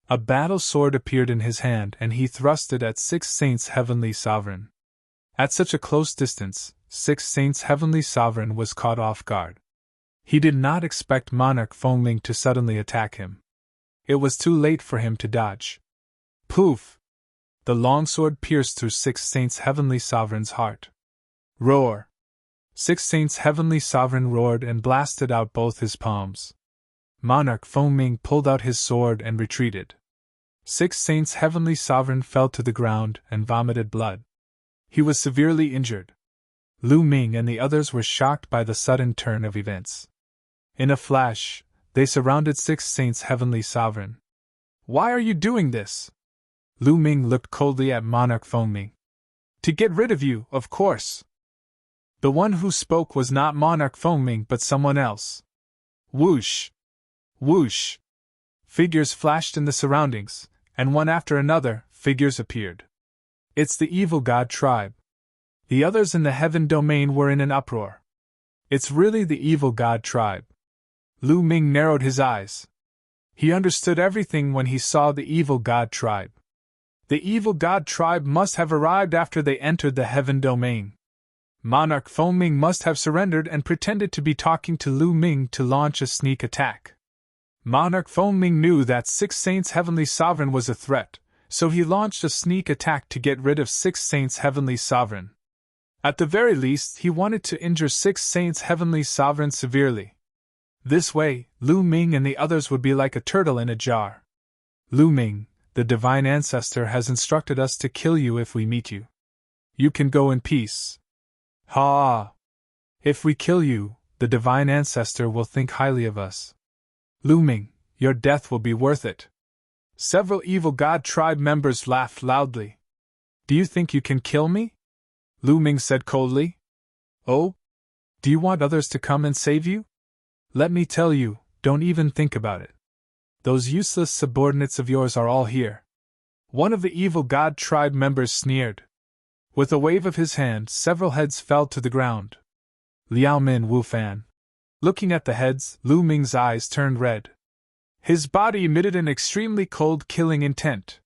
A battle sword appeared in his hand and he thrust it at Six Saints Heavenly Sovereign. At such a close distance, Six Saints Heavenly Sovereign was caught off guard. He did not expect Monarch Feng Ming to suddenly attack him. It was too late for him to dodge. Poof! The longsword pierced through Six Saints Heavenly Sovereign's heart. Roar! Six Saints Heavenly Sovereign roared and blasted out both his palms. Monarch Feng Ming pulled out his sword and retreated. Six Saints Heavenly Sovereign fell to the ground and vomited blood. He was severely injured. Lu Ming and the others were shocked by the sudden turn of events. In a flash, they surrounded Six Saints Heavenly Sovereign. Why are you doing this? Lu Ming looked coldly at Monarch Feng Ming. To get rid of you, of course. The one who spoke was not Monarch Feng Ming but someone else. Whoosh! Whoosh! Figures flashed in the surroundings, and one after another, figures appeared. It's the evil god tribe. The others in the heaven domain were in an uproar. It's really the evil god tribe. Lu Ming narrowed his eyes. He understood everything when he saw the evil god tribe. The evil god tribe must have arrived after they entered the heaven domain. Monarch Feng Ming must have surrendered and pretended to be talking to Lu Ming to launch a sneak attack. Monarch Feng Ming knew that Six Saints Heavenly Sovereign was a threat, so he launched a sneak attack to get rid of Six Saints Heavenly Sovereign. At the very least, he wanted to injure Six Saints Heavenly Sovereign severely. This way, Lu Ming and the others would be like a turtle in a jar. Lu Ming, the Divine Ancestor has instructed us to kill you if we meet you. You can go in peace. Ha! If we kill you, the Divine Ancestor will think highly of us. Lu Ming, your death will be worth it. Several evil god tribe members laughed loudly. Do you think you can kill me? Lu Ming said coldly. Oh? Do you want others to come and save you? Let me tell you, don't even think about it. Those useless subordinates of yours are all here. One of the evil god tribe members sneered. With a wave of his hand, several heads fell to the ground. Liao Min Wu Fan. Looking at the heads, Lu Ming's eyes turned red. His body emitted an extremely cold, killing intent.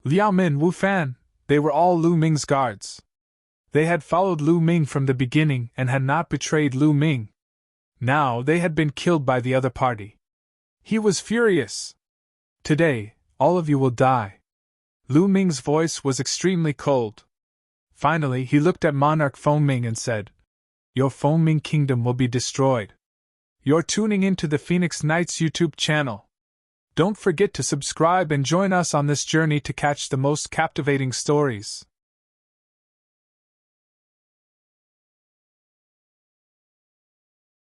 Liao Min Wu Fan, they were all Lu Ming's guards. They had followed Lu Ming from the beginning and had not betrayed Lu Ming. Now they had been killed by the other party. He was furious. Today, all of you will die. Lu Ming's voice was extremely cold. Finally, he looked at Monarch Feng Ming and said, Your Feng Ming kingdom will be destroyed. You're tuning into the Phoenix Knights YouTube channel. Don't forget to subscribe and join us on this journey to catch the most captivating stories.